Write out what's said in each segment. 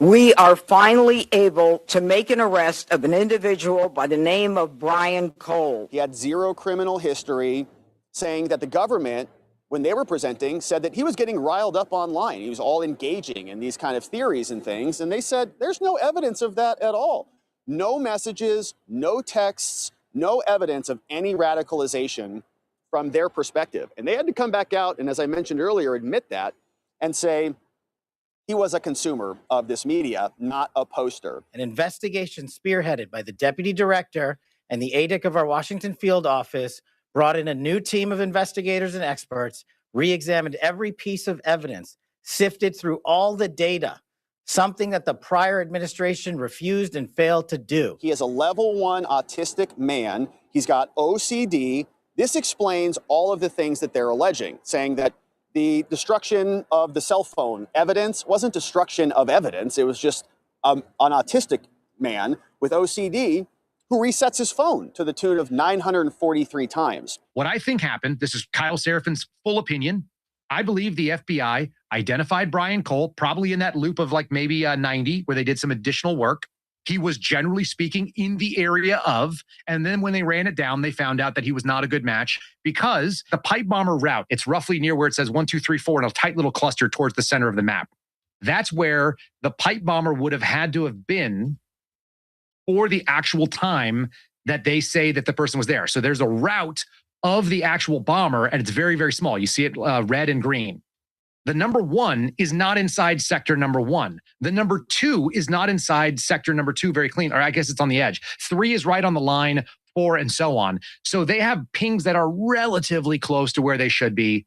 We are finally able to make an arrest of an individual by the name of Brian Cole. He had zero criminal history, saying that the government, when they were presenting, said that he was getting riled up online. He was all engaging in these kind of theories and things. And they said, there's no evidence of that at all. No messages, no texts, no evidence of any radicalization from their perspective. And they had to come back out and, as I mentioned earlier, admit that and say he was a consumer of this media, not a poster. An investigation spearheaded by the deputy director and the ADIC of our Washington field office brought in a new team of investigators and experts, re-examined every piece of evidence, sifted through all the data, something that the prior administration refused and failed to do. He is a level 1 autistic man. He's got OCD. This explains all of the things that they're alleging, saying that the destruction of the cell phone evidence wasn't destruction of evidence. It was just an autistic man with OCD who resets his phone to the tune of 943 times. What I think happened, this is Kyle Serafin's full opinion. I believe the FBI identified Brian Cole, probably in that loop of like maybe 90, where they did some additional work. He was generally speaking in the area of, and then when they ran it down, they found out that he was not a good match because the pipe bomber route, it's roughly near where it says 1, 2, 3, 4 in a tight little cluster towards the center of the map. That's where the pipe bomber would have had to have been for the actual time that they say that the person was there. So there's a route of the actual bomber, and it's very, very small. You see it red and green. The number 1 is not inside sector number 1. The number 2 is not inside sector number 2, very clean, or I guess it's on the edge. 3 is right on the line, 4 and so on. So they have pings that are relatively close to where they should be,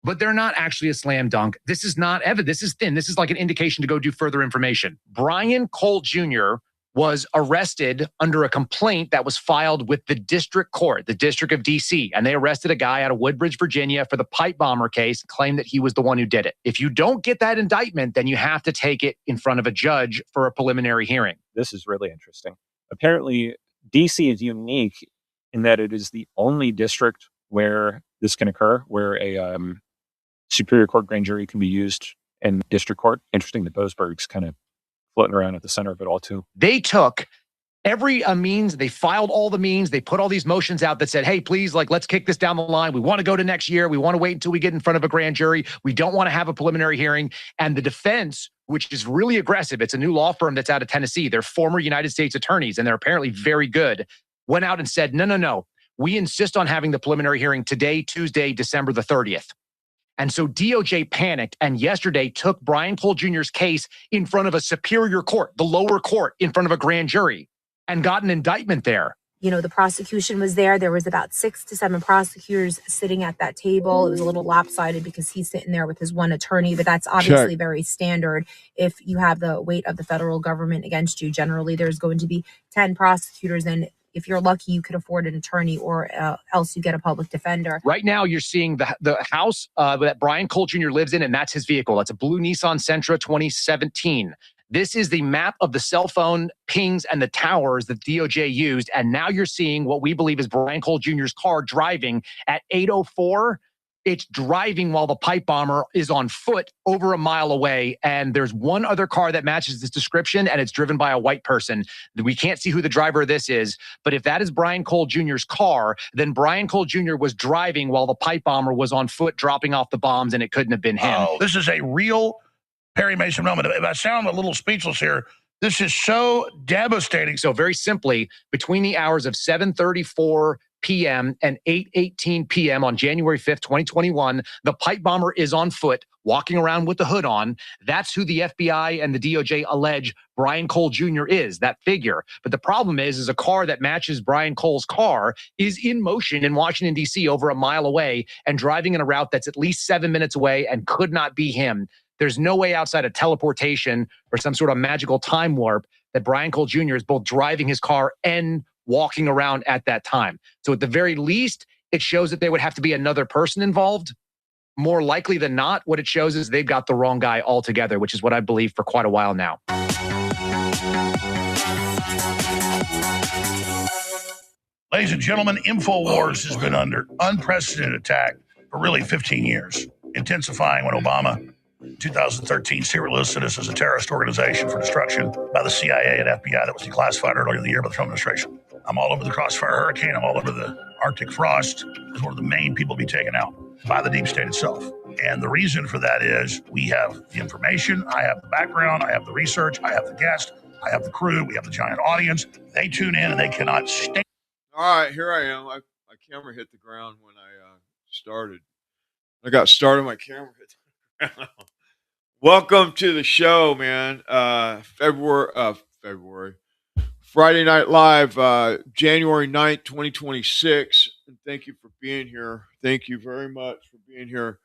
but they're not actually a slam dunk. This is not evidence. This is thin. This is like an indication to go do further information. Brian Cole Jr. was arrested under a complaint that was filed with the district court, the District of DC. And they arrested a guy out of Woodbridge, Virginia for the pipe bomber case, claimed that he was the one who did it. If you don't get that indictment, then you have to take it in front of a judge for a preliminary hearing. This is really interesting. Apparently, DC is unique in that it is the only district where this can occur, where a Superior Court grand jury can be used in district court. Interesting that Boasberg's kind of floating around at the center of it all too. They took every means, they filed all the means, they put all these motions out that said, hey, please, like, let's kick this down the line. We want to go to next year. We want to wait until we get in front of a grand jury. We don't want to have a preliminary hearing. And the defense, which is really aggressive, it's a new law firm that's out of Tennessee. They're former United States attorneys, and they're apparently very good, went out and said, no. We insist on having the preliminary hearing today, Tuesday, December the 30th. And so DOJ panicked and yesterday took Brian Cole Jr.'s case in front of a superior court, the lower court, in front of a grand jury, and got an indictment there. You know, the prosecution was there. There was about 6 to 7 prosecutors sitting at that table. It was a little lopsided because he's sitting there with his one attorney, but that's obviously very standard. If you have the weight of the federal government against you, generally there's going to be 10 prosecutors, and if you're lucky, you could afford an attorney, or else you get a public defender. Right now, you're seeing the house that Brian Cole Jr. lives in, and that's his vehicle. That's a blue Nissan Sentra 2017. This is the map of the cell phone pings and the towers that DOJ used. And now you're seeing what we believe is Brian Cole Jr.'s car driving at 8:04. It's driving while the pipe bomber is on foot over a mile away. And there's one other car that matches this description, and it's driven by a white person. We can't see who the driver of this is, but if that is Brian Cole Jr.'s car, then Brian Cole Jr. was driving while the pipe bomber was on foot dropping off the bombs, and it couldn't have been him. Oh, this is a real Perry Mason moment. If I sound a little speechless here, this is so devastating. So very simply, between the hours of 7:34 p.m. and 8:18 p.m. on January 5th, 2021, the pipe bomber is on foot, walking around with the hood on. That's who the FBI and the DOJ allege Brian Cole Jr. is, that figure. But the problem is a car that matches Brian Cole's car is in motion in Washington, D.C. over a mile away and driving in a route that's at least 7 minutes away and could not be him. There's no way outside of teleportation or some sort of magical time warp that Brian Cole Jr. is both driving his car and walking around at that time. So at the very least, it shows that there would have to be another person involved. More likely than not, what it shows is they've got the wrong guy altogether, which is what I believe for quite a while now. Ladies and gentlemen, InfoWars has been under unprecedented attack for really 15 years, intensifying when Obama 2013 serial listed as a terrorist organization for destruction by the CIA and FBI that was declassified earlier in the year by the Trump administration. I'm all over the Crossfire Hurricane. I'm all over the Arctic Frost as one of the main people to be taken out by the deep state itself. And the reason for that is we have the information, I have the background, I have the research, I have the guest, I have the crew, we have the giant audience. They tune in and they cannot stay. All right, here I am. My camera hit the ground when I started. I got started, my camera hit the ground. Welcome to the show, man. February. Friday Night Live, January 9th, 2026. And thank you for being here. Thank you very much for being here.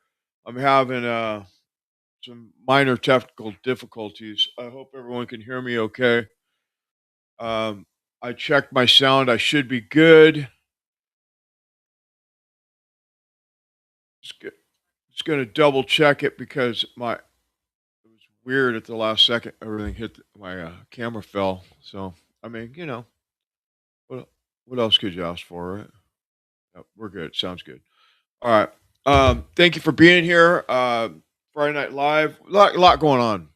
I'm having some minor technical difficulties. I hope everyone can hear me okay. I checked my sound. I should be good. Just going to double check it because it was weird at the last second. Everything hit my camera fell. So, I mean, what else could you ask for, right? Yep, we're good. Sounds good. All right. Thank you for being here. Friday Night Live. A lot going on.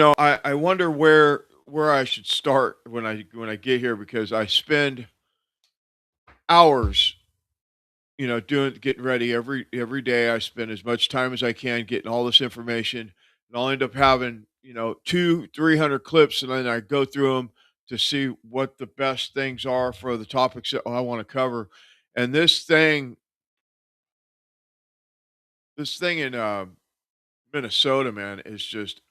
I wonder where I should start when I get here because I spend hours, getting ready every day. I spend as much time as I can getting all this information, and I'll end up having 200-300 clips, and then I go through them to see what the best things are for the topics that I want to cover. And this thing in Minnesota, man, is just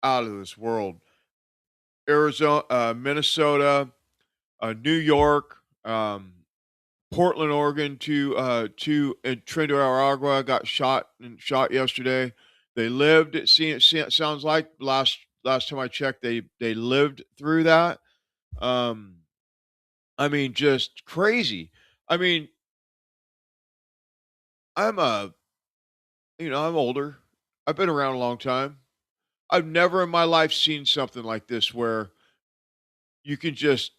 out of this world. Arizona, Minnesota, New York, Portland, Oregon, two in Trinidad, Aragua got shot yesterday. They lived. It sounds like last time I checked, they lived through that. I mean, just crazy. I mean, I'm I'm older. I've been around a long time. I've never in my life seen something like this where you can just,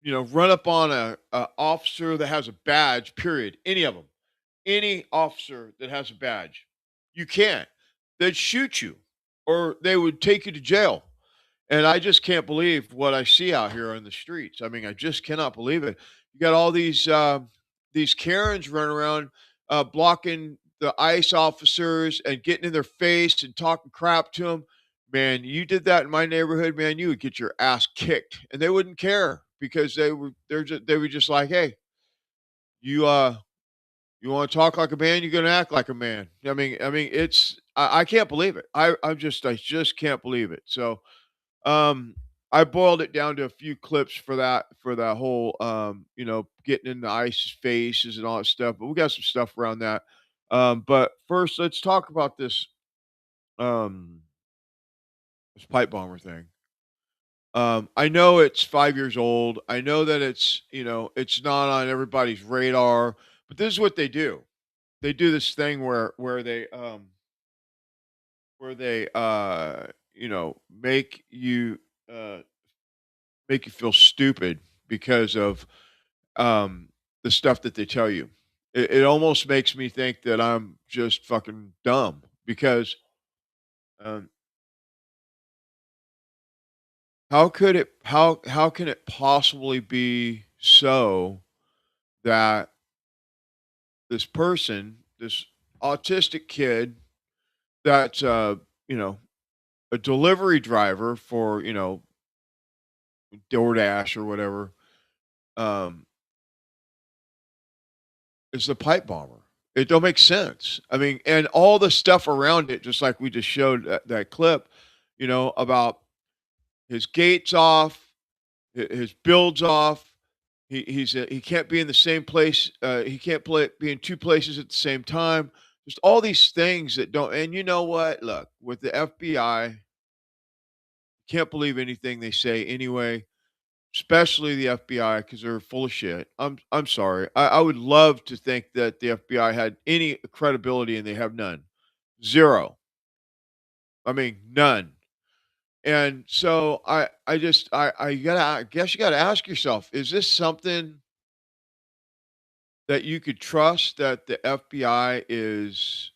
run up on a officer that has a badge, period. Any of them. Any officer that has a badge. You can't. They'd shoot you or they would take you to jail. And I just can't believe what I see out here on the streets. I mean, I just cannot believe it. You got all these Karens running around blocking the ICE officers and getting in their face and talking crap to them. Man, you did that in my neighborhood, man, you would get your ass kicked, and they wouldn't care because they were just like, hey, you want to talk like a man, you're going to act like a man. It's I can't believe it. I just can't believe it. So I boiled it down to a few clips for that whole getting in the ISIS faces and all that stuff. But we got some stuff around that. But first, let's talk about um this pipe bomber thing. I know it's 5 years old. I know that it's not on everybody's radar. But this is what they do. They do this thing where they uh make you feel stupid because of the stuff that they tell you. It almost makes me think that I'm just fucking dumb because um, how can it possibly be so that this autistic kid that's you know a delivery driver for DoorDash or whatever um, is the pipe bomber. It don't make sense. I mean, and all the stuff around it, just like we just showed that clip, about his gates off, his builds off. He can't be in the same place. He can't be in two places at the same time. Just all these things that don't. And you know what? Look, with the FBI, can't believe anything they say anyway. Especially the FBI because they're full of shit. I'm sorry. I would love to think that the FBI had any credibility, and they have none, zero. I mean, none. And so I guess you gotta ask yourself: is this something that you could trust that the FBI is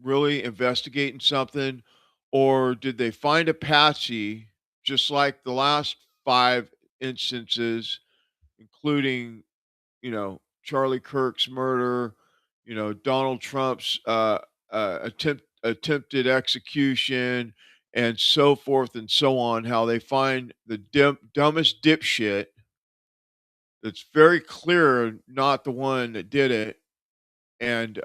really investigating something, or did they find a patsy just like the last 5 instances, including Charlie Kirk's murder, Donald Trump's attempted execution, and so forth and so on. How they find the dumbest dipshit that's very clear not the one that did it, and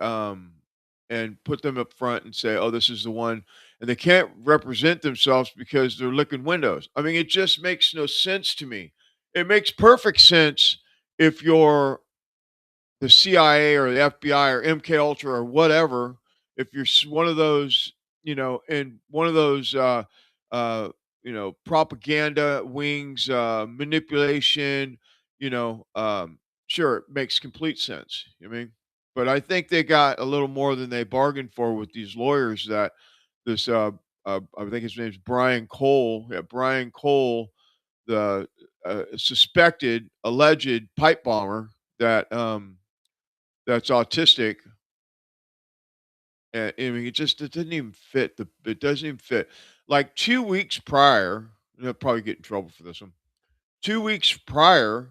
put them up front and say, "Oh, this is the one," and they can't represent themselves because they're licking windows. I mean, it just makes no sense to me. It makes perfect sense if you're the CIA or the FBI or MK Ultra or whatever. If you're one of those, in one of those, propaganda wings, manipulation, you know, um, sure, it makes complete sense. I mean, but I think they got a little more than they bargained for with these lawyers. That this, I think his name's Brian Cole. Yeah, Brian Cole, the suspected, alleged pipe bomber that that's autistic. And I mean, it doesn't even fit. It doesn't even fit. Like 2 weeks prior, and I'll probably get in trouble for this one. 2 weeks prior,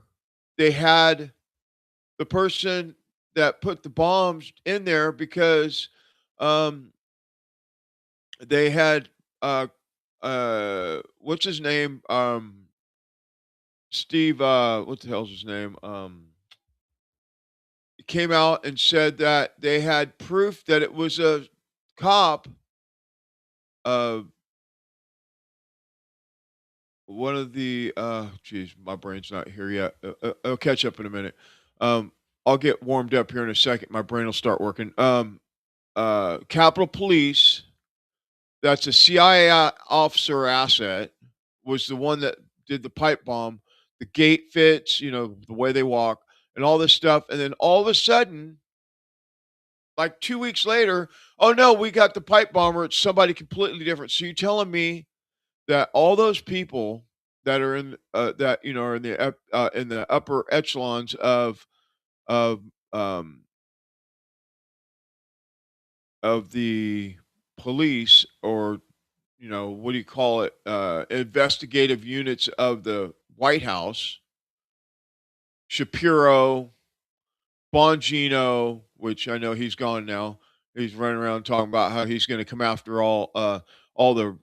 they had the person that put the bombs in there because um, they had what's his name? Steve. What the hell's his name? Came out and said that they had proof that it was a cop. Uh, One of the geez, my brain's not here yet. I'll catch up in a minute. Um, I'll get warmed up here in a second. My brain will start working. Capitol Police, that's a CIA officer asset, was the one that did the pipe bomb. The gate fits, the way they walk, and all this stuff. And then all of a sudden, like 2 weeks later, oh no, we got the pipe bomber. It's somebody completely different. So you're telling me that all those people that are in that are in the upper echelons of um of the police, or what do you call it, investigative units of the White House, Shapiro, Bongino, which I know he's gone now. He's running around talking about how he's going to come after all the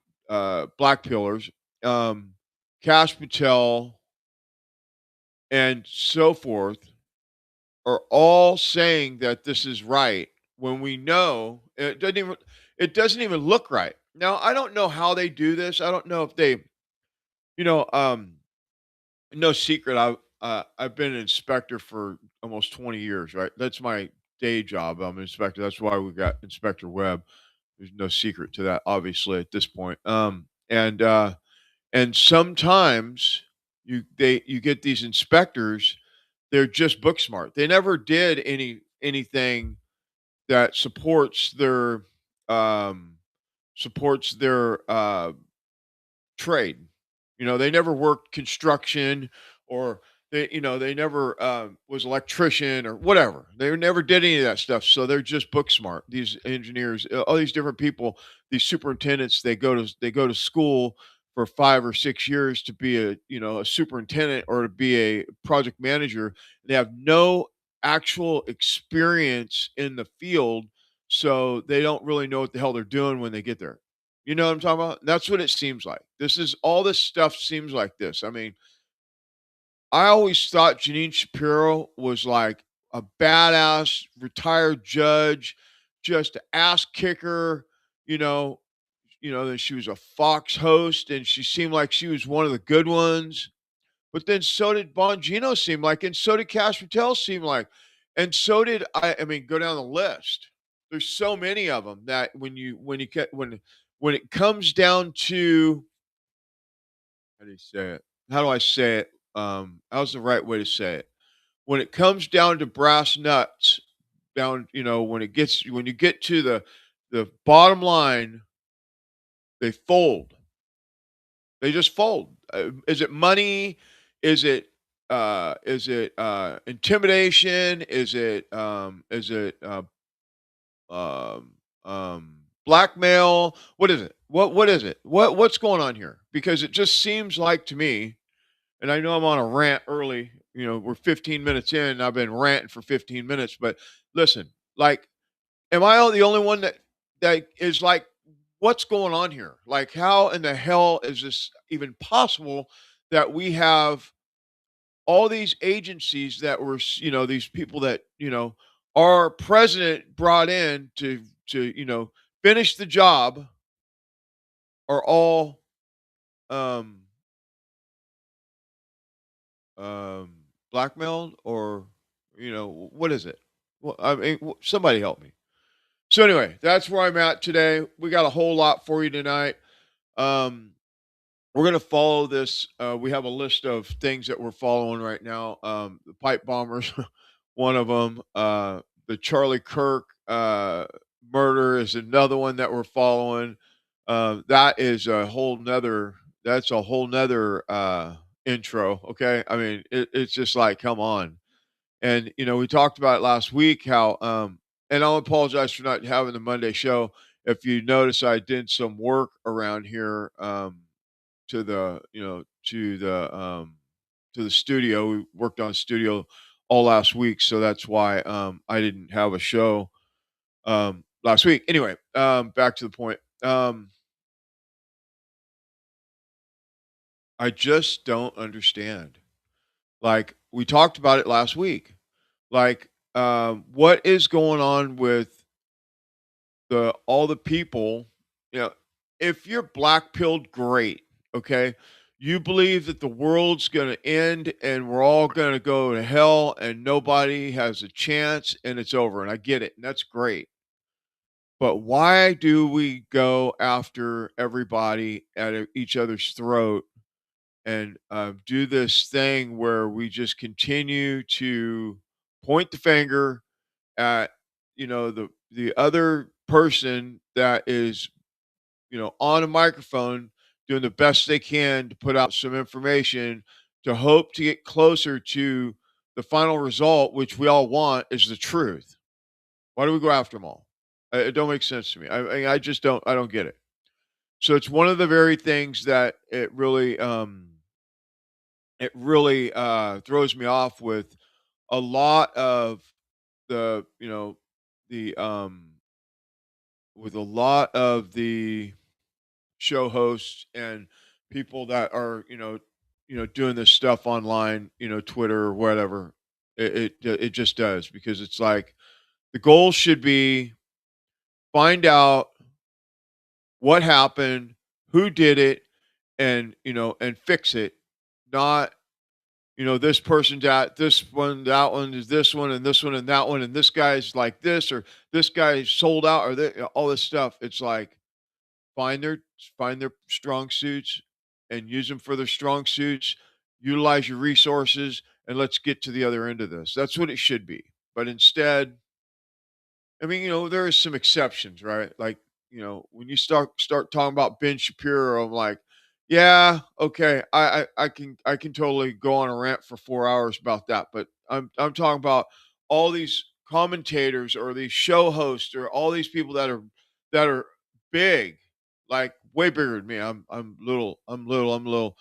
black pillars, um, Cash Patel, and so forth, are all saying that this is right when we know it doesn't even look right. Now, I don't know how they do this. I don't know if they, you know, no secret. I've been an inspector for almost 20 years, right? That's my day job. I'm an inspector. That's why we got Inspector Webb. There's no secret to that, obviously, at this point. And sometimes you get these inspectors, they're just book smart. They never did anything that um supports their trade. They never worked construction, or they never was electrician or whatever. They never did any of that stuff. So they're just book smart. These engineers, all these different people, these superintendents, they go to school for 5 or 6 years to be a superintendent or to be a project manager. They have no actual experience in the field, so they don't really know what the hell they're doing when they get there. You know what I'm talking about? That's what it seems like. All this stuff seems like this. I mean, I always thought Janine Shapiro was like a badass retired judge, just an ass kicker, you know, that she was a Fox host and she seemed like she was one of the good ones. But then so did Bongino seem like, and so did Cash Patel seem like, and so did I mean, go down the list. There's so many of them that when it comes down to, how do you say it? How do I say it? How's the right way to say it? When it comes down to brass nuts, when you get to the bottom line, they fold. They just fold. Is it money? Is it is it intimidation? Is it blackmail? What is it? What is it? What's going on here? Because it just seems like to me, and I know I'm on a rant early. You know, we're 15 minutes in, and I've been ranting for 15 minutes. But listen, like, am I the only one that is like, what's going on here? Like, how in the hell is this even possible that we have all these agencies that were, these people that, our president brought in to finish the job are all um um blackmailed, or what is it? Well, I mean, somebody help me. So anyway, that's where I'm at today. We got a whole lot for you tonight. um We're going to follow this. We have a list of things that we're following right now. The pipe bombers, one of them. The Charlie Kirk murder is another one that we're following. That is a whole nother. That's a whole nother intro. Okay, I mean, it's just like, come on. And we talked about it last week how. And I'll apologize for not having the Monday show. If you notice, I did some work around here. To the to the studio. We worked on studio all last week, so that's why I didn't have a show last week. Anyway, back to the point. I just don't understand. Like, we talked about it last week. Like, what is going on with the all the people, you know, if you're black pilled, great. Okay. You believe that the world's going to end and we're all going to go to hell and nobody has a chance and it's over. And I get it. And that's great. But why do we go after everybody at each other's throat and do this thing where we just continue to point the finger at the other person that is on a microphone doing the best they can to put out some information to hope to get closer to the final result, which we all want is the truth. Why do we go after them all? It don't make sense to me. I just don't. I don't get it. So it's one of the very things that it really throws me off with a lot of the you know the with a lot of the show hosts and people that are doing this stuff online, Twitter or whatever. It just does, because it's like the goal should be find out what happened, who did it, and fix it. Not this person, that one is this one, and this one, and that one, and this guy's like this, or this guy's sold out, or all this stuff. It's like, find their find their strong suits and use them for their strong suits. Utilize your resources, and let's get to the other end of this. That's what it should be. But instead, I mean, there is some exceptions, right? Like, when you start talking about Ben Shapiro, I'm like, yeah, okay, I can totally go on a rant for 4 hours about that. But I'm talking about all these commentators or these show hosts or all these people that are big, like way bigger than me. I'm little. I'm little.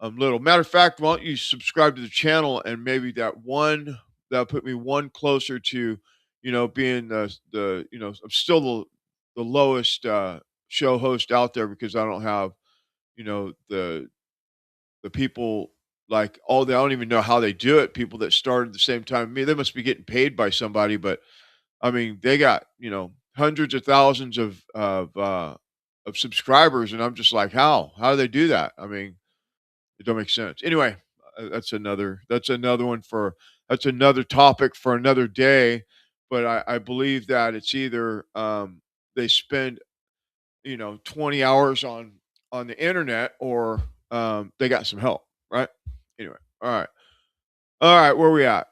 Matter of fact, why don't you subscribe to the channel, and maybe that'll put me one closer to, being I'm still the lowest show host out there, because I don't have, the people, like, I don't even know how they do it. People that started at the same time. I mean, they must be getting paid by somebody, but I mean, they got, hundreds of thousands of subscribers, and I'm just like, how do they do that? I mean, it don't make sense. Anyway, that's another topic for another day. But I believe that it's either they spend 20 hours on the internet, or they got some help, right? Anyway, all right, where we at?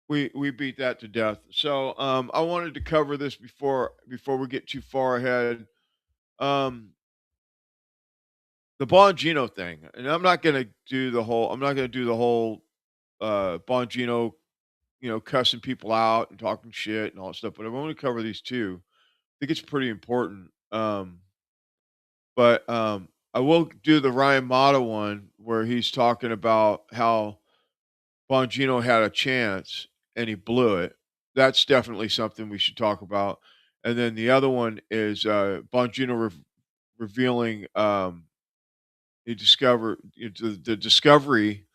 We beat that to death. So I wanted to cover this before we get too far ahead. Um, the Bongino thing, and I'm not going to do the whole. Bongino, cussing people out and talking shit and all that stuff. But I want to cover these two. I think it's pretty important. But I will do the Ryan Mata one where he's talking about how Bongino had a chance and he blew it. That's definitely something we should talk about. And then the other one is Bongino revealing he discovered the discovery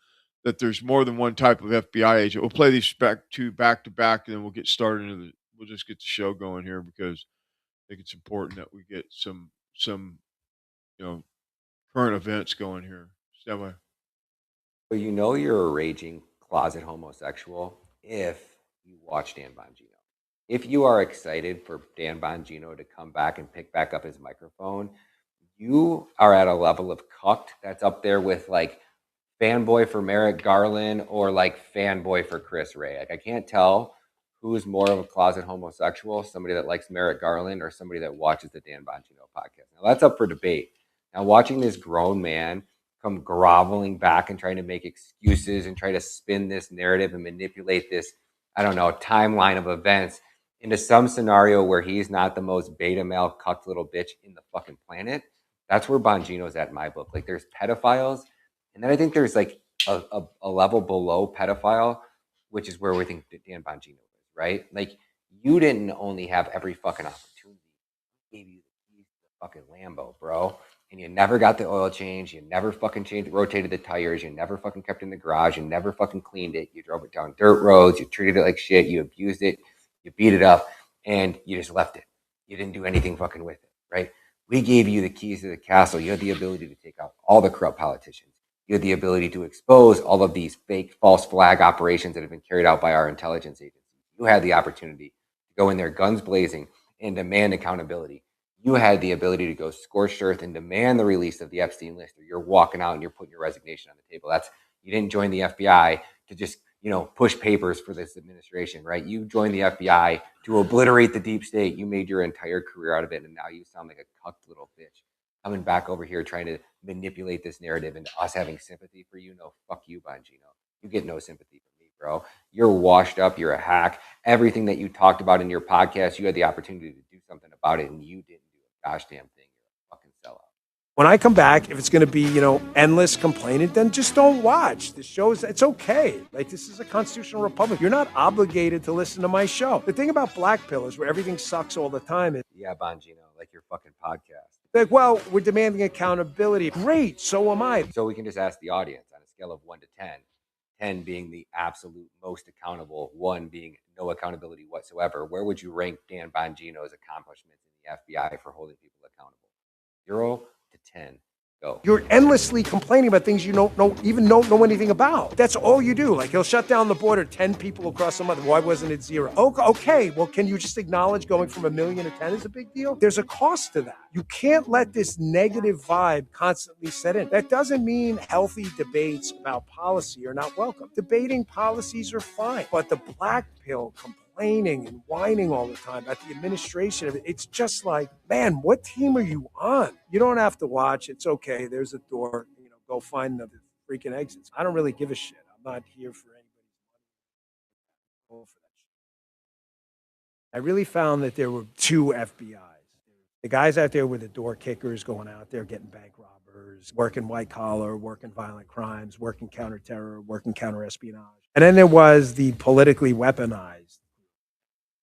that there's more than one type of FBI agent. We'll play these back to back, and then we'll get started into the. We'll just get the show going here because I think it's important that we get some current events going here. Stand by. But you know you're a raging closet homosexual if you watch Dan Bongino. If you are excited for Dan Bongino to come back and pick back up his microphone, you are at a level of cucked that's up there with like fanboy for Merrick Garland or like fanboy for Chris Ray. Like I can't tell who's more of a closet homosexual, somebody that likes Merrick Garland or somebody that watches the Dan Bongino podcast. Now that's up for debate. Now watching this grown man come groveling back and trying to make excuses and try to spin this narrative and manipulate this, I don't know, timeline of events into some scenario where he's not the most beta male cucked little bitch in the fucking planet. That's where Bongino's at in my book. Like there's pedophiles, and then I think there's like a level below pedophile, which is where we think that Dan Bongino is, right? Like you didn't only have every fucking opportunity. He gave you the keys to the fucking Lambo, bro. And you never got the oil change. You never fucking rotated the tires. You never fucking kept it in the garage. You never fucking cleaned it. You drove it down dirt roads. You treated it like shit. You abused it. You beat it up, and you just left it. You didn't do anything fucking with it, right? We gave you the keys to the castle. You had the ability to take out all the corrupt politicians. You had the ability to expose all of these fake false flag operations that have been carried out by our intelligence agencies. You had the opportunity to go in there guns blazing and demand accountability. You had the ability to go scorched earth and demand the release of the Epstein list, or you're walking out and you're putting your resignation on the table. You didn't join the FBI to just, push papers for this administration, right? You joined the FBI to obliterate the deep state. You made your entire career out of it, and now you sound like a cucked little bitch coming back over here trying to manipulate this narrative into us having sympathy for you. No, fuck you, Bongino. You get no sympathy from me, bro. You're washed up. You're a hack. Everything that you talked about in your podcast, you had the opportunity to do something about it, and you didn't do a gosh damn thing. You're a fucking sellout. When I come back, if it's going to be, endless complaining, then just don't watch. The show's, it's okay. Like, this is a constitutional republic. You're not obligated to listen to my show. The thing about Black Pill is where everything sucks all the time is, Yeah, Bongino, like your fucking podcast. like, well, we're demanding accountability. Great, so am I. So we can just ask the audience on a scale of 1 to 10, 10 being the absolute most accountable, 1 being no accountability whatsoever. Where would you rank Dan Bongino's accomplishments in the FBI for holding people accountable? 0 to 10. Go. You're endlessly complaining about things you don't even know anything about. That's all you do. Like, he'll shut down the border, 10 people across the month. Why wasn't it 0? Okay, well, can you just acknowledge going from 1 million to 10 is a big deal? There's a cost to that. You can't let this negative vibe constantly set in. That doesn't mean healthy debates about policy are not welcome. Debating policies are fine, but the Black Pill complaining and whining all the time about the administration of it, it's just like, man, what team are you on? You don't have to watch. It's okay. There's a door. Go find the freaking exits. I don't really give a shit. I'm not here for anybody's money. I really found that there were 2 FBIs. The guys out there were the door kickers going out there getting bank robbers, working white collar, working violent crimes, working counterterror, working counter-espionage. And then there was the politically weaponized.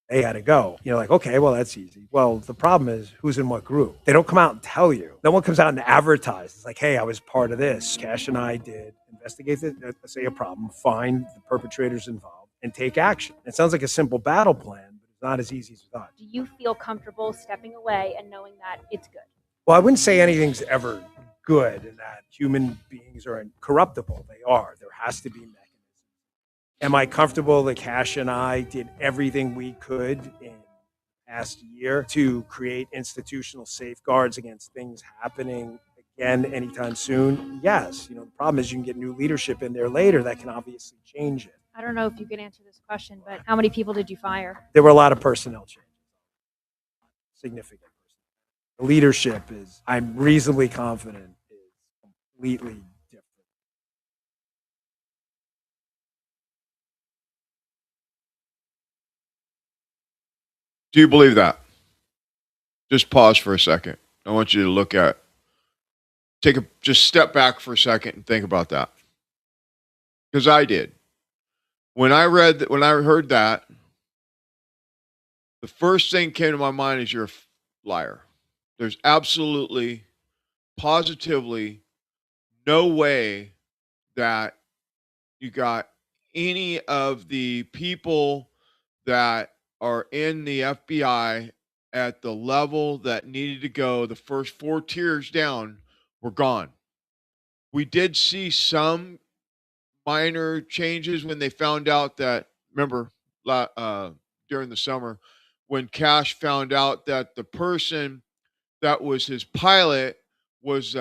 They had to go. Like, okay, well, that's easy. Well, the problem is who's in what group. They don't come out and tell you. No one comes out and advertises. It's like, hey, I was part of this. Cash and I did investigate say a problem, find the perpetrators involved, and take action. It sounds like a simple battle plan, but it's not as easy as we thought. Do you feel comfortable stepping away and knowing that it's good? Well, I wouldn't say anything's ever good and that human beings are incorruptible. They are. There has to be mechanisms. Am I comfortable that Cash and I did everything we could in the past year to create institutional safeguards against things happening again anytime soon? Yes. The problem is you can get new leadership in there later that can obviously change it. I don't know if you can answer this question, but how many people did you fire? There were a lot of personnel changes. Significant. The leadership I'm reasonably confident, is completely different. Do you believe that? Just pause for a second. I want you to just step back for a second and think about that. Because I did. When I heard that, the first thing came to my mind is you're a liar. There's absolutely, positively no way that you got any of the people that are in the FBI at the level that needed to go, the first 4 tiers down, were gone. We did see some minor changes when they found out that, remember, during the summer, when Cash found out that the person that was his pilot was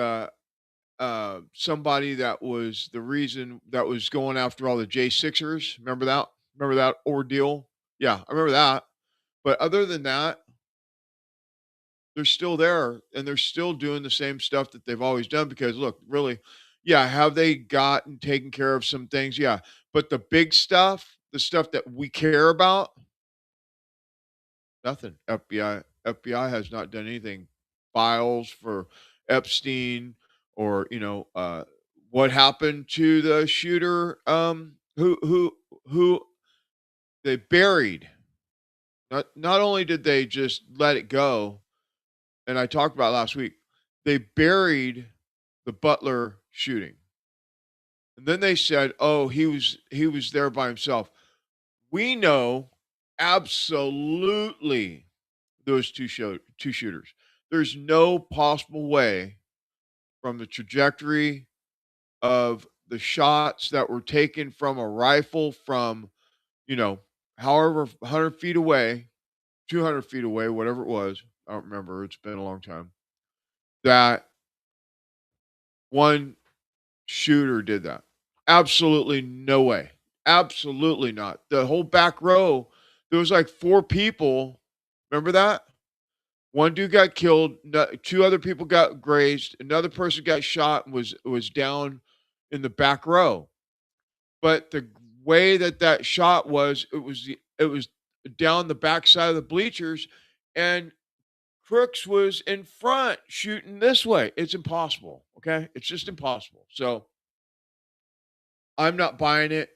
somebody that was the reason that was going after all the J6ers. Remember that? Remember that ordeal? Yeah, I remember that. But other than that, they're still there and they're still doing the same stuff that they've always done because look, really, yeah, have they gotten taken care of some things? Yeah. But the big stuff, the stuff that we care about, nothing. FBI has not done anything. Files for Epstein or, what happened to the shooter who they buried. Not only did they just let it go, and I talked about last week, they buried the Butler shooting. And then they said, "Oh, he was there by himself." We know absolutely those two shooters. There's no possible way from the trajectory of the shots that were taken from a rifle from, however 100 feet away, 200 feet away, whatever it was. I don't remember. It's been a long time. That one shooter did that. Absolutely no way. Absolutely not. The whole back row, there was like 4 people. Remember that? One dude got killed, 2 other people got grazed, another person got shot and was down in the back row. But the way that shot was, it was down the backside of the bleachers, and Crooks was in front shooting this way. It's impossible. Okay, it's just impossible. So I'm not buying it.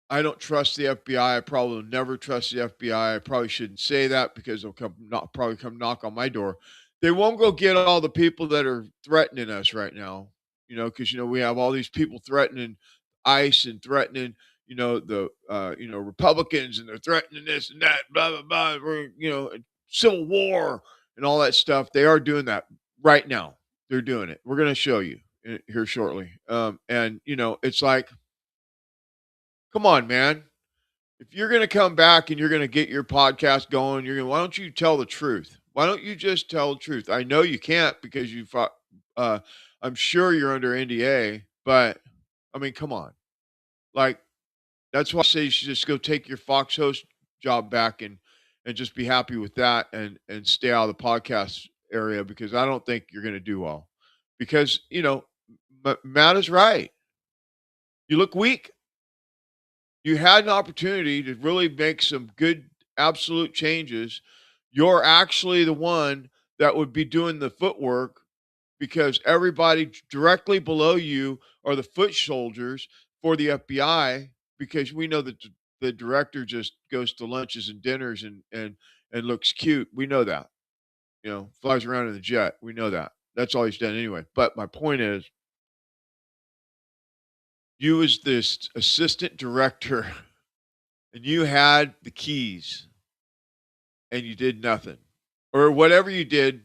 I don't trust the FBI. I probably will never trust the FBI. I probably shouldn't say that because they'll probably come knock on my door. They won't go get all the people that are threatening us right now, because we have all these people threatening ICE and threatening, the Republicans, and they're threatening this and that, blah blah blah. We're, civil war and all that stuff. They are doing that right now. They're doing it. We're going to show you here shortly. And it's like, come on, man. If you're going to come back and you're going to get your podcast going, why don't you tell the truth? Why don't you just tell the truth? I know you can't because I'm sure you're under NDA, but I mean, come on. Like, that's why I say you should just go take your Fox host job back and just be happy with that and stay out of the podcast area because I don't think you're going to do well. Because, Matt is right. You look weak. You had an opportunity to really make some good absolute changes. You're actually the one that would be doing the footwork because everybody directly below you are the foot soldiers for the FBI because we know that the director just goes to lunches and dinners and looks cute. We know that. Flies around in the jet. We know that. That's all he's done anyway. But my point is, you as this assistant director and you had the keys and you did nothing or whatever you did,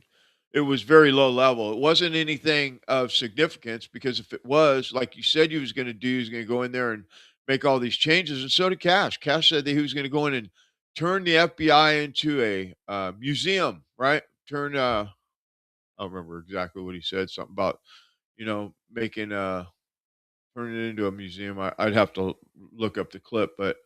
it was very low level. It wasn't anything of significance because if it was, like you said, you was going to do, he was going to go in there and make all these changes. And so did Cash. Cash said that he was going to go in and turn the FBI into a museum, right? I don't remember exactly what he said. Something about, making, turning it into a museum. I'd have to look up the clip, but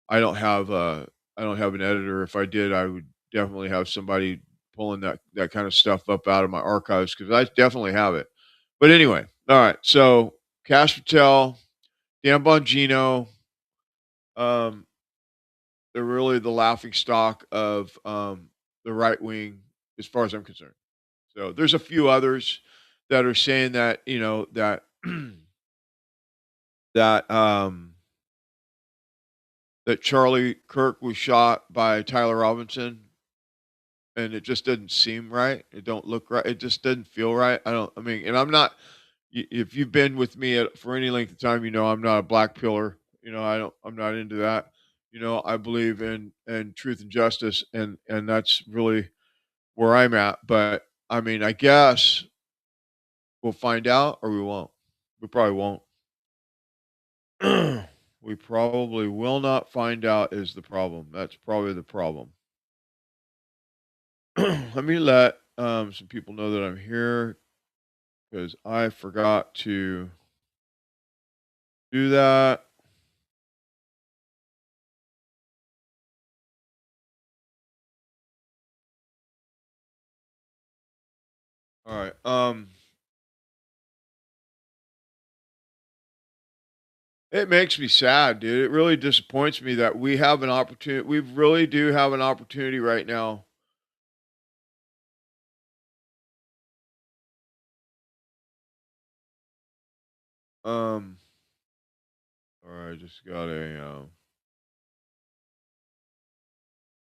I don't have an editor. If I did, I would definitely have somebody pulling that kind of stuff up out of my archives because I definitely have it. But anyway, All right. So Cash Patel, Dan Bongino, they're really the laughing stock of the right wing, as far as I'm concerned. So there's a few others that are saying that that that that Charlie Kirk was shot by Tyler Robinson, and it just doesn't seem right. It don't look right. It just doesn't feel right. I mean, and I'm not. If you've been with me for any length of time, I'm not a black pillar. I'm not into that. I believe in truth and justice, and that's really where I'm at. But I mean, I guess we'll find out, or we won't. We probably won't. We probably will not find out is the problem. That's probably the problem. Let me let some people know that I'm here because I forgot to do that. All right. It makes me sad, dude. It really disappoints me that we have an opportunity. We really do have an opportunity right now. Um, all right, I just got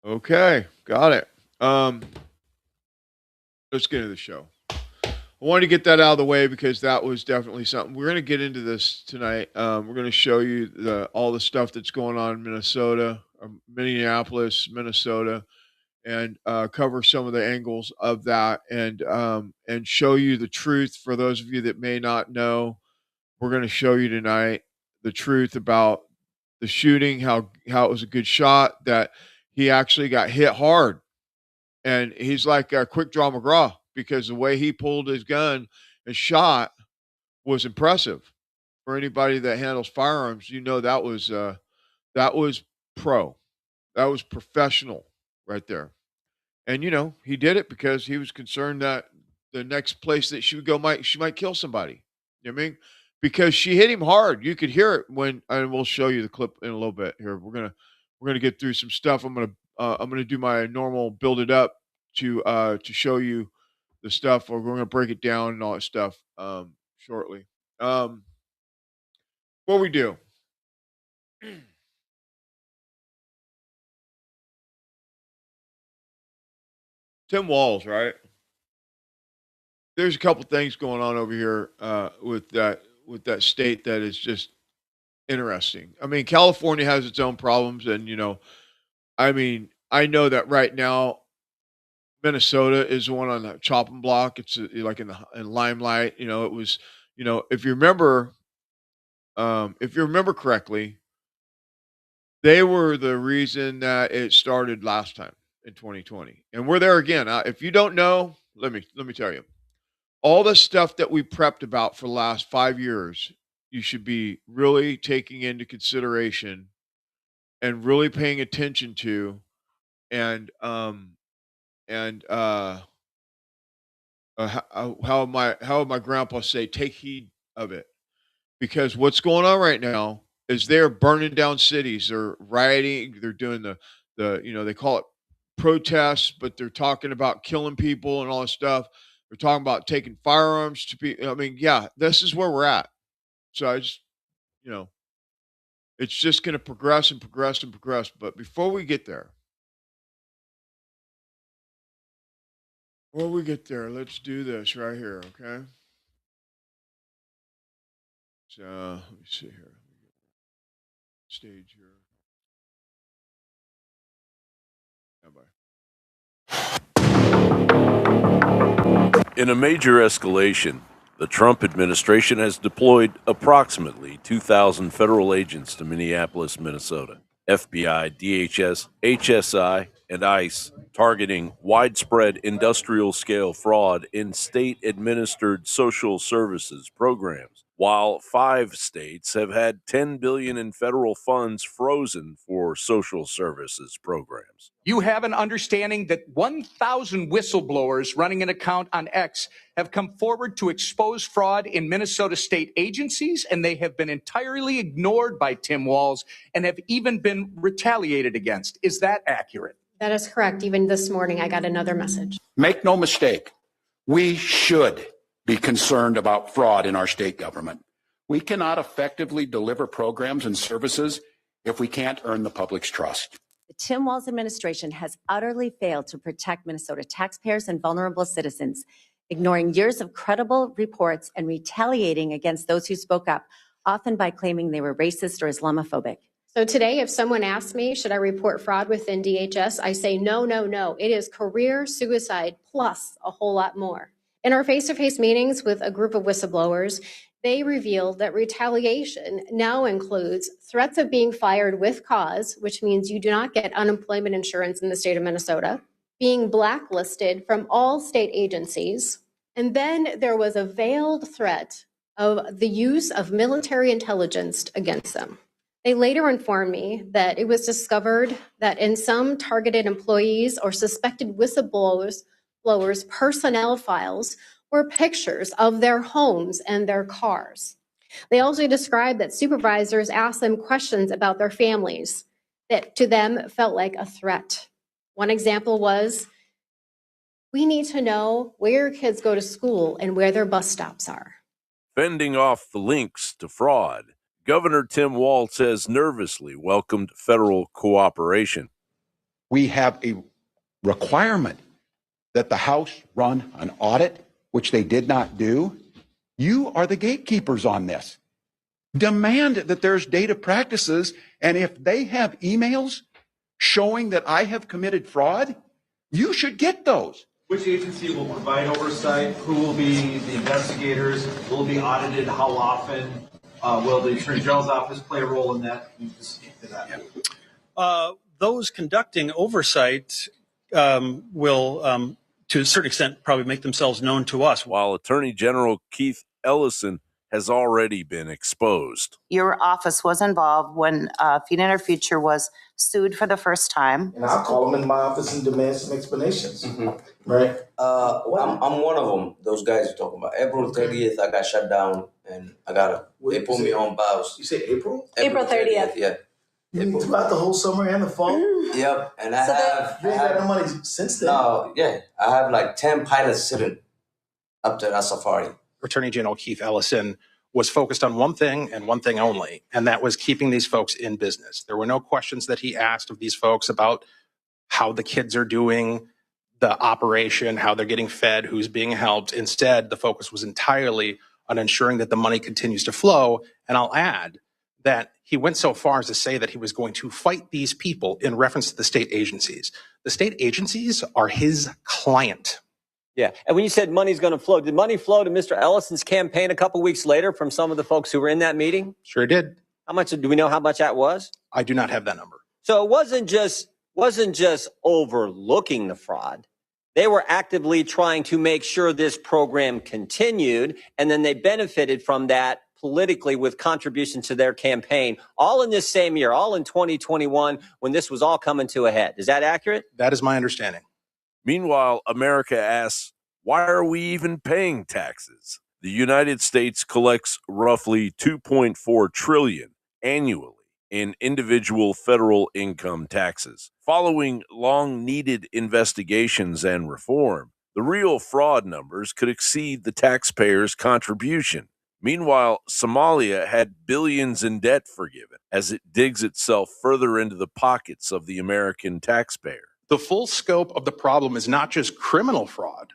okay, got it. Let's get into the show. I wanted to get that out of the way because that was definitely something. We're going to get into this tonight. We're going to show you all the stuff that's going on in Minnesota, Minneapolis, Minnesota, and cover some of the angles of that, and show you the truth for those of you that may not know. We're going to show you tonight the truth about the shooting, how it was a good shot, that he actually got hit hard, and he's like a quick draw McGraw because the way he pulled his gun and shot was impressive. For anybody that handles firearms, that was pro, that was professional right there. And he did it because he was concerned that the next place that she would go she might kill somebody. You know what I mean? Because she hit him hard. You could hear it and we'll show you the clip in a little bit here. We're gonna get through some stuff. I'm gonna do my normal build it up to show you the stuff, or we're gonna break it down and all that stuff shortly. What we do. Tim Walz, right? There's a couple things going on over here with that state that is just interesting. I mean, California has its own problems, and I mean, I know that right now Minnesota is the one on the chopping block. It's like in limelight. It was, if you remember correctly, they were the reason that it started last time in 2020, and we're there again. If you don't know, let me tell you. All the stuff that we prepped about for the last 5 years, you should be really taking into consideration and really paying attention to, and and how would my grandpa say, take heed of it, because what's going on right now is they're burning down cities, they're rioting, they're doing the they call it protests, but they're talking about killing people and all this stuff. They're talking about taking firearms to be. I mean, yeah, this is where we're at. So I just, you know, it's just going to progress and progress and progress. But before we get there, let's do this right here, okay? So let me see here. Stage here. In a major escalation, the Trump administration has deployed approximately 2,000 federal agents to Minneapolis, Minnesota. FBI, DHS, HSI, and ICE targeting widespread industrial scale fraud in state administered social services programs while 5 states have had $10 billion in federal funds frozen for social services programs. You have an understanding that 1,000 whistleblowers running an account on X have come forward to expose fraud in Minnesota state agencies, and they have been entirely ignored by Tim Walz and have even been retaliated against. Is that accurate? That is correct. Even this morning, I got another message. Make no mistake, we should be concerned about fraud in our state government. We cannot effectively deliver programs and services if we can't earn the public's trust. The Tim Walz administration has utterly failed to protect Minnesota taxpayers and vulnerable citizens, ignoring years of credible reports and retaliating against those who spoke up, often by claiming they were racist or Islamophobic. So today, if someone asks me, should I report fraud within DHS? I say, no, no, no. It is career suicide plus a whole lot more. In our face-to-face meetings with a group of whistleblowers, they revealed that retaliation now includes threats of being fired with cause, which means you do not get unemployment insurance in the state of Minnesota, being blacklisted from all state agencies, and then there was a veiled threat of the use of military intelligence against them. They later informed me that it was discovered that in some targeted employees or suspected whistleblowers' personnel files were pictures of their homes and their cars. They also described that supervisors asked them questions about their families that to them felt like a threat. One example was, we need to know where your kids go to school and where their bus stops are. Fending off the links to fraud, Governor Tim Walz has nervously welcomed federal cooperation. We have a requirement that the House run an audit, which they did not do. You are the gatekeepers on this. Demand that there's data practices, and if they have emails showing that I have committed fraud, you should get those. Which agency will provide oversight? Who will be the investigators? Will it be audited? How often? Will the Attorney General's office play a role in that? Can you just speak to that? Those conducting oversight will, to a certain extent, probably make themselves known to us. While Attorney General Keith Ellison has already been exposed. Your office was involved when Feeding Our Future was sued for the first time. And I'll call them in my office and demand some explanations. Right? I'm one of them, those guys you're talking about. April 30th, I got shut down and they put me on BIOS. You say April? April 30th. Yeah. You mean throughout the whole summer and the fall? Yep. And You ain't got no money since then? No, yeah. I have like 10 pilots sitting up to that safari. Attorney General Keith Ellison was focused on one thing and one thing only, and that was keeping these folks in business. There were no questions that he asked of these folks about how the kids are doing, the operation, how they're getting fed, who's being helped. Instead, the focus was entirely on ensuring that the money continues to flow. And I'll add that he went so far as to say that he was going to fight these people in reference to the state agencies. The state agencies are his client. Yeah. And when you said money's going to flow, did money flow to Mr. Ellison's campaign a couple weeks later from some of the folks who were in that meeting? Sure did. How much, do we know how much that was? I do not have that number. So it wasn't just overlooking the fraud. They were actively trying to make sure this program continued, and then they benefited from that politically with contributions to their campaign, all in this same year, all in 2021, when this was all coming to a head. Is that accurate? That is my understanding. Meanwhile, America asks, why are we even paying taxes? The United States collects roughly $2.4 trillion annually in individual federal income taxes. Following long-needed investigations and reform, the real fraud numbers could exceed the taxpayers' contribution. Meanwhile, Somalia had billions in debt forgiven as it digs itself further into the pockets of the American taxpayer. The full scope of the problem is not just criminal fraud,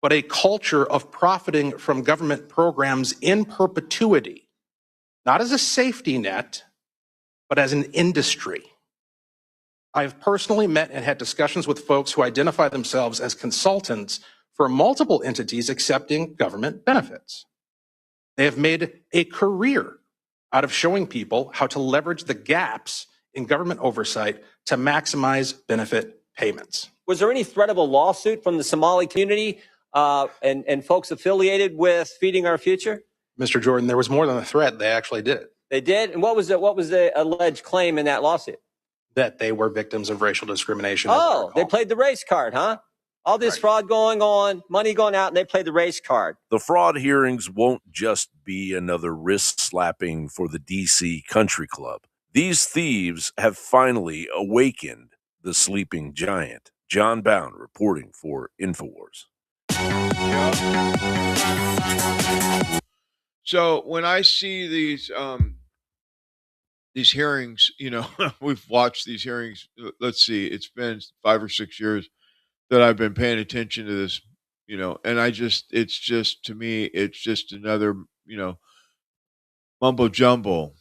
but a culture of profiting from government programs in perpetuity, not as a safety net, but as an industry. I've personally met and had discussions with folks who identify themselves as consultants for multiple entities accepting government benefits. They have made a career out of showing people how to leverage the gaps in government oversight to maximize benefit payments. Was there any threat of a lawsuit from the Somali community and folks affiliated with Feeding Our Future? Mr. Jordan, there was more than a threat. They actually did it. They did. And what was the alleged claim in that lawsuit? That they were victims of racial discrimination. Oh, they played the race card, huh? All this fraud going on, money going out, and they played the race card. The fraud hearings won't just be another wrist slapping for the DC Country Club. These thieves have finally awakened the sleeping giant. John Bound reporting for InfoWars. So when I see these hearings, we've watched these hearings. Let's see, it's been 5 or 6 years that I've been paying attention to this, and it's just, to me, it's just another, mumbo jumbo.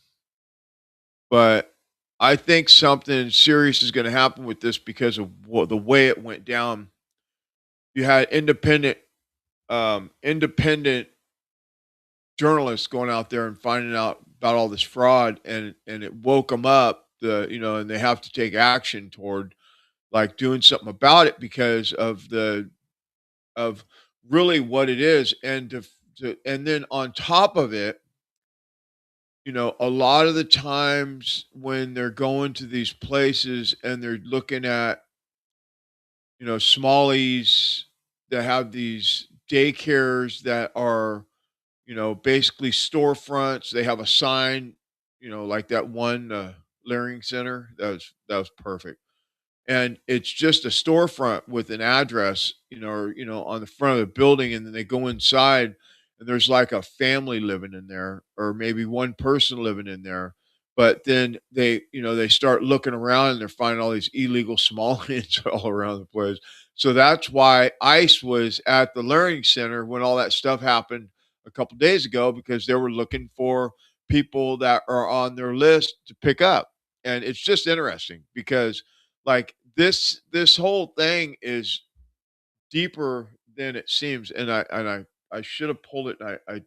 But I think something serious is going to happen with this because of the way it went down. You had independent journalists going out there and finding out about all this fraud, and it woke them up. And they have to take action toward like doing something about it because of really what it is, and and then on top of it, a lot of the times when they're going to these places and they're looking at, smallies that have these daycares that are, basically storefronts. They have a sign, like that one Learning Center. That was perfect. And it's just a storefront with an address, or on the front of the building, and then they go inside and there's like a family living in there, or maybe one person living in there. But then they start looking around and they're finding all these illegal small hands all around the place. So that's why ICE was at the Learning Center when all that stuff happened a couple days ago, because they were looking for people that are on their list to pick up. And it's just interesting because like this whole thing is deeper than it seems, and I should have pulled it. I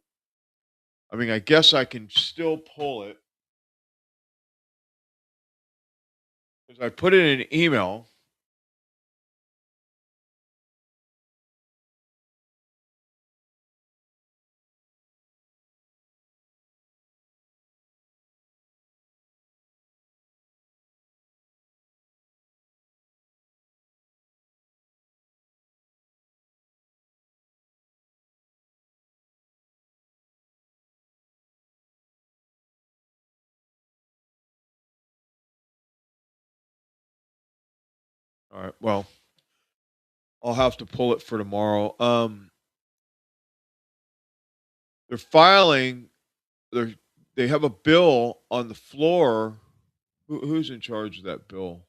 mean, I guess I can still pull it because I put it in an email. All right, well, I'll have to pull it for tomorrow. They're filing. They have a bill on the floor. Who's in charge of that bill?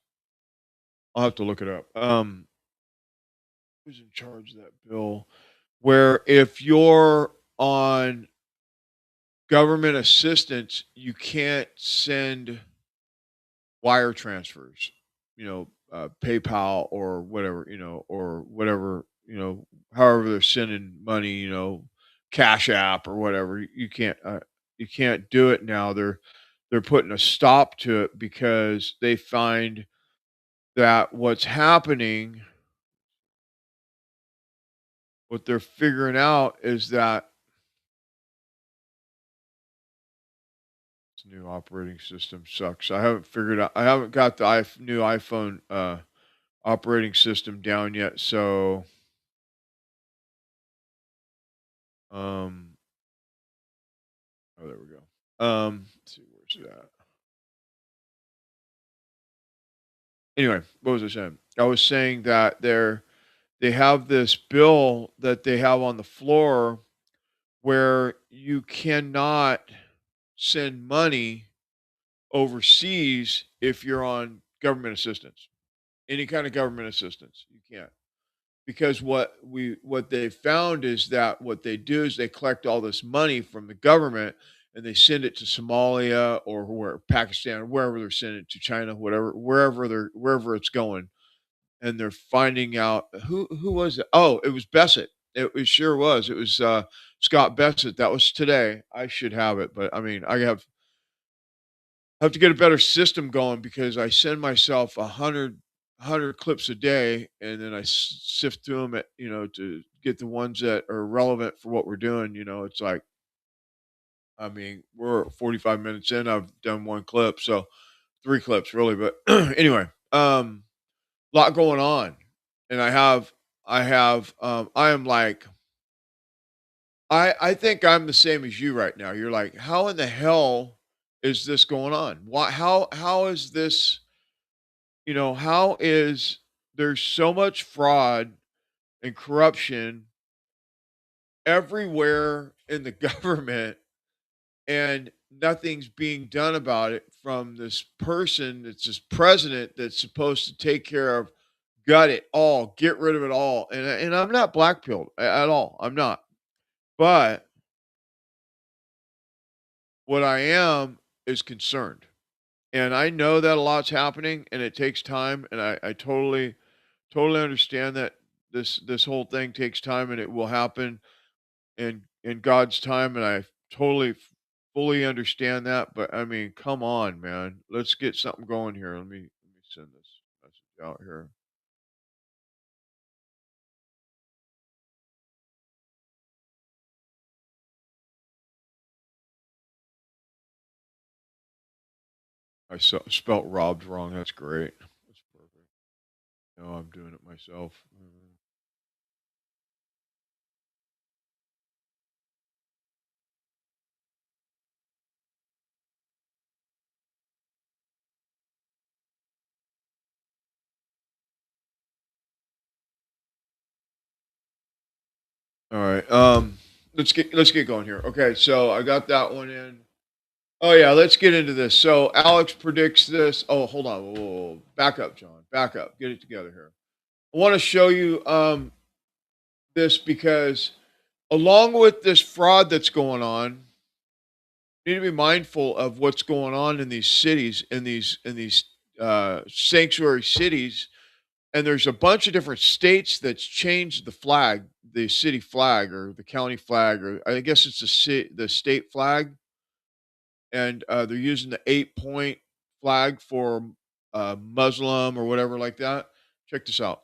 I'll have to look it up. Who's in charge of that bill? Where if you're on government assistance, you can't send wire transfers, PayPal or whatever, or whatever, however they're sending money, Cash App or whatever. You can't do it now. They're putting a stop to it because they find that what they're figuring out is that this new operating system sucks. I haven't got the new iPhone operating system down yet, so oh, there we go. Let's see, where's that? Anyway, what was I saying? I was saying that they have this bill that they have on the floor where you cannot send money overseas if you're on government assistance. Any kind of government assistance, you can't. Because what they found is that what they do is they collect all this money from the government and they send it to Somalia or Pakistan or wherever they're sending it to, China, whatever, wherever it's going. And they're finding out who was it? Oh, it was Bessett. It sure was. It was Scott Bessett. That was today. I should have it, but I mean, I have to get a better system going because I send myself 100 clips a day, and then I sift through them to get the ones that are relevant for what we're doing. It's like I mean, we're 45 minutes in. I've done one clip, so 3 clips really. But anyway, lot going on, and I am like, I think I'm the same as you right now. You're like, how in the hell is this going on? Why? How is this? How is there's so much fraud and corruption everywhere in the government, and nothing's being done about it from this person that's this president that's supposed to take care of, gut it all, get rid of it all. And I'm not black pilled at all. I'm not. But what I am is concerned. And I know that a lot's happening and it takes time. And I totally understand that this whole thing takes time and it will happen in God's time. And I totally fully understand that. But I mean, come on, man. Let's get something going here. Let me send this message out here. I spelt robbed wrong. That's great. That's perfect. No, I'm doing it myself. All right. Let's get going here. Okay, so I got that one in. Oh yeah, let's get into this. So Alex predicts this. Oh, hold on. Whoa. Back up, John. Back up. Get it together here. I want to show you this because along with this fraud that's going on, you need to be mindful of what's going on in these cities, in these sanctuary cities. And there's a bunch of different states that's changed the flag, the city flag or the county flag, or I guess it's the state flag. And they're using the 8-point flag for Muslim or whatever like that. Check this out.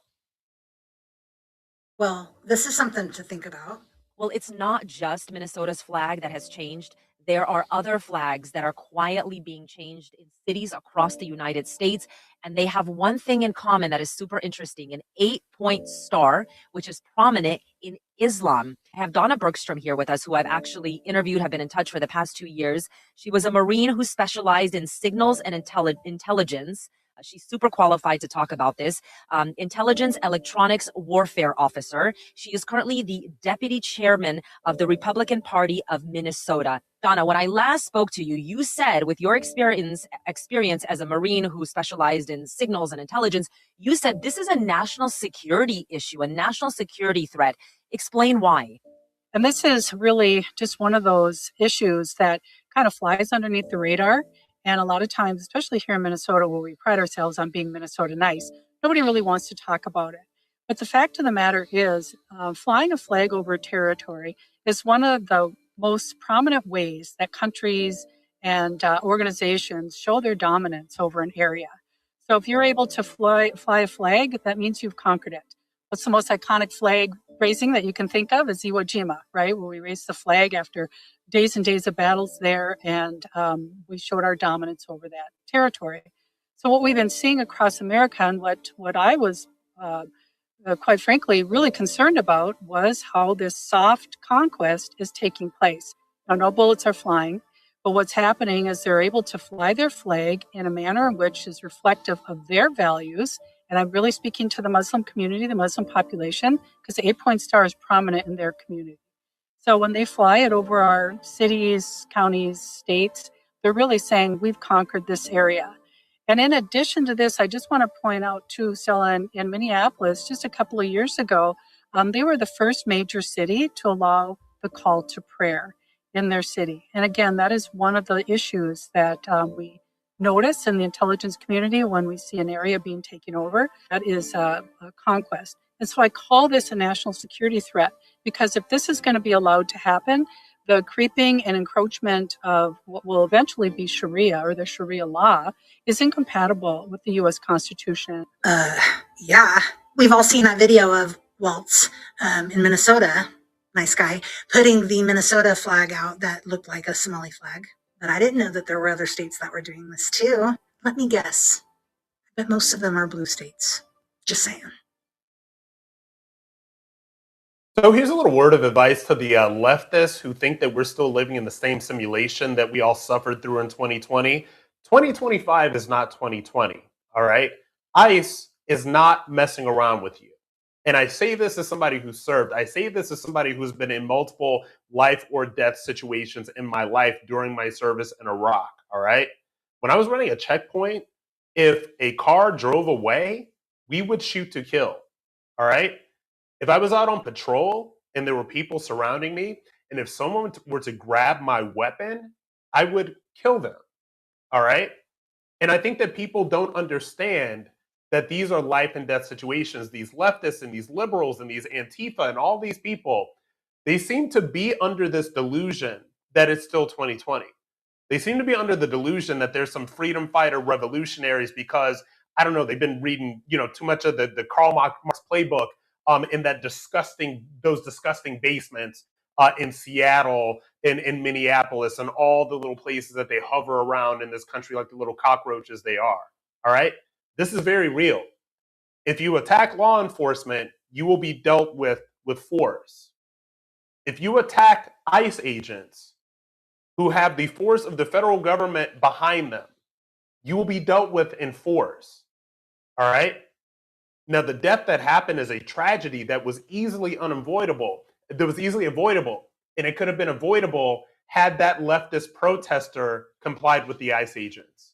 Well, this is something to think about. Well, it's not just Minnesota's flag that has changed. There are other flags that are quietly being changed in cities across the United States. And they have one thing in common that is super interesting, an 8-point star, which is prominent in Islam. I have Donna Bergstrom here with us, who I've actually interviewed, have been in touch for the past 2 years. She was a Marine who specialized in signals and intelligence. She's super qualified to talk about this. Intelligence Electronics Warfare Officer. She is currently the deputy chairman of the Republican Party of Minnesota. Donna, when I last spoke to you, you said with your experience as a Marine who specialized in signals and intelligence, you said this is a national security issue, a national security threat. Explain why. And this is really just one of those issues that kind of flies underneath the radar. And a lot of times, especially here in Minnesota, where we pride ourselves on being Minnesota nice, nobody really wants to talk about it. But the fact of the matter is, flying a flag over a territory is one of the most prominent ways that countries and organizations show their dominance over an area. So if you're able to fly a flag, that means you've conquered it. What's the most iconic flag raising that you can think of is Iwo Jima, right? Where we raised the flag after days and days of battles there, and we showed our dominance over that territory. So what we've been seeing across America, and what I was, quite frankly, really concerned about was how this soft conquest is taking place. Now, no bullets are flying, but what's happening is they're able to fly their flag in a manner in which is reflective of their values. And I'm really speaking to the Muslim community, the Muslim population, because the 8-point star is prominent in their community. So when they fly it over our cities, counties, states, they're really saying we've conquered this area. And in addition to this, I just want to point out too, Stella, in Minneapolis, just a couple of years ago, they were the first major city to allow the call to prayer in their city. And again, that is one of the issues that we notice in the intelligence community when we see an area being taken over. That is a conquest. And so I call this a national security threat, because if this is going to be allowed to happen, the creeping and encroachment of what will eventually be Sharia or the Sharia law is incompatible with the U.S. Constitution. Yeah, we've all seen that video of Waltz in Minnesota. nice guy, putting the Minnesota flag out that looked like a Somali flag. But I didn't know that there were other states that were doing this too. Let me guess. I bet most of them are blue states. Just saying. So here's a little word of advice to the leftists who think that we're still living in the same simulation that we all suffered through in 2020. 2025 is not 2020, all right? ICE is not messing around with you. And I say this as somebody who served. I say this as somebody who's been in multiple life or death situations in my life during my service in Iraq, all right? When I was running a checkpoint, if a car drove away, we would shoot to kill, all right? If I was out on patrol and there were people surrounding me, and if someone were to grab my weapon, I would kill them. All right. And I think that people don't understand that these are life and death situations. These leftists and these liberals and these Antifa and all these people, they seem to be under this delusion that it's still 2020. They seem to be under the delusion that there's some freedom fighter revolutionaries because, I don't know, they've been reading, too much of the Karl Marx playbook in those disgusting basements in Seattle, in Minneapolis, and all the little places that they hover around in this country like the little cockroaches they are. All right? This is very real. If you attack law enforcement, you will be dealt with force. If you attack ICE agents who have the force of the federal government behind them, you will be dealt with in force. All right? Now, the death that happened is a tragedy that was easily unavoidable. That was easily avoidable. And it could have been avoidable had that leftist protester complied with the ICE agents.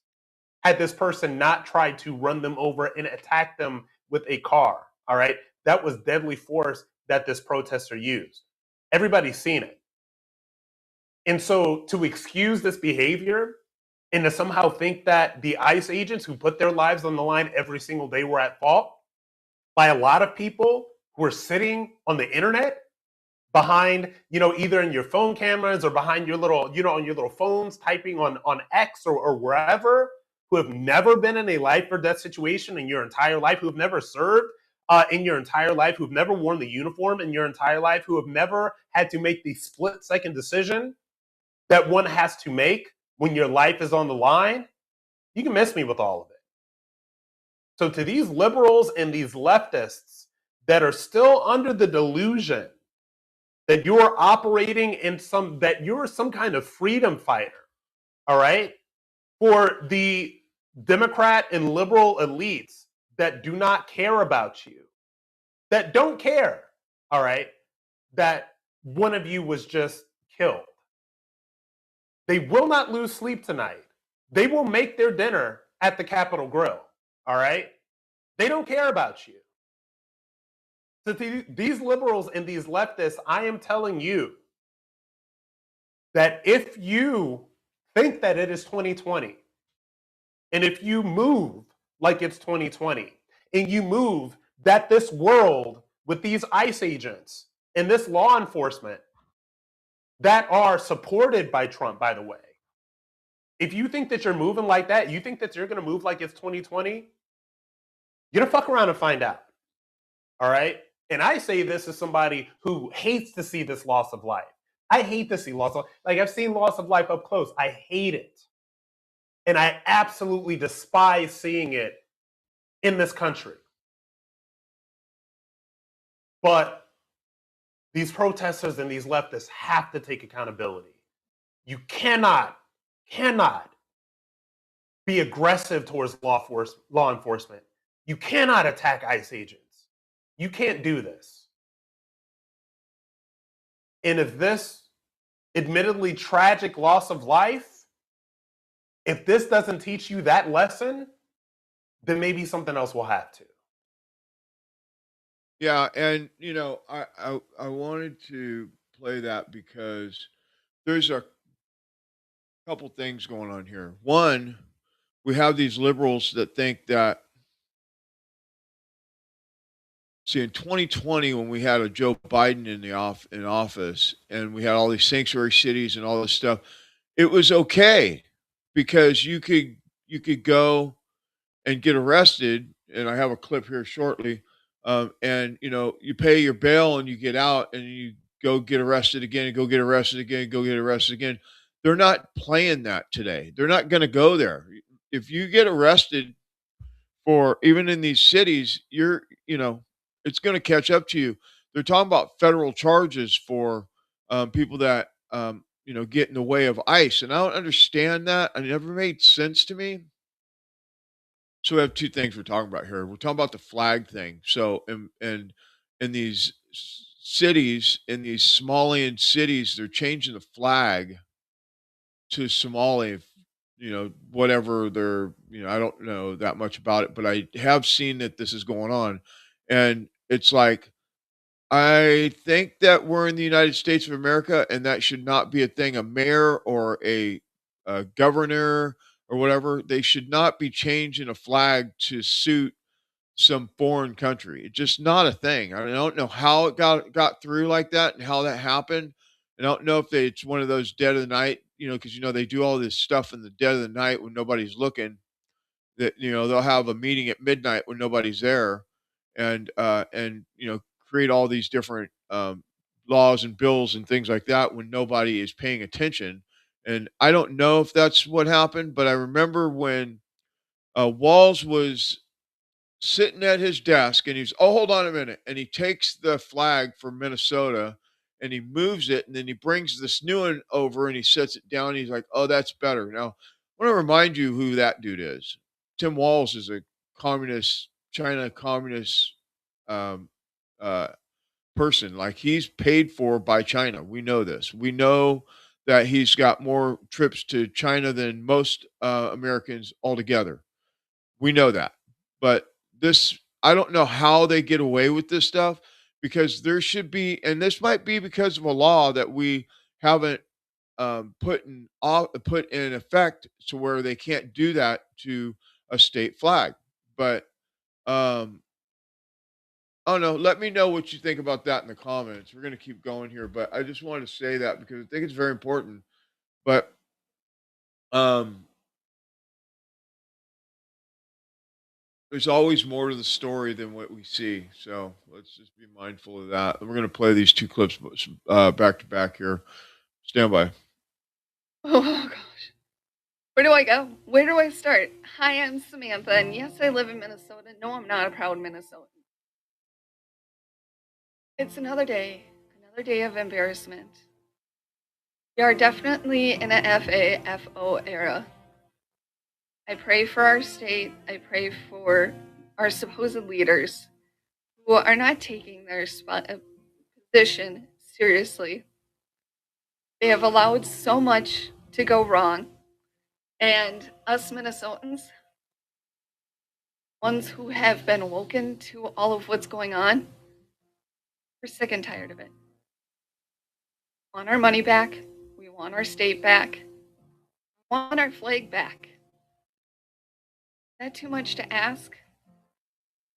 Had this person not tried to run them over and attack them with a car. All right? That was deadly force that this protester used. Everybody's seen it. And so to excuse this behavior and to somehow think that the ICE agents who put their lives on the line every single day were at fault by a lot of people who are sitting on the internet behind, either in your phone cameras or behind your little, on your little phones, typing on X or wherever, who have never been in a life or death situation in your entire life, who have never served in your entire life, who have never worn the uniform in your entire life, who have never had to make the split-second decision that one has to make when your life is on the line, you can miss me with all of it. So to these liberals and these leftists that are still under the delusion that you're operating that you're some kind of freedom fighter, all right? For the Democrat and liberal elites that do not care about you, that don't care, all right, that one of you was just killed. They will not lose sleep tonight. They will make their dinner at the Capitol Grill, all right? They don't care about you. So to these liberals and these leftists, I am telling you that if you think that it is 2020, and if you move like it's 2020, and you move that this world with these ICE agents and this law enforcement that are supported by Trump, by the way, if you think that you're moving like that, you think that you're going to move like it's 2020, you're going to fuck around and find out. All right? And I say this as somebody who hates to see this loss of life. I hate to see loss of life. Like, I've seen loss of life up close. I hate it. And I absolutely despise seeing it in this country. But these protesters and these leftists have to take accountability. You cannot be aggressive towards law enforcement. You cannot attack ICE agents. You can't do this. And if this admittedly tragic loss of life, if this doesn't teach you that lesson, then maybe something else will have to. Yeah, and I wanted to play that because there's a couple things going on here. One, we have these liberals that think that, see, in 2020, when we had a Joe Biden in office, and we had all these sanctuary cities and all this stuff, it was okay because you could go and get arrested. And I have a clip here shortly. And you pay your bail and you get out and you go get arrested again, go get arrested again, go get arrested again. They're not playing that today. They're not going to go there. If you get arrested for even in these cities, it's going to catch up to you. They're talking about federal charges for people that get in the way of ICE, and I don't understand that. It never made sense to me. So we have two things we're talking about here. We're talking about the flag thing. So in these cities, in these Somalian cities, they're changing the flag to Somali, whatever they're, I don't know that much about it, but I have seen that this is going on. And it's like, I think that we're in the United States of America, and that should not be a thing. A mayor or a governor or whatever, they should not be changing a flag to suit some foreign country. It's just not a thing. I don't know how it got through like that and how that happened. I don't know if it's one of those dead of the night, because they do all this stuff in the dead of the night when nobody's looking. That they'll have a meeting at midnight when nobody's there, and create all these different laws and bills and things like that when nobody is paying attention. And I don't know if that's what happened, but I remember when Walls was sitting at his desk and he's, oh, hold on a minute. And he takes the flag from Minnesota and he moves it. And then he brings this new one over and he sets it down. He's like, oh, that's better. Now, I want to remind you who that dude is. Tim Walz is a China communist um, uh, person. Like, he's paid for by China. We know this. We know that he's got more trips to China than most Americans altogether. We know that. But I don't know how they get away with this stuff, because there should be, and this might be because of a law that we haven't put in effect, to where they can't do that to a state flag. But I don't know. Let me know what you think about that in the comments. We're going to keep going here, but I just wanted to say that because I think it's very important. But there's always more to the story than what we see. So let's just be mindful of that. And we're going to play these two clips back to back here. Stand by. Oh gosh. Where do I go? Where do I start? Hi, I'm Samantha, and yes, I live in Minnesota. No, I'm not a proud Minnesotan. It's another day of embarrassment. We are definitely in an FAFO era. I pray for our state. I pray for our supposed leaders who are not taking their position seriously. They have allowed so much to go wrong. And us Minnesotans, ones who have been woken to all of what's going on, we're sick and tired of it. We want our money back. We want our state back. We want our flag back. Is that too much to ask?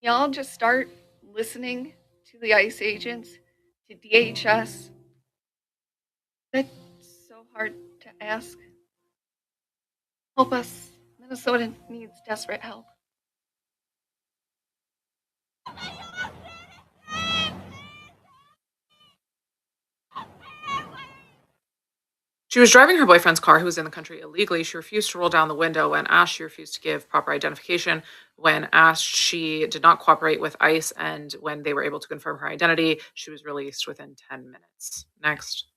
Y'all just start listening to the ICE agents, to DHS. That's so hard to ask. Help us. Minnesota needs desperate help. She was driving her boyfriend's car, who was in the country illegally. She refused to roll down the window when asked. She refused to give proper identification when asked. She did not cooperate with ICE, and when they were able to confirm her identity, she was released within 10 minutes. Next.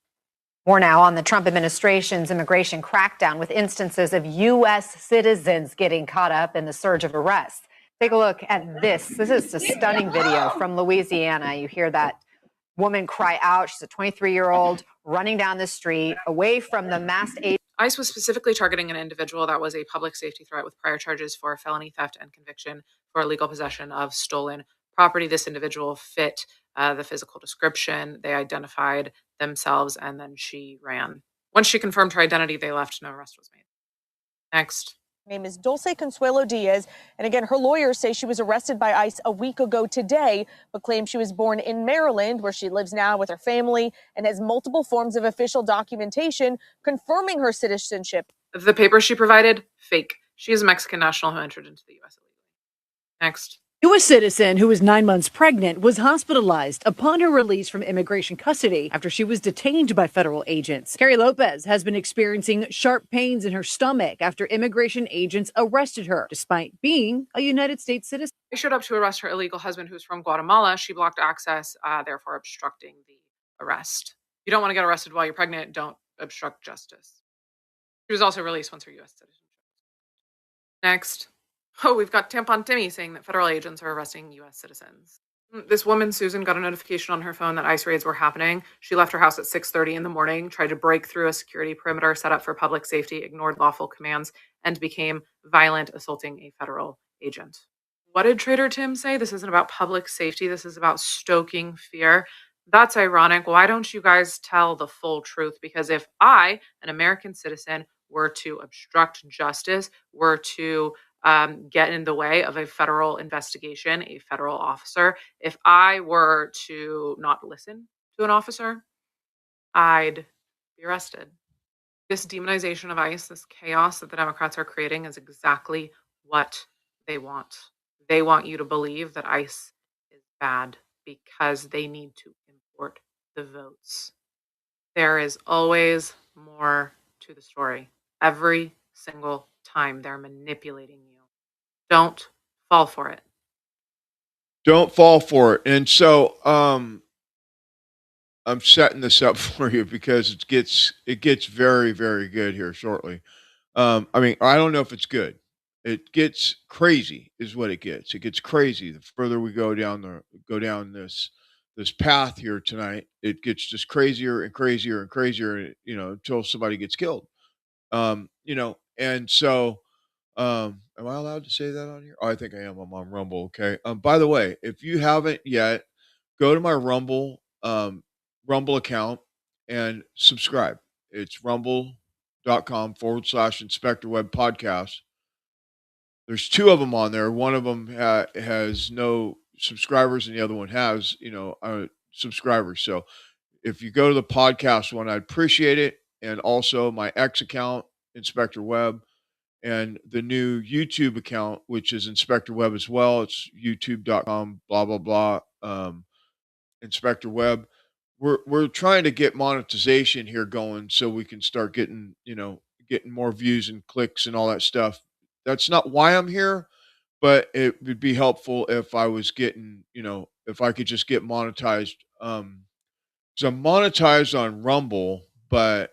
More now on the Trump administration's immigration crackdown, with instances of U.S. citizens getting caught up in the surge of arrests. Take a look at this. This is a stunning video from Louisiana. You hear that woman cry out. She's a 23-year-old running down the street away from the masked agent. ICE was specifically targeting an individual that was a public safety threat with prior charges for felony theft and conviction for illegal possession of stolen property. This individual fit the physical description. They identified themselves, and then she ran. Once she confirmed her identity, they left. No arrest was made. Next. Name is Dulce Consuelo Diaz, and again, her lawyers say she was arrested by ICE a week ago today, but claim she was born in Maryland, where she lives now with her family and has multiple forms of official documentation confirming her citizenship. The papers she provided, fake. She is a Mexican national who entered into the U.S. illegally. Next. U.S. citizen who was 9 months pregnant was hospitalized upon her release from immigration custody after she was detained by federal agents. Carrie Lopez has been experiencing sharp pains in her stomach after immigration agents arrested her, despite being a United States citizen. They showed up to arrest her illegal husband, who's from Guatemala. She blocked access, therefore obstructing the arrest. You don't want to get arrested while you're pregnant. Don't obstruct justice. She was also released once her U.S. citizenship. Next. Oh, we've got Tampon Timmy saying that federal agents are arresting U.S. citizens. This woman, Susan, got a notification on her phone that ICE raids were happening. She left her house at 6:30 in the morning, tried to break through a security perimeter set up for public safety, ignored lawful commands, and became violent, assaulting a federal agent. What did Trader Tim say? This isn't about public safety. This is about stoking fear. That's ironic. Why don't you guys tell the full truth? Because if I, an American citizen, were to obstruct justice, were to get in the way of a federal investigation, a federal officer, if I were to not listen to an officer, I'd be arrested. This demonization of ICE, this chaos that the Democrats are creating is exactly what they want. They want you to believe that ICE is bad because they need to import the votes. There is always more to the story. Every single time they're manipulating you. Don't fall for it. Don't fall for it. And so I'm setting this up for you because it gets very, very good here shortly. I mean, I don't know if it's good. It gets crazy is what it gets. It gets crazy the further we go down this path here tonight. It gets just crazier and crazier and crazier, until somebody gets killed. And so am I allowed to say that on here? Oh, I think I am. I'm on Rumble. Okay. By the way, if you haven't yet, go to my Rumble account and subscribe. It's rumble.com/Inspector Web Podcast. There's two of them on there. One of them has no subscribers, and the other one has, subscribers. So if you go to the podcast one, I'd appreciate it. And also my X account, Inspector Web, and the new YouTube account, which is Inspector Web as well. It's youtube.com, blah, blah, blah. Inspector Web. We're trying to get monetization here going so we can start getting more views and clicks and all that stuff. That's not why I'm here, but it would be helpful if I was getting, if I could just get monetized. So I'm monetized on Rumble, but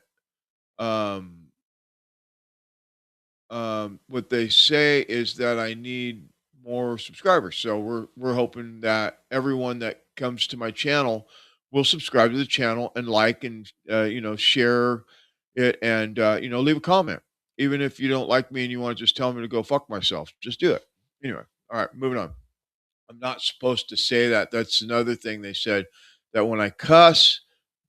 what they say is that I need more subscribers. So we're hoping that everyone that comes to my channel will subscribe to the channel and like and share it and leave a comment. Even if you don't like me and you want to just tell me to go fuck myself, just do it. Anyway, all right, moving on. I'm not supposed to say that. That's another thing they said, that when I cuss,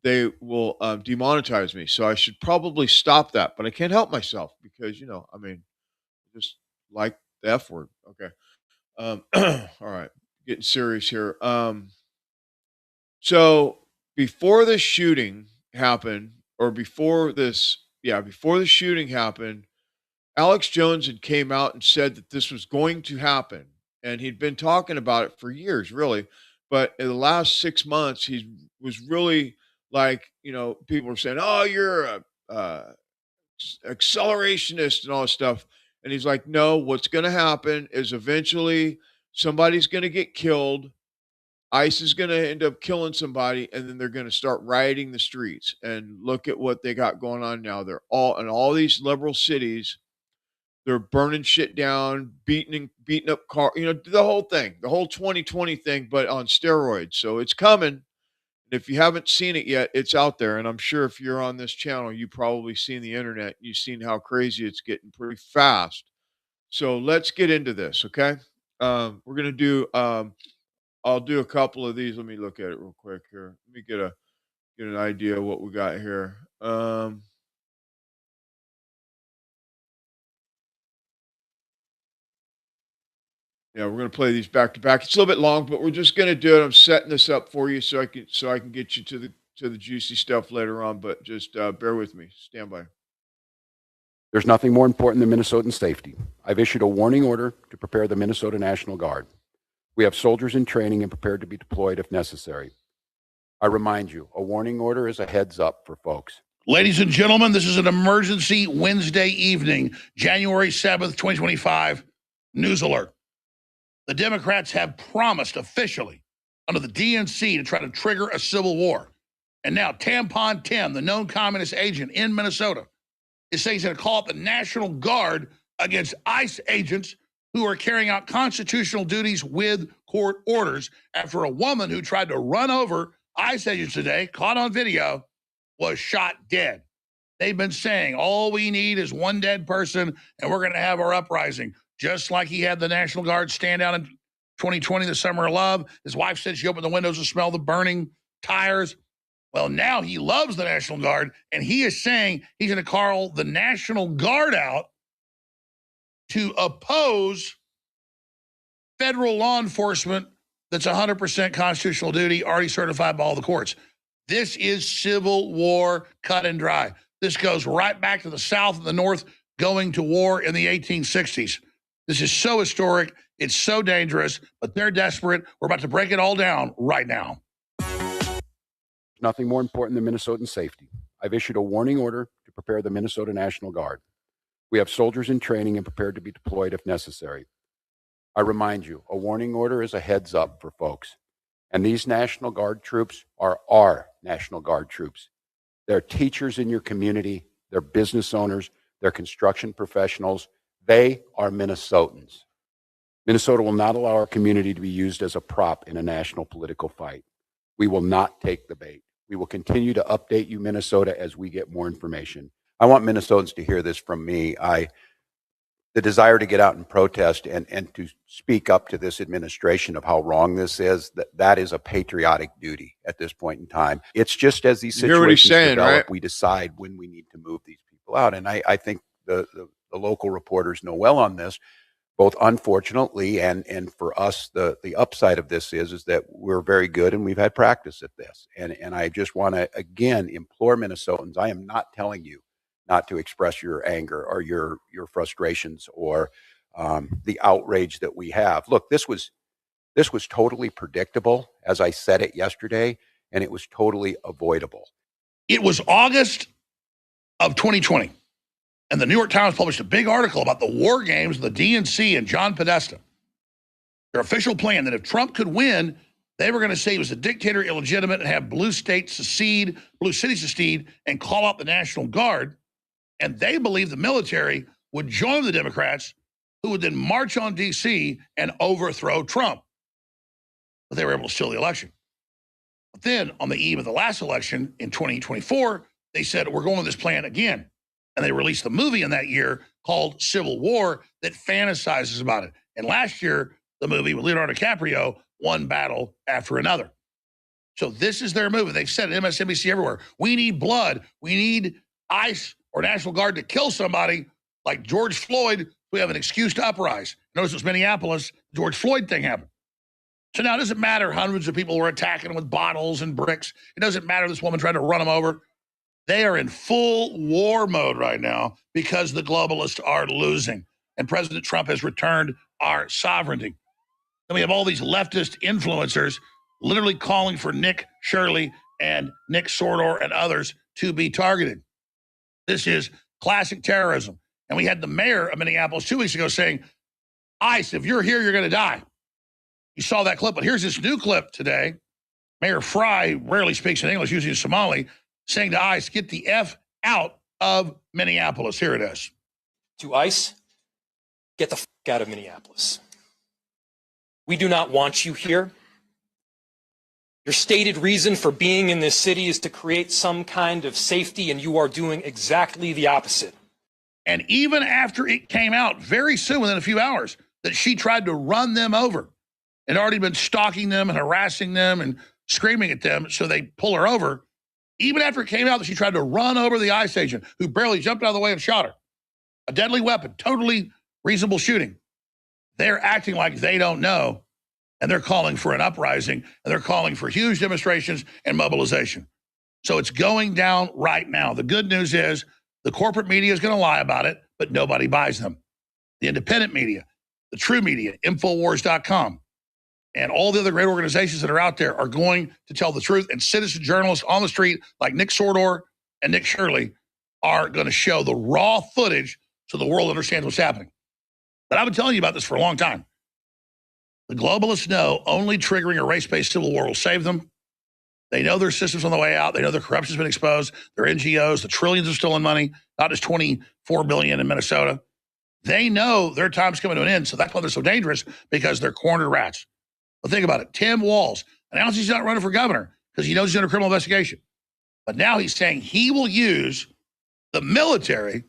they will demonetize me. So I should probably stop that, but I can't help myself because, just like the F word. Okay. All right. Getting serious here. So before the shooting happened, before the shooting happened, Alex Jones had came out and said that this was going to happen. And he'd been talking about it for years, really. But in the last 6 months, he was really like, people were saying, oh, you're a accelerationist and all this stuff. And he's like, no, what's going to happen is eventually somebody's going to get killed. ICE is going to end up killing somebody, and then they're going to start rioting the streets. And look at what they got going on now. They're all in all these liberal cities. They're burning shit down, beating up cars, the whole thing, the whole 2020 thing, but on steroids. So it's coming. If you haven't seen it yet, it's out there. And I'm sure if you're on this channel, you've probably seen the internet. You've seen how crazy it's getting pretty fast. So let's get into this, okay? We're going to do, I'll do a couple of these. Let me look at it real quick here. Let me get an idea of what we got here. Yeah, we're going to play these back to back. It's a little bit long, but we're just going to do it. I'm setting this up for you so I can get you to the juicy stuff later on, but just bear with me. Stand by. There's nothing more important than Minnesotan safety. I've issued a warning order to prepare the Minnesota National Guard. We have soldiers in training and prepared to be deployed if necessary. I remind you, a warning order is a heads up for folks. Ladies and gentlemen, this is an emergency Wednesday evening, January 7th, 2025. News alert. The Democrats have promised officially under the DNC to try to trigger a civil war. And now Tampon Tim, the known communist agent in Minnesota, is saying he's going to call up the National Guard against ICE agents who are carrying out constitutional duties with court orders after a woman who tried to run over ICE agents today, caught on video, was shot dead. They've been saying all we need is one dead person and we're going to have our uprising. Just like he had the National Guard stand out in 2020, the summer of love. His wife said she opened the windows to smell the burning tires. Well, now he loves the National Guard, and he is saying he's going to call the National Guard out to oppose federal law enforcement that's 100% constitutional duty, already certified by all the courts. This is civil war cut and dry. This goes right back to the South and the North going to war in the 1860s. This is so historic. It's so dangerous, but they're desperate. We're about to break it all down right now. Nothing more important than Minnesotan safety. I've issued a warning order to prepare the Minnesota National Guard. We have soldiers in training and prepared to be deployed if necessary. I remind you, a warning order is a heads up for folks. And these National Guard troops are our National Guard troops. They're teachers in your community. They're business owners. They're construction professionals. They are Minnesotans. Minnesota will not allow our community to be used as a prop in a national political fight. We will not take the bait. We will continue to update you, Minnesota, as we get more information. I want Minnesotans to hear this from me. The desire to get out and protest and to speak up to this administration of how wrong this is, that is a patriotic duty at this point in time. It's just as these situations develop, right? we decide when we need to move these people out. And I think the local reporters know well on this. Both unfortunately and for us, the upside of this is that we're very good and we've had practice at this. And I just want to, again, implore Minnesotans, I am not telling you not to express your anger or your frustrations or the outrage that we have. Look, this was totally predictable, as I said it yesterday, and it was totally avoidable. It was August of 2020. And the New York Times published a big article about the war games of the DNC and John Podesta. Their official plan that if Trump could win, they were going to say he was a dictator, illegitimate, and have blue cities secede, and call out the National Guard. And they believed the military would join the Democrats, who would then march on D.C. and overthrow Trump. But they were able to steal the election. But then on the eve of the last election in 2024, they said, we're going with this plan again. And they released the movie in that year called Civil War that fantasizes about it. And last year, the movie with Leonardo DiCaprio, one battle after another. So this is their movie. They've said it, MSNBC everywhere. We need blood. We need ICE or National Guard to kill somebody like George Floyd. We have an excuse to uprise. Notice it was Minneapolis, George Floyd thing happened. So now it doesn't matter hundreds of people were attacking them with bottles and bricks. It doesn't matter this woman tried to run them over. They are in full war mode right now because the globalists are losing. And President Trump has returned our sovereignty. And we have all these leftist influencers literally calling for Nick Shirley and Nick Sordor and others to be targeted. This is classic terrorism. And we had the mayor of Minneapolis 2 weeks ago saying, ICE, if you're here, you're going to die. You saw that clip, but here's this new clip today. Mayor Fry rarely speaks in English, usually Somali, saying to ICE, get the F out of Minneapolis. Here it is. To ICE, get the f out of Minneapolis. We do not want you here. Your stated reason for being in this city is to create some kind of safety, and you are doing exactly the opposite. And even after it came out very soon, within a few hours, that she tried to run them over and already been stalking them and harassing them and screaming at them, so they pull her over. Even after it came out that she tried to run over the ICE agent who barely jumped out of the way and shot her. A deadly weapon, totally reasonable shooting. They're acting like they don't know, and they're calling for an uprising, and they're calling for huge demonstrations and mobilization. So it's going down right now. The good news is the corporate media is going to lie about it, but nobody buys them. The independent media, the true media, Infowars.com, and all the other great organizations that are out there are going to tell the truth. And citizen journalists on the street like Nick Sordor and Nick Shirley are going to show the raw footage so the world understands what's happening. But I've been telling you about this for a long time. The globalists know only triggering a race-based civil war will save them. They know their system's on the way out. They know their corruption's been exposed. Their NGOs, the trillions of stolen money, not just $24 billion in Minnesota. They know their time's coming to an end. So that's why they're so dangerous, because they're cornered rats. But think about it. Tim Walz announced he's not running for governor because he knows he's under criminal investigation. But now he's saying he will use the military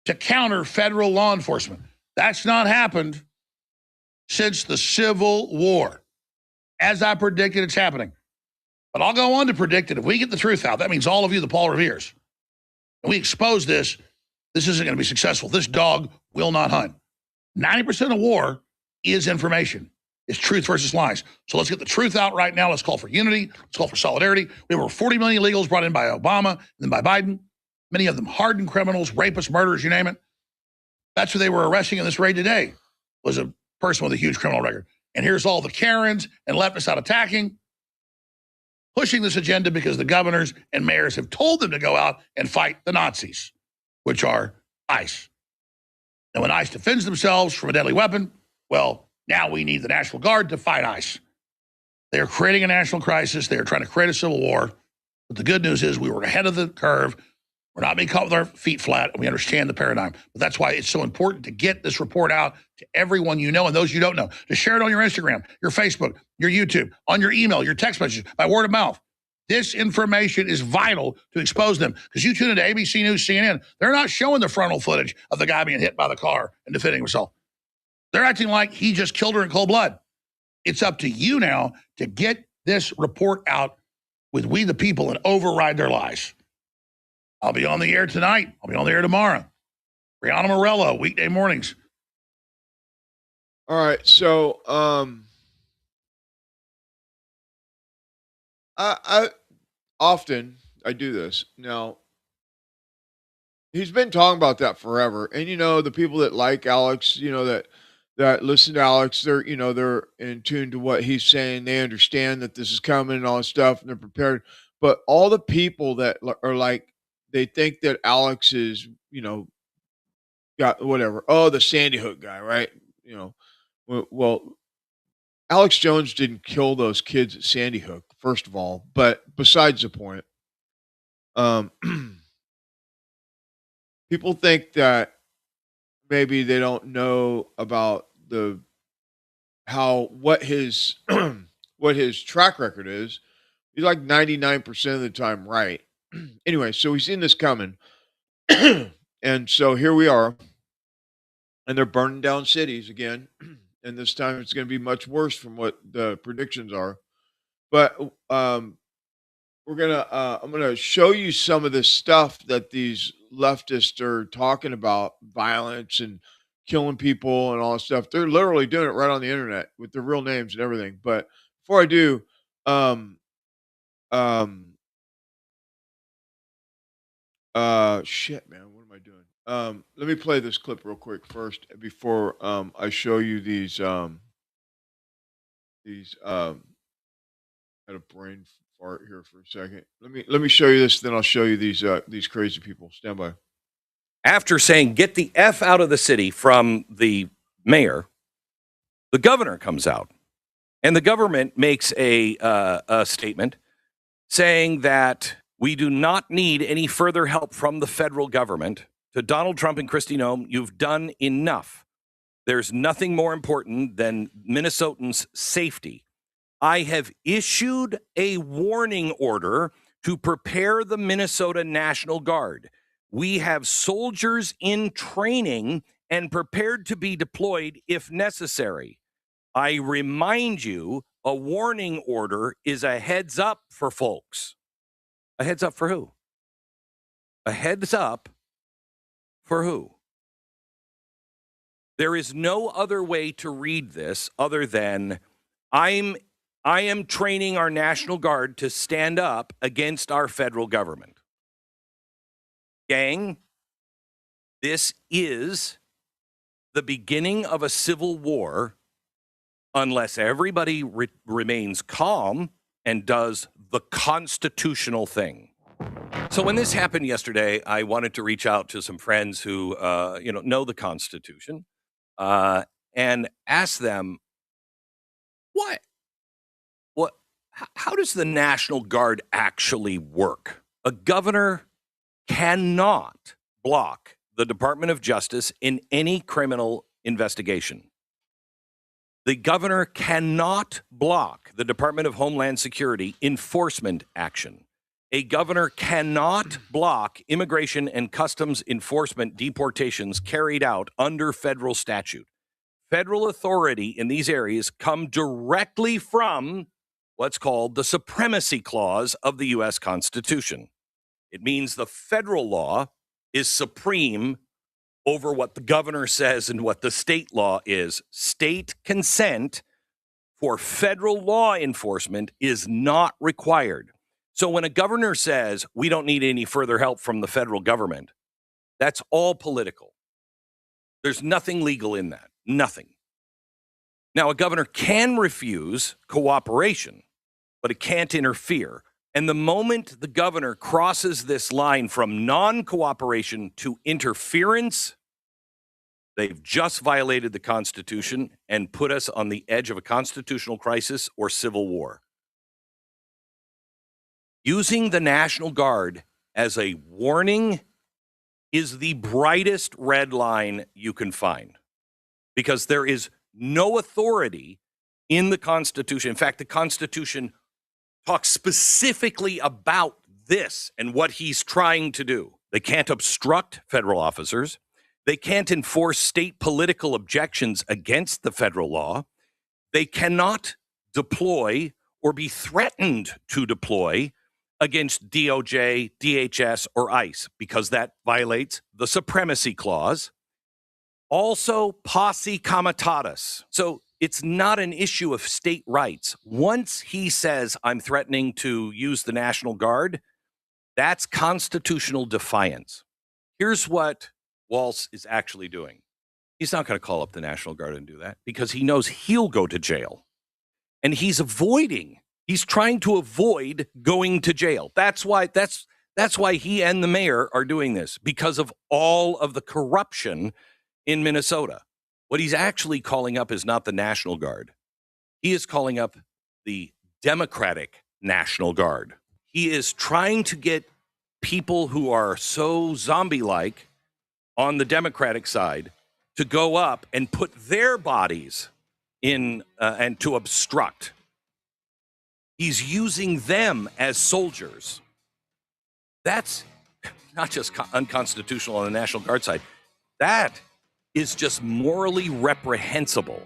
to counter federal law enforcement. That's not happened since the Civil War. As I predicted, it's happening. But I'll go on to predict that if we get the truth out, that means all of you, the Paul Reveres, and we expose this, this isn't going to be successful. This dog will not hunt. 90% of war is information. It's truth versus lies. So let's get the truth out right now. Let's call for unity. Let's call for solidarity. We have over 40 million illegals brought in by Obama and then by Biden. Many of them hardened criminals, rapists, murderers, you name it. That's who they were arresting in this raid today, was a person with a huge criminal record. And here's all the Karens and leftists out attacking, pushing this agenda because the governors and mayors have told them to go out and fight the Nazis, which are ICE. And when ICE defends themselves from a deadly weapon, well, now we need the National Guard to fight ICE. They are creating a national crisis. They are trying to create a civil war. But the good news is we were ahead of the curve. We're not being caught with our feet flat, and we understand the paradigm. But that's why it's so important to get this report out to everyone you know and those you don't know. To share it on your Instagram, your Facebook, your YouTube, on your email, your text messages, by word of mouth. This information is vital to expose them. Because you tune into ABC News, CNN, they're not showing the frontal footage of the guy being hit by the car and defending himself. They're acting like he just killed her in cold blood. It's up to you now to get this report out with We the People and override their lies. I'll be on the air tonight. I'll be on the air tomorrow. Brianna Morello, weekday mornings. All right, so I often do this. Now, he's been talking about that forever, and the people that like Alex, that listen to Alex, they're in tune to what he's saying. They understand that this is coming and all this stuff, and they're prepared. But all the people that are like, they think that Alex is, got whatever. Oh, the Sandy Hook guy, right? Well, Alex Jones didn't kill those kids at Sandy Hook, first of all. But besides the point, people think that maybe they don't know about what his what his track record is. He's like 99% of the time right. Anyway, so he's seen this coming. And so here we are. And they're burning down cities again. And this time it's going to be much worse from what the predictions are. But I'm gonna show you some of the stuff that these leftists are talking about, violence and killing people and all this stuff. They're literally doing it right on the internet with their real names and everything. But before I do, shit, man, what am I doing? Let me play this clip real quick first before I show you these I had a brain fart here for a second. Let me show you this, then I'll show you these crazy people. Stand by. After saying get the F out of the city from the mayor, the governor comes out, and the government makes a statement saying that we do not need any further help from the federal government. To Donald Trump and Kristi Noem, you've done enough. There's nothing more important than Minnesotans' safety. I have issued a warning order to prepare the Minnesota National Guard. We have soldiers in training and prepared to be deployed if necessary. I remind you, a warning order is a heads up for folks. A heads up for who? A heads up for who? There is no other way to read this other than I am training our National Guard to stand up against our federal government. Gang, this is the beginning of a civil war unless everybody remains calm and does the constitutional thing. So when this happened yesterday, I wanted to reach out to some friends who, know the Constitution, and ask them, how does the National Guard actually work? A governor cannot block the Department of Justice in any criminal investigation. The governor cannot block the Department of Homeland Security enforcement action. A governor cannot block immigration and customs enforcement deportations carried out under federal statute. Federal authority in these areas come directly from what's called the Supremacy Clause of the U.S. Constitution. It means the federal law is supreme over what the governor says and what the state law is. State consent for federal law enforcement is not required. So when a governor says we don't need any further help from the federal government, that's all political. There's nothing legal in that. Nothing. Now, a governor can refuse cooperation, but it can't interfere. And the moment the governor crosses this line from non-cooperation to interference, they've just violated the Constitution and put us on the edge of a constitutional crisis or civil war. Using the National Guard as a warning is the brightest red line you can find, because there is no authority in the Constitution. In fact, the Constitution talks specifically about this and what he's trying to do. They can't obstruct federal officers. They can't enforce state political objections against the federal law. They cannot deploy or be threatened to deploy against DOJ, DHS, or ICE, because that violates the Supremacy Clause. Also, posse comitatus. So it's not an issue of state rights. Once he says, I'm threatening to use the National Guard, that's constitutional defiance. Here's what Walz is actually doing. He's not going to call up the National Guard and do that because he knows he'll go to jail. And he's trying to avoid going to jail. That's why he and the mayor are doing this, because of all of the corruption in Minnesota. What he's actually calling up is not the National Guard. He is calling up the Democratic National Guard. He is trying to get people who are so zombie-like on the Democratic side to go up and put their bodies in and to obstruct. He's using them as soldiers. That's not just unconstitutional on the National Guard side. That is just morally reprehensible.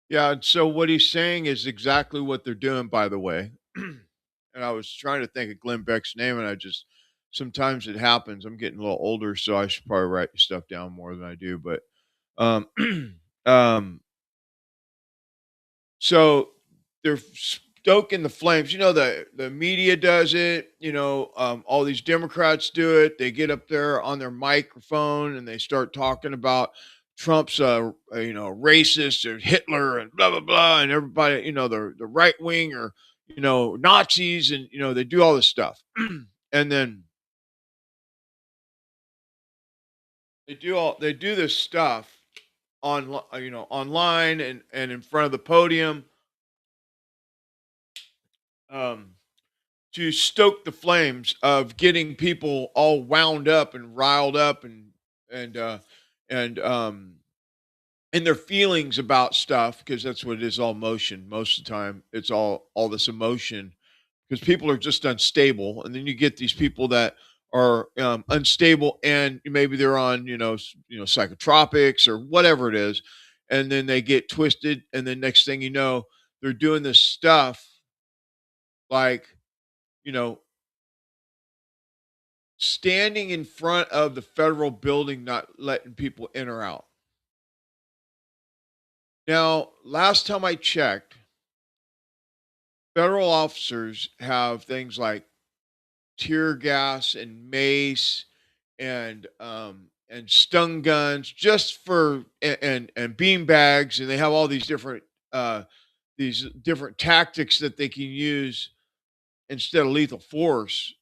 Yeah, and so what he's saying is exactly what they're doing, by the way. And I was trying to think of Glenn Beck's name, and sometimes it happens. I'm getting a little older, so I should probably write stuff down more than I do. But so they're stoking the flames. The media does it. All these Democrats do it. They get up there on their microphone and they start talking about Trump's racist or Hitler and blah blah blah, and everybody, the right wing or Nazis, and they do all this stuff. And then they do this stuff online and in front of the podium, to stoke the flames of getting people all wound up and riled up and in their feelings about stuff, because that's what it is, all emotion. Most of the time it's all this emotion, because people are just unstable. And then you get these people that are unstable, and maybe they're on psychotropics or whatever it is, and then they get twisted, and then next thing you know, they're doing this stuff like standing in front of the federal building, not letting people in or out. Now, last time I checked, federal officers have things like tear gas and mace and stun guns just for and bean bags, and they have all these different these different tactics that they can use instead of lethal force.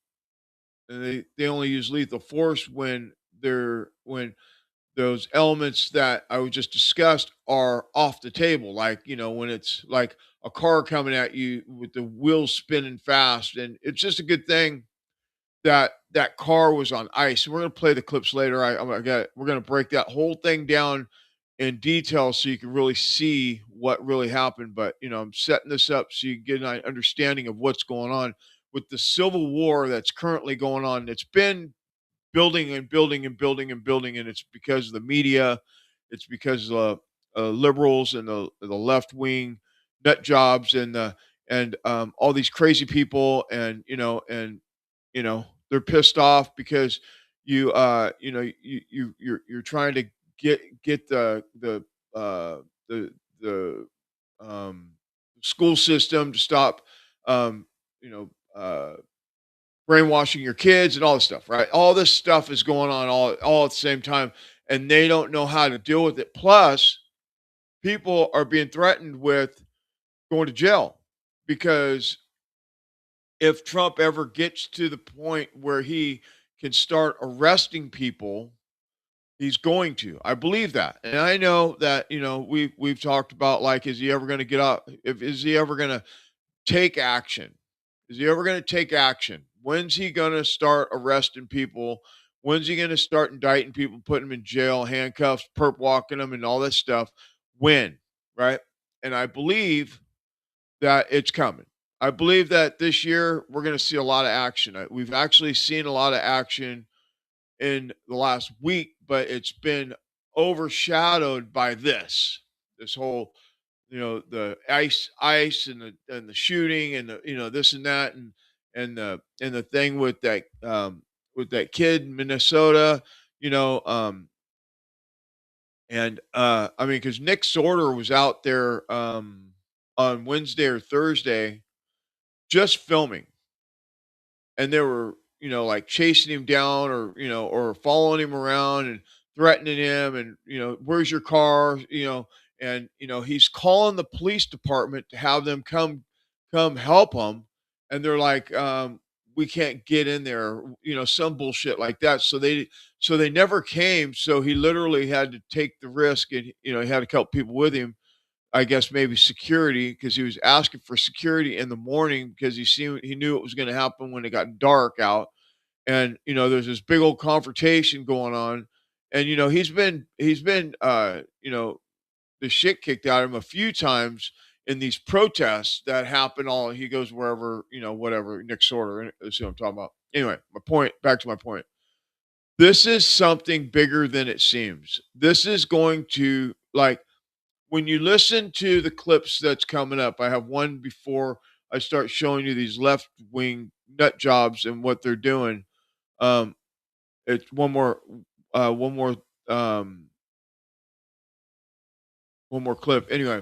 And they only use lethal force when those elements that I just discussed are off the table. Like, when it's like a car coming at you with the wheels spinning fast. And it's just a good thing that that car was on ice. We're going to play the clips later. We're going to break that whole thing down in detail so you can really see what really happened. But, I'm setting this up so you get an understanding of what's going on with the civil war that's currently going on. It's been building and building and building and building, and it's because of the media. It's because of liberals and the left wing nut jobs and all these crazy people, and they're pissed off because you're trying to get uh, the school system to stop um, you know uh, brainwashing your kids and all this stuff, right? All this stuff is going on all at the same time, and they don't know how to deal with it. Plus, people are being threatened with going to jail because if Trump ever gets to the point where he can start arresting people, he's going to. I believe that. And I know that, we've talked about, like, is he ever going to get up? Is he ever going to take action? Is he ever going to take action? When's he going to start arresting people? When's he going to start indicting people, putting them in jail, handcuffs, perp walking them, and all this stuff? When, right? And I believe that it's coming. I believe that this year we're going to see a lot of action. We've actually seen a lot of action in the last week, but it's been overshadowed by this whole, the ice and the shooting and the, this and that, and the thing with that kid in Minnesota, you know, and I mean, because Nick Sorter was out there on Wednesday or Thursday just filming, and they were, like chasing him down, or following him around and threatening him, and where's your car, and he's calling the police department to have them come help him, and they're like, we can't get in there, some bullshit like that. So they never came. So he literally had to take the risk, and he had a couple people with him, I guess maybe security, because he was asking for security in the morning because he knew it was going to happen when it got dark out. And there's this big old confrontation going on, and he's been the shit kicked out of him a few times in these protests that happen. All he goes wherever, whatever. Nick Sorter is who I'm talking about. Anyway, back to my point. This is something bigger than it seems. This is going to, like, when you listen to the clips that's coming up, I have one before I start showing you these left wing nut jobs and what they're doing. Um, it's um, one more clip. Anyway,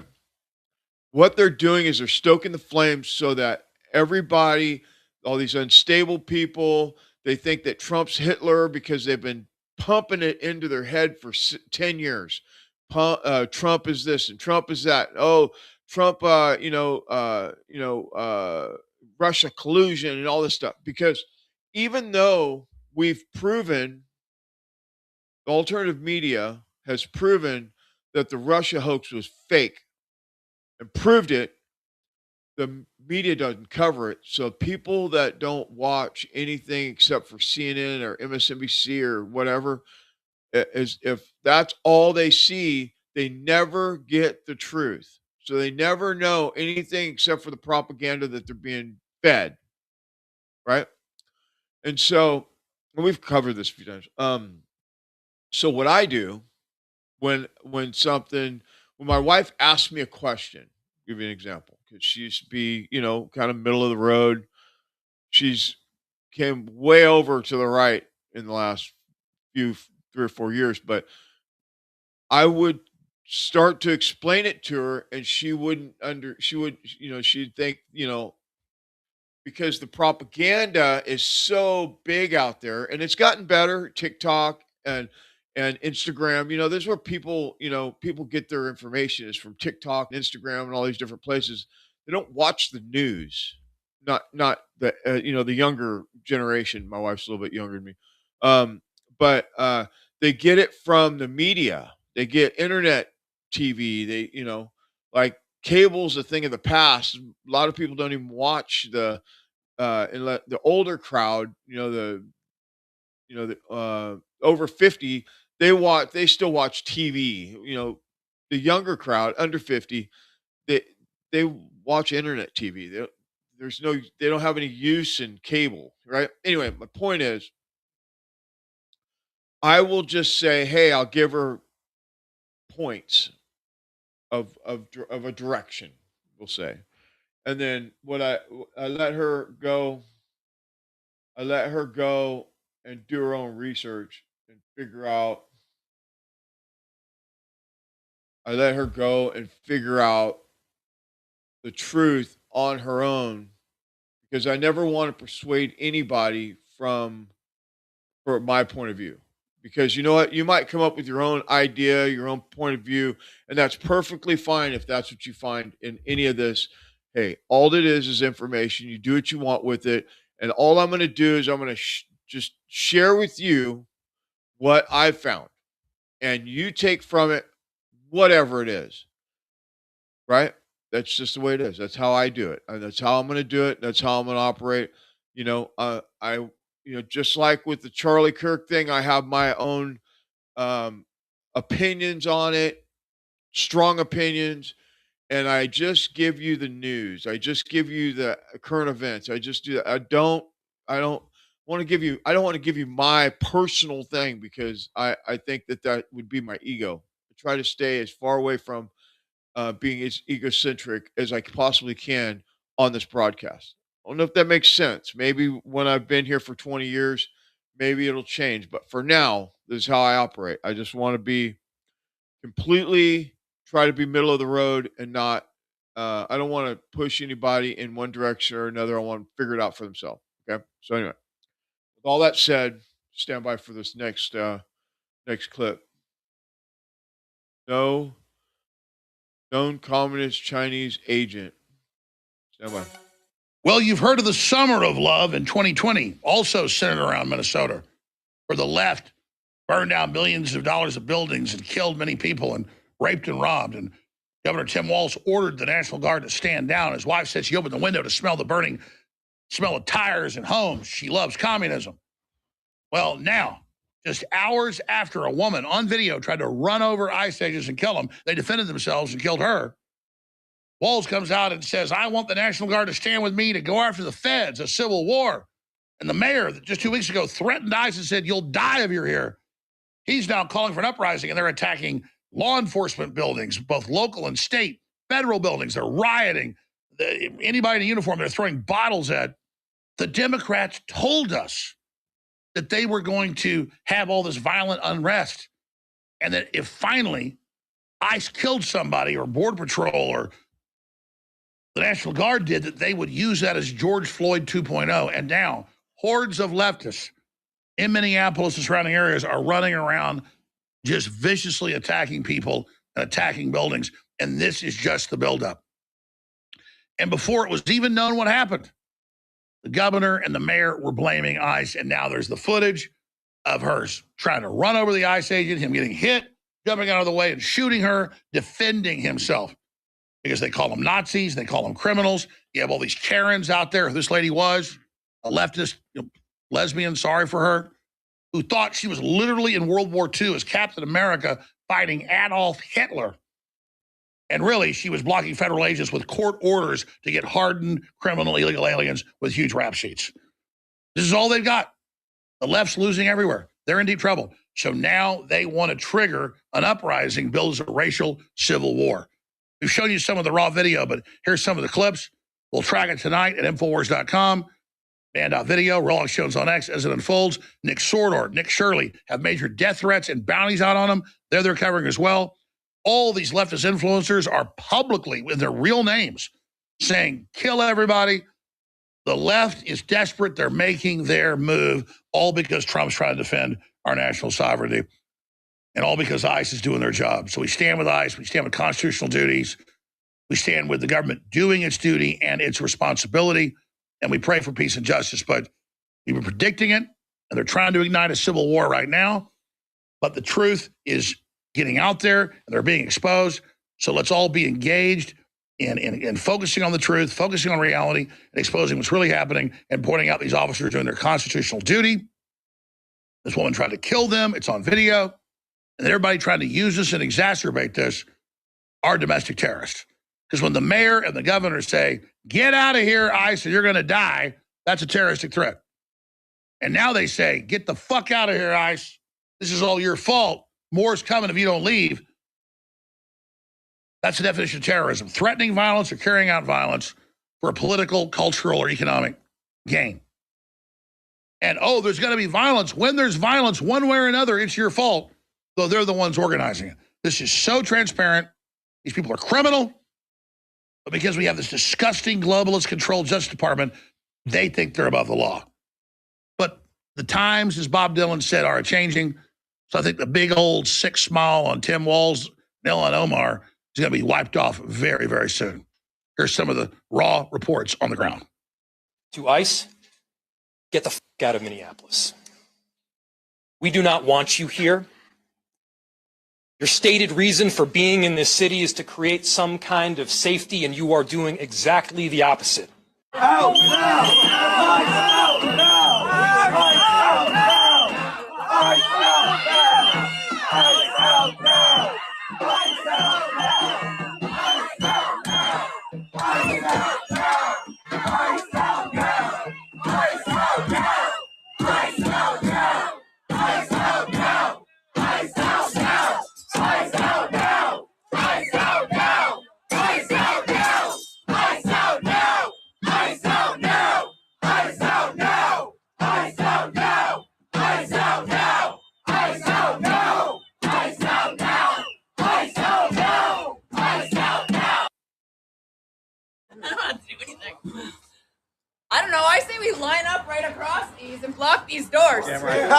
what they're doing is they're stoking the flames so that everybody, all these unstable people, they think that Trump's Hitler because they've been pumping it into their head for 10 years. Trump is this and Trump is that. Oh, Trump, Russia collusion and all this stuff. Because even though we've proven, the alternative media has proven that the Russia hoax was fake and proved it, the media doesn't cover it. So people that don't watch anything except for CNN or MSNBC or whatever, is if that's all they see, they never get the truth. So they never know anything except for the propaganda that they're being fed, right? And so, and we've covered this a few times. So what I do when my wife asks me a question, give you an example, because she used to be, kind of middle of the road. She's came way over to the right in the last 3 or 4 years, but I would start to explain it to her, and she'd think, because the propaganda is so big out there, and it's gotten better, TikTok, and and Instagram. This is where people get their information is from TikTok, Instagram, and all these different places. They don't watch the news. Not the the younger generation. My wife's a little bit younger than me, but they get it from the media. They get internet TV. They like cable's a thing of the past. A lot of people don't even watch the older crowd. The over 50, they still watch TV. The younger crowd under 50, they watch internet TV. They don't have any use in cable, right? Anyway, my point is, I will just say, hey, I'll give her points of a direction, we'll say. And then I let her go. I let her go and do her own research and figure out. I let her go and figure out the truth on her own, because I never want to persuade anybody for my point of view. Because you know what? You might come up with your own idea, your own point of view, and that's perfectly fine if that's what you find in any of this. Hey, all it is information. You do what you want with it. And all I'm going to do is I'm going to just share with you what I found. And you take from it whatever it is. Right? That's just the way it is. That's how I do it. And that's how I'm going to do it. That's how I'm going to operate. Just like with the Charlie Kirk thing, I have my own opinions on it, strong opinions, and I just give you the news. I just give you the current events. I just do that. I don't want to give you my personal thing, because I think that would be my ego. I try to stay as far away from being as egocentric as I possibly can on this broadcast. I don't know if that makes sense. Maybe when I've been here for 20 years, maybe it'll change. But for now, this is how I operate. I just want to be try to be middle of the road and not, I don't want to push anybody in one direction or another. I want to figure it out for themselves. Okay. So anyway, with all that said, stand by for this next clip. No known communist Chinese agent. Stand by. Well, you've heard of the Summer of Love in 2020, also centered around Minnesota, where the left burned down billions of dollars of buildings and killed many people and raped and robbed. And Governor Tim Walz ordered the National Guard to stand down. His wife said she opened the window to smell the smell of tires and homes. She loves communism. Well, now, just hours after a woman on video tried to run over ICE agents and kill them, they defended themselves and killed her. Walz comes out and says, I want the National Guard to stand with me to go after the feds, a civil war. And the mayor that just 2 weeks ago threatened ICE and said, you'll die if you're here. He's now calling for an uprising, and they're attacking law enforcement buildings, both local and state, federal buildings. They're rioting. Anybody in uniform, they're throwing bottles at. The Democrats told us that they were going to have all this violent unrest, and that if finally ICE killed somebody or Border Patrol or the National Guard did, that they would use that as George Floyd 2.0. And now hordes of leftists in Minneapolis and surrounding areas are running around just viciously attacking people and attacking buildings. And this is just the buildup. And before it was even known what happened, the governor and the mayor were blaming ICE. And now there's the footage of her trying to run over the ICE agent, him getting hit, jumping out of the way and shooting her, defending himself. Because they call them Nazis, they call them criminals. You have all these Karens out there. This lady was a leftist, lesbian, sorry for her, who thought she was literally in World War II as Captain America fighting Adolf Hitler. And really, she was blocking federal agents with court orders to get hardened criminal illegal aliens with huge rap sheets. This is all they've got. The left's losing everywhere. They're in deep trouble. So now they want to trigger an uprising, build a racial civil war. We've shown you some of the raw video, but here's some of the clips. We'll track it tonight at Infowars.com. Band.video, rolling shows on X as it unfolds. Nick Sordor, Nick Shirley have major death threats and bounties out on them. They're covering as well. All these leftist influencers are publicly, with their real names, saying, kill everybody. The left is desperate. They're making their move, all because Trump's trying to defend our national sovereignty. And all because ICE is doing their job. So we stand with ICE. We stand with constitutional duties. We stand with the government doing its duty and its responsibility. And we pray for peace and justice. But we've been predicting it, and they're trying to ignite a civil war right now. But the truth is getting out there, and they're being exposed. So let's all be engaged in focusing on the truth, focusing on reality, and exposing what's really happening, and pointing out these officers doing their constitutional duty. This woman tried to kill them. It's on video. And everybody trying to use this and exacerbate this are domestic terrorists. Because when the mayor and the governor say, get out of here, ICE, or you're going to die, that's a terroristic threat. And now they say, get the fuck out of here, ICE. This is all your fault. More's coming if you don't leave. That's the definition of terrorism. Threatening violence or carrying out violence for a political, cultural, or economic gain. And, oh, there's going to be violence. When there's violence, one way or another, it's your fault, though they're the ones organizing it. This is so transparent. These people are criminal. But because we have this disgusting globalist controlled Justice Department, they think they're above the law. But the times, as Bob Dylan said, are changing. So I think the big old sick smile on Tim Walz, Ilhan Omar is going to be wiped off very, very soon. Here's some of the raw reports on the ground. To ICE, get the fuck out of Minneapolis. We do not want you here. Your stated reason for being in this city is to create some kind of safety, and you are doing exactly the opposite. Out now! Out now! Out now! Out now! I don't know. I say we line up right across these and block these doors. Yeah, right.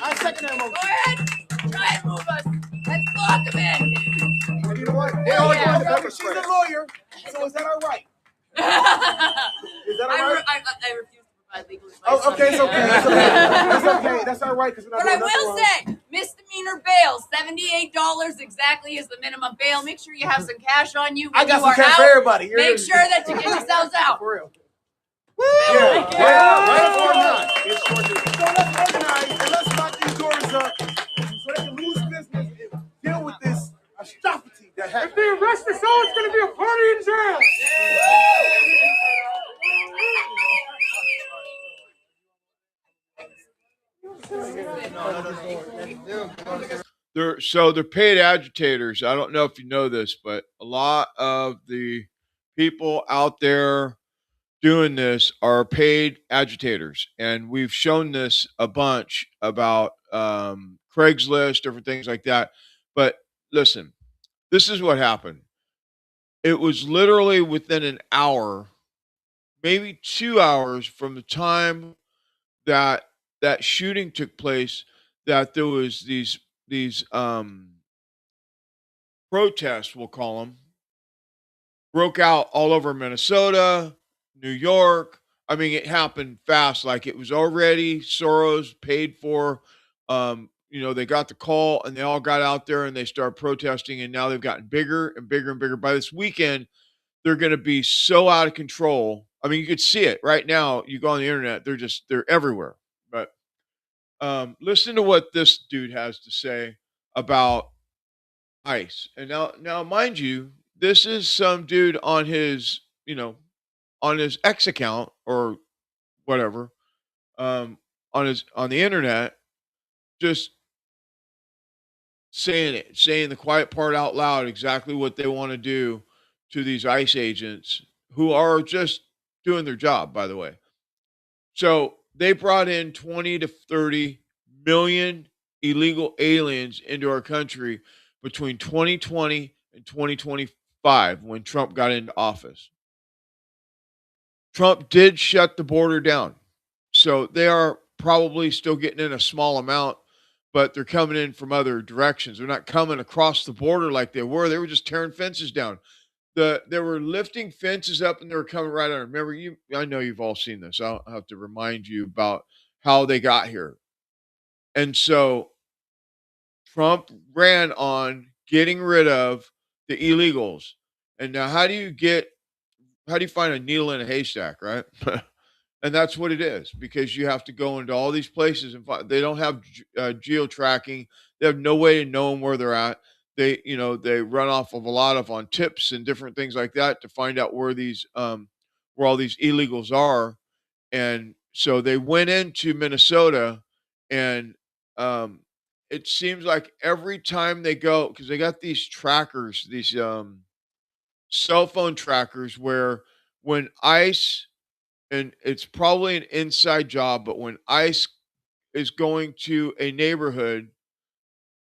I second that motion. Go ahead. Try and move us. Let's block them in. And you know what? She's a lawyer, so is that all right? Is that all right? I refuse to provide legal advice. Oh, okay, it's okay. That's okay. That's okay. That's all right. But I will say, misdemeanor bail, $78 exactly is the minimum bail. Make sure you have some cash on you. When I got you some are cash out. for everybody. Make sure that you get yourselves out. For real. Yeah, right or not. So let's organize and let's lock these doors up so they can lose business and deal with this atrocity that happened. If they arrest us all, it's going to be a party in jail. They're paid agitators. I don't know if you know this, but a lot of the people out there doing this are paid agitators, and we've shown this a bunch about Craigslist, different things like that. But listen, this is what happened. It was literally within an hour, maybe 2 hours from the time that that shooting took place, that there was these protests, we'll call them, broke out all over Minnesota, New York. I mean, it happened fast. Like, it was already Soros paid for. They got the call and they all got out there and they started protesting, and now they've gotten bigger and bigger and bigger. By this weekend, they're going to be so out of control. I mean, you could see it right now. You go on the internet, they're everywhere. But listen to what this dude has to say about ICE. And now, mind you, this is some dude on his, on his X account or whatever, on the internet, just saying the quiet part out loud, exactly what they want to do to these ICE agents who are just doing their job, by the way. So they brought in 20 to 30 million illegal aliens into our country between 2020 and 2025 when Trump got into office. Trump did shut the border down. So they are probably still getting in a small amount, but they're coming in from other directions. They're not coming across the border like they were. They were just tearing fences down. They were lifting fences up and they were coming right under. Remember, I know you've all seen this. I'll have to remind you about how they got here. And so Trump ran on getting rid of the illegals. And now how do you find a needle in a haystack, right? And that's what it is, because you have to go into all these places and they don't have geo tracking. They have no way of knowing where they're at. They run off of a lot of on tips and different things like that to find out where where all these illegals are. And so they went into Minnesota, and it seems like every time they go, because they got these trackers, these cell phone trackers, where when ICE, and it's probably an inside job, but when ICE is going to a neighborhood,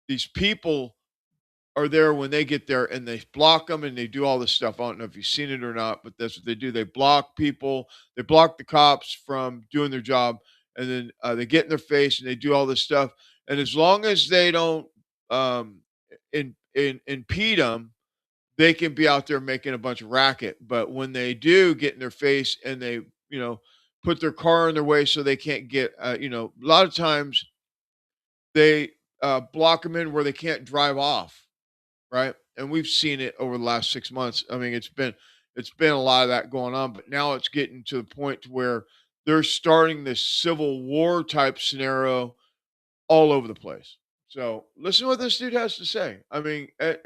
these people are there when they get there and they block them and they do all this stuff. I don't know if you've seen it or not, but that's what they do. They block people, they block the cops from doing their job, and then they get in their face and they do all this stuff. And as long as they don't impede them, they can be out there making a bunch of racket. But when they do get in their face and they, put their car in their way so they can't get, a lot of times they block them in where they can't drive off, right? And we've seen it over the last 6 months. I mean, it's been a lot of that going on, but now it's getting to the point to where they're starting this civil war type scenario all over the place. So listen to what this dude has to say. I mean, I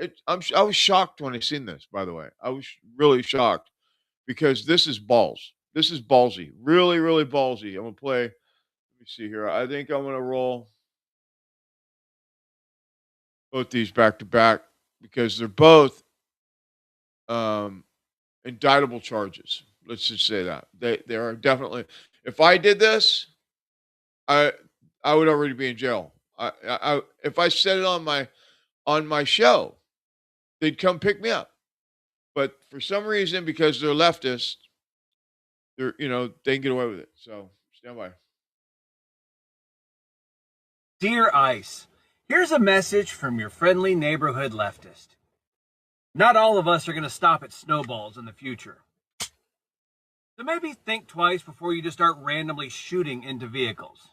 was shocked when I seen this. By the way, I was really shocked because this is balls. This is ballsy, really, really ballsy. I'm gonna play. Let me see here. I think I'm gonna roll both these back to back because they're both indictable charges. Let's just say that they are definitely. If I did this, I would already be in jail. If I said it on my show, they'd come pick me up. But for some reason, because they're leftist, they can get away with it. So stand by. Dear ICE, here's a message from your friendly neighborhood leftist. Not all of us are going to stop at snowballs in the future. So maybe think twice before you just start randomly shooting into vehicles.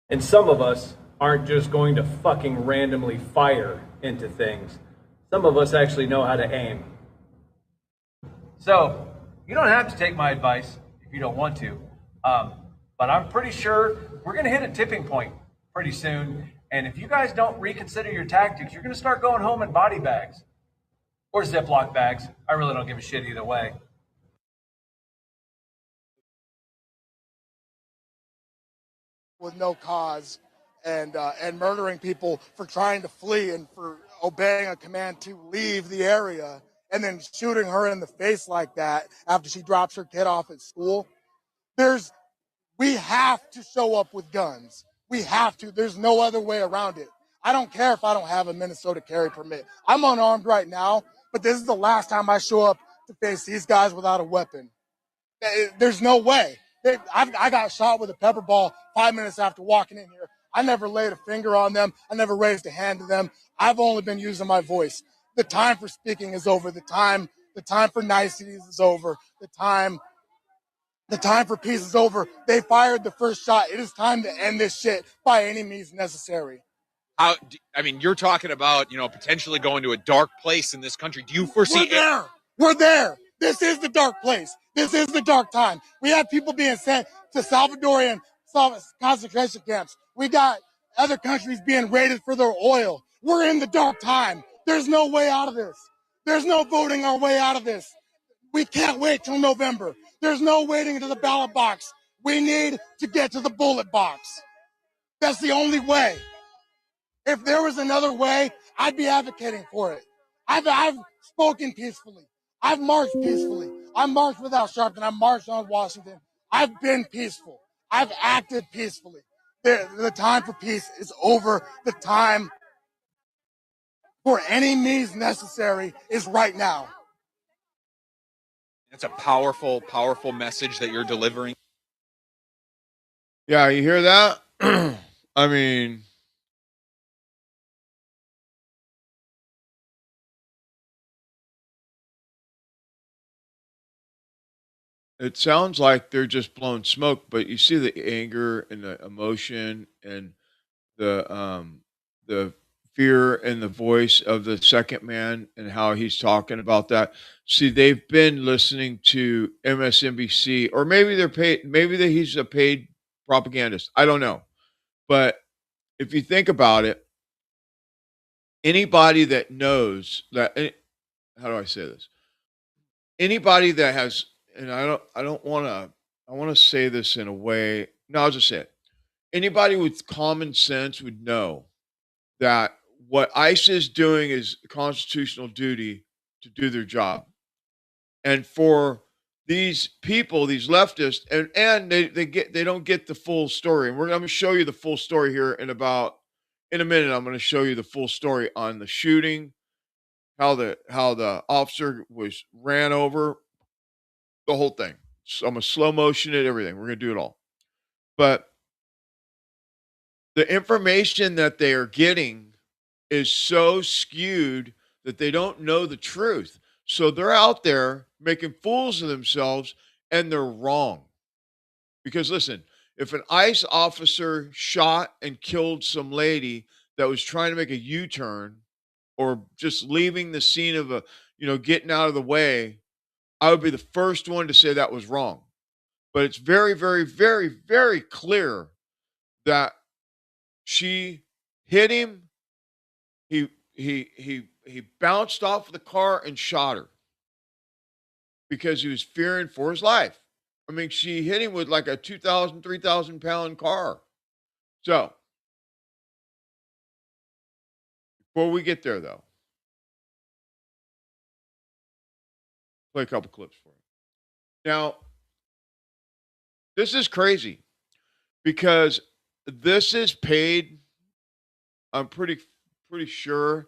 And some of us aren't just going to fucking randomly fire into things. Some of us actually know how to aim. So, you don't have to take my advice if you don't want to. But I'm pretty sure we're going to hit a tipping point pretty soon. And if you guys don't reconsider your tactics, you're going to start going home in body bags or Ziploc bags. I really don't give a shit either way. With no cause and murdering people for trying to flee and for obeying a command to leave the area, and then shooting her in the face like that after she drops her kid off at school. We have to show up with guns. We have to. There's no other way around it. I don't care if I don't have a Minnesota carry permit. I'm unarmed right now, but this is the last time I show up to face these guys without a weapon. There's no way. I got shot with a pepper ball 5 minutes after walking in here. I never laid a finger on them. I never raised a hand to them. I've only been using my voice. The time for speaking is over. The time for niceties is over. The time for peace is over. They fired the first shot. It is time to end this shit by any means necessary. You're talking about, potentially going to a dark place in this country. Do you foresee We're there. This is the dark place. This is the dark time. We have people being sent to Salvadorian concentration camps. We got other countries being raided for their oil. We're in the dark time. There's no way out of this. There's no voting our way out of this. We can't wait till November. There's no waiting to the ballot box. We need to get to the bullet box. That's the only way. If there was another way, I'd be advocating for it. I've spoken peacefully. I've marched peacefully. I marched without Sharpton. I marched on Washington. I've been peaceful. I've acted peacefully. The time for peace is over. The time for any means necessary is right now. It's a powerful, powerful message that you're delivering. Yeah, you hear that? I mean, it sounds like they're just blowing smoke, but you see the anger and the emotion and the fear in the voice of the second man and how he's talking about that. See, they've been listening to MSNBC, or maybe they're paid, maybe he's a paid propagandist. I don't know. But if you think about it, anybody that knows that, how do I say this? Anybody that has, and I don't want to, I want to say this in a way. No, I'll just say it. Anybody with common sense would know that what ICE is doing is a constitutional duty to do their job. And for these people, these leftists, and they don't get the full story. And I'm going to show you the full story here in a minute. I'm going to show you the full story on the shooting, how the officer was ran over, the whole thing. So I'm going to slow motion it, everything. We're going to do it all. But the information that they are getting is so skewed that they don't know the truth. So they're out there making fools of themselves, and they're wrong. Because listen, if an ICE officer shot and killed some lady that was trying to make a U-turn or just leaving the scene of getting out of the way, I would be the first one to say that was wrong. But it's very, very, very, very clear that she hit him. He bounced off the car and shot her because he was fearing for his life. I mean, she hit him with like a 2,000, 3,000 pound car. So before we get there, though, play a couple clips for you. Now, this is crazy because this is paid. I'm pretty sure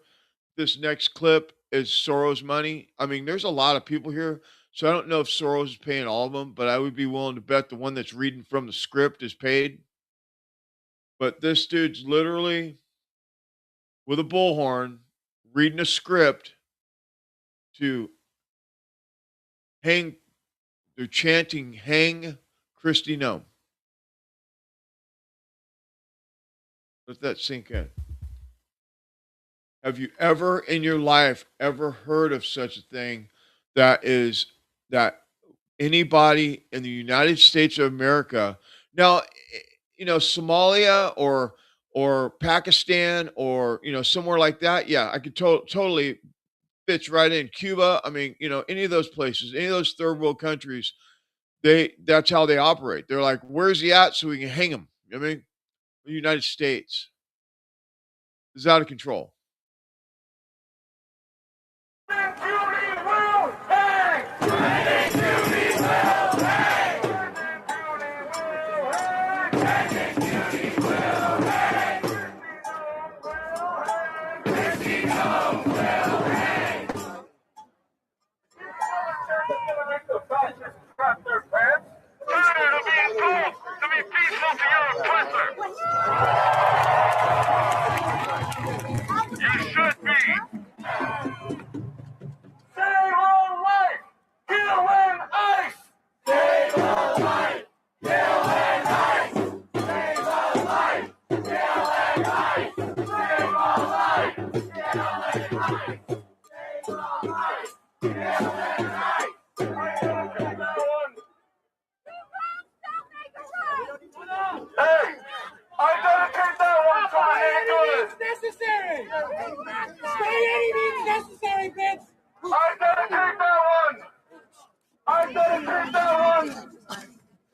this next clip is Soros money. I mean, there's a lot of people here, so I don't know if Soros is paying all of them, but I would be willing to bet the one that's reading from the script is paid. But this dude's literally with a bullhorn reading a script to hang. They're chanting, "Hang Christy Nome." Let that sink in. Have you ever in your life ever heard of such a thing that anybody in the United States of America now, Somalia or Pakistan or somewhere like that? Yeah, I could totally fits right in. Cuba, I mean, any of those places, any of those third world countries, that's how they operate. They're like, where's he at so we can hang him? I mean, the United States is out of control.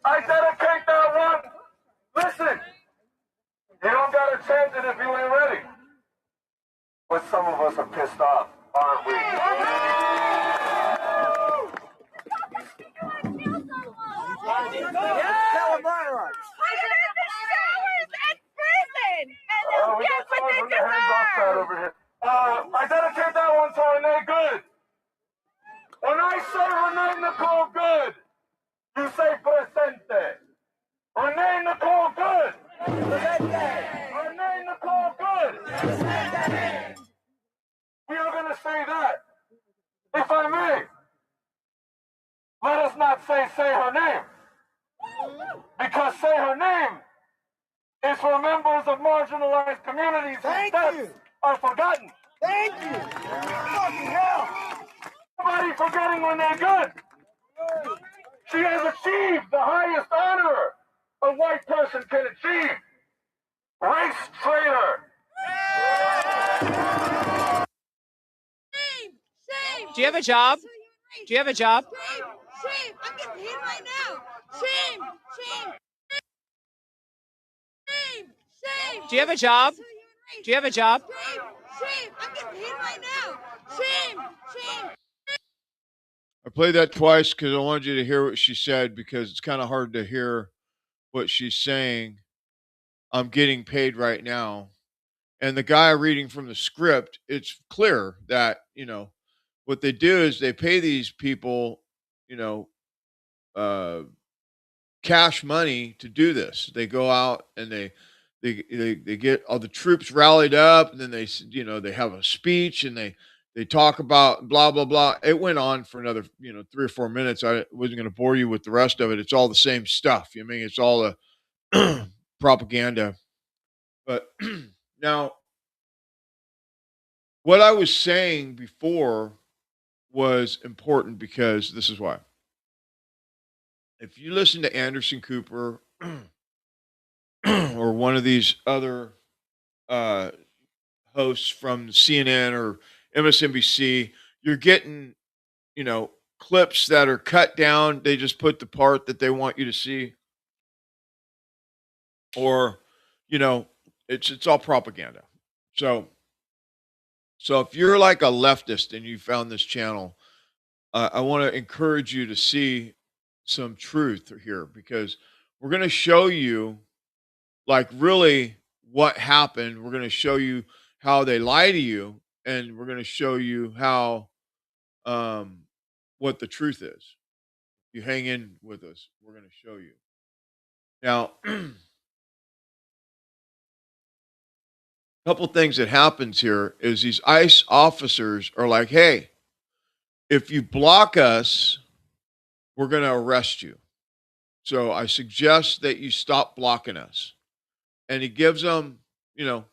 I dedicate that one. Listen, you don't gotta chant it if you ain't ready. But some of us are pissed off, aren't we? over here. I dedicate that one to Renee Good. When I say Renee Nicole Good, you say presente. Renee Nicole Good. Presente. Renee Nicole Good. Presente. We are going to say that. If I may, let us not say her name. Because say her name is for members of marginalized communities whose deaths are forgotten. Thank you. Fucking hell. Nobody forgetting Renee Good. She has achieved the highest honor a white person can achieve. Race traitor. Do you have a job? Do you have a job? Shame! I'm getting paid right now! Shame! Shame! Shame! Shame! Do you have a job? Do you have a job? Shame! Shame! I'm getting paid right now! Shame! Shame! I played that twice because I wanted you to hear what she said because it's kind of hard to hear what she's saying. I'm getting paid right now. And the guy reading from the script, it's clear that, what they do is they pay these people, cash money to do this. They go out and they get all the troops rallied up, and then they have a speech and they talk about blah blah blah. It went on for another 3 or 4 minutes. I wasn't going to bore you with the rest of it. It's all the same stuff. I mean, it's all the propaganda. But now, what I was saying before was important because this is why. If you listen to Anderson Cooper or one of these other hosts from CNN or MSNBC, you're getting, clips that are cut down. They just put the part that they want you to see. Or, it's all propaganda. So if you're like a leftist and you found this channel, I want to encourage you to see some truth here because we're going to show you like really what happened. We're going to show you how they lie to you, and we're going to show you how what the truth is. You hang in with us, we're going to show you. Now, a couple things that happens here is these ICE officers are like, hey, if you block us, we're going to arrest you. So I suggest that you stop blocking us. And he gives them, a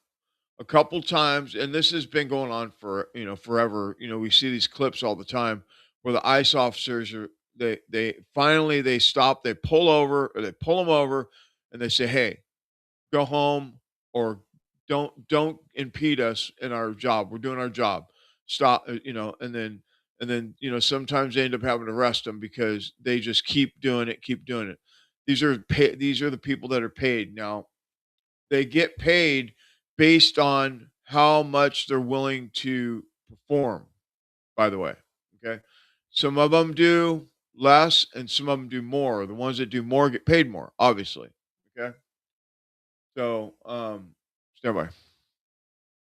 couple times, and this has been going on for, forever. We see these clips all the time where the ICE officers are, they finally stop, they pull them over and they say, hey, go home or don't impede us in our job. We're doing our job. Stop, and then, sometimes they end up having to arrest them because they just keep doing it. These are the people that are paid. Now, they get paid based on how much they're willing to perform, by the way. Okay. Some of them do less and some of them do more. The ones that do more get paid more, obviously. Okay. So, stand by.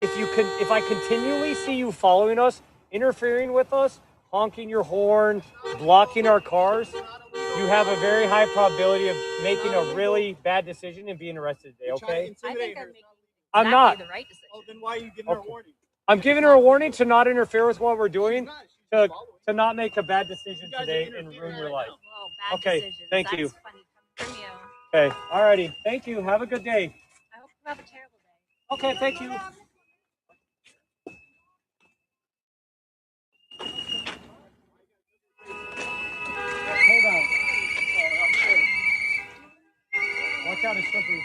If I continually see you following us, interfering with us, honking your horn, blocking our cars, you have a very high probability of making a really bad decision and being arrested today, okay? I think I'm making I'm not. the right decision. Oh, then why are you giving her a warning? I'm giving her a warning to not interfere with what we're doing, to not make a bad decision today and ruin your life. Well, bad Okay, decisions. thank That's you. funny coming from you. Okay, alrighty. Thank you. Have a good day. I hope you have a terrible day. Okay, thank you. Hold on. Watch out, it's slippery.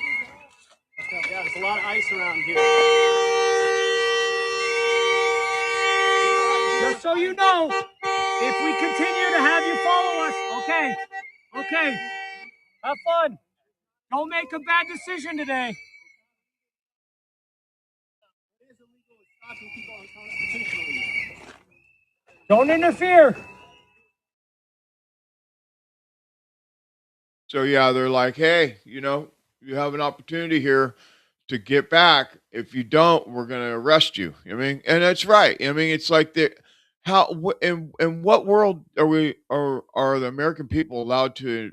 Watch out. Yeah, there's a lot of ice around here. Just so you know, if we continue to have you follow us, okay, have fun. Don't make a bad decision today. Don't interfere. So yeah, they're like, hey, you have an opportunity here to get back. If you don't, we're going to arrest you. I mean, and that's right. I mean, it's like in what world are the American people allowed to,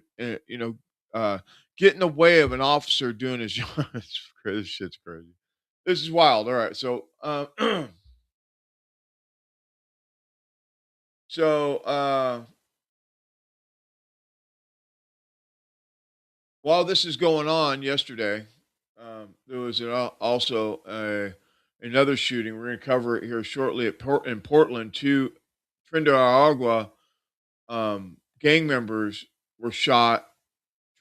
get in the way of an officer doing his job? This shit's crazy. This is wild. All right. So, while this is going on, yesterday, there was also another shooting. We're going to cover it here shortly in Portland. Two Trinidad gang members were shot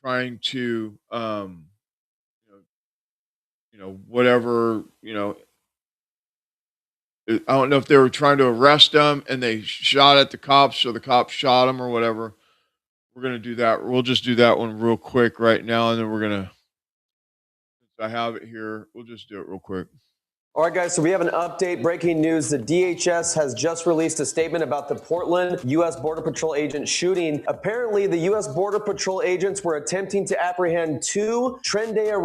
trying to, whatever, I don't know if they were trying to arrest them and they shot at the cops, so the cops shot them or whatever. We're going to do that. We'll just do that one real quick right now, and then we're going to, since I have it here, we'll just do it real quick. All right, guys, so we have an update. Breaking news. The DHS has just released a statement about the Portland U.S. Border Patrol agent shooting. Apparently, the U.S. Border Patrol agents were attempting to apprehend two Trinidad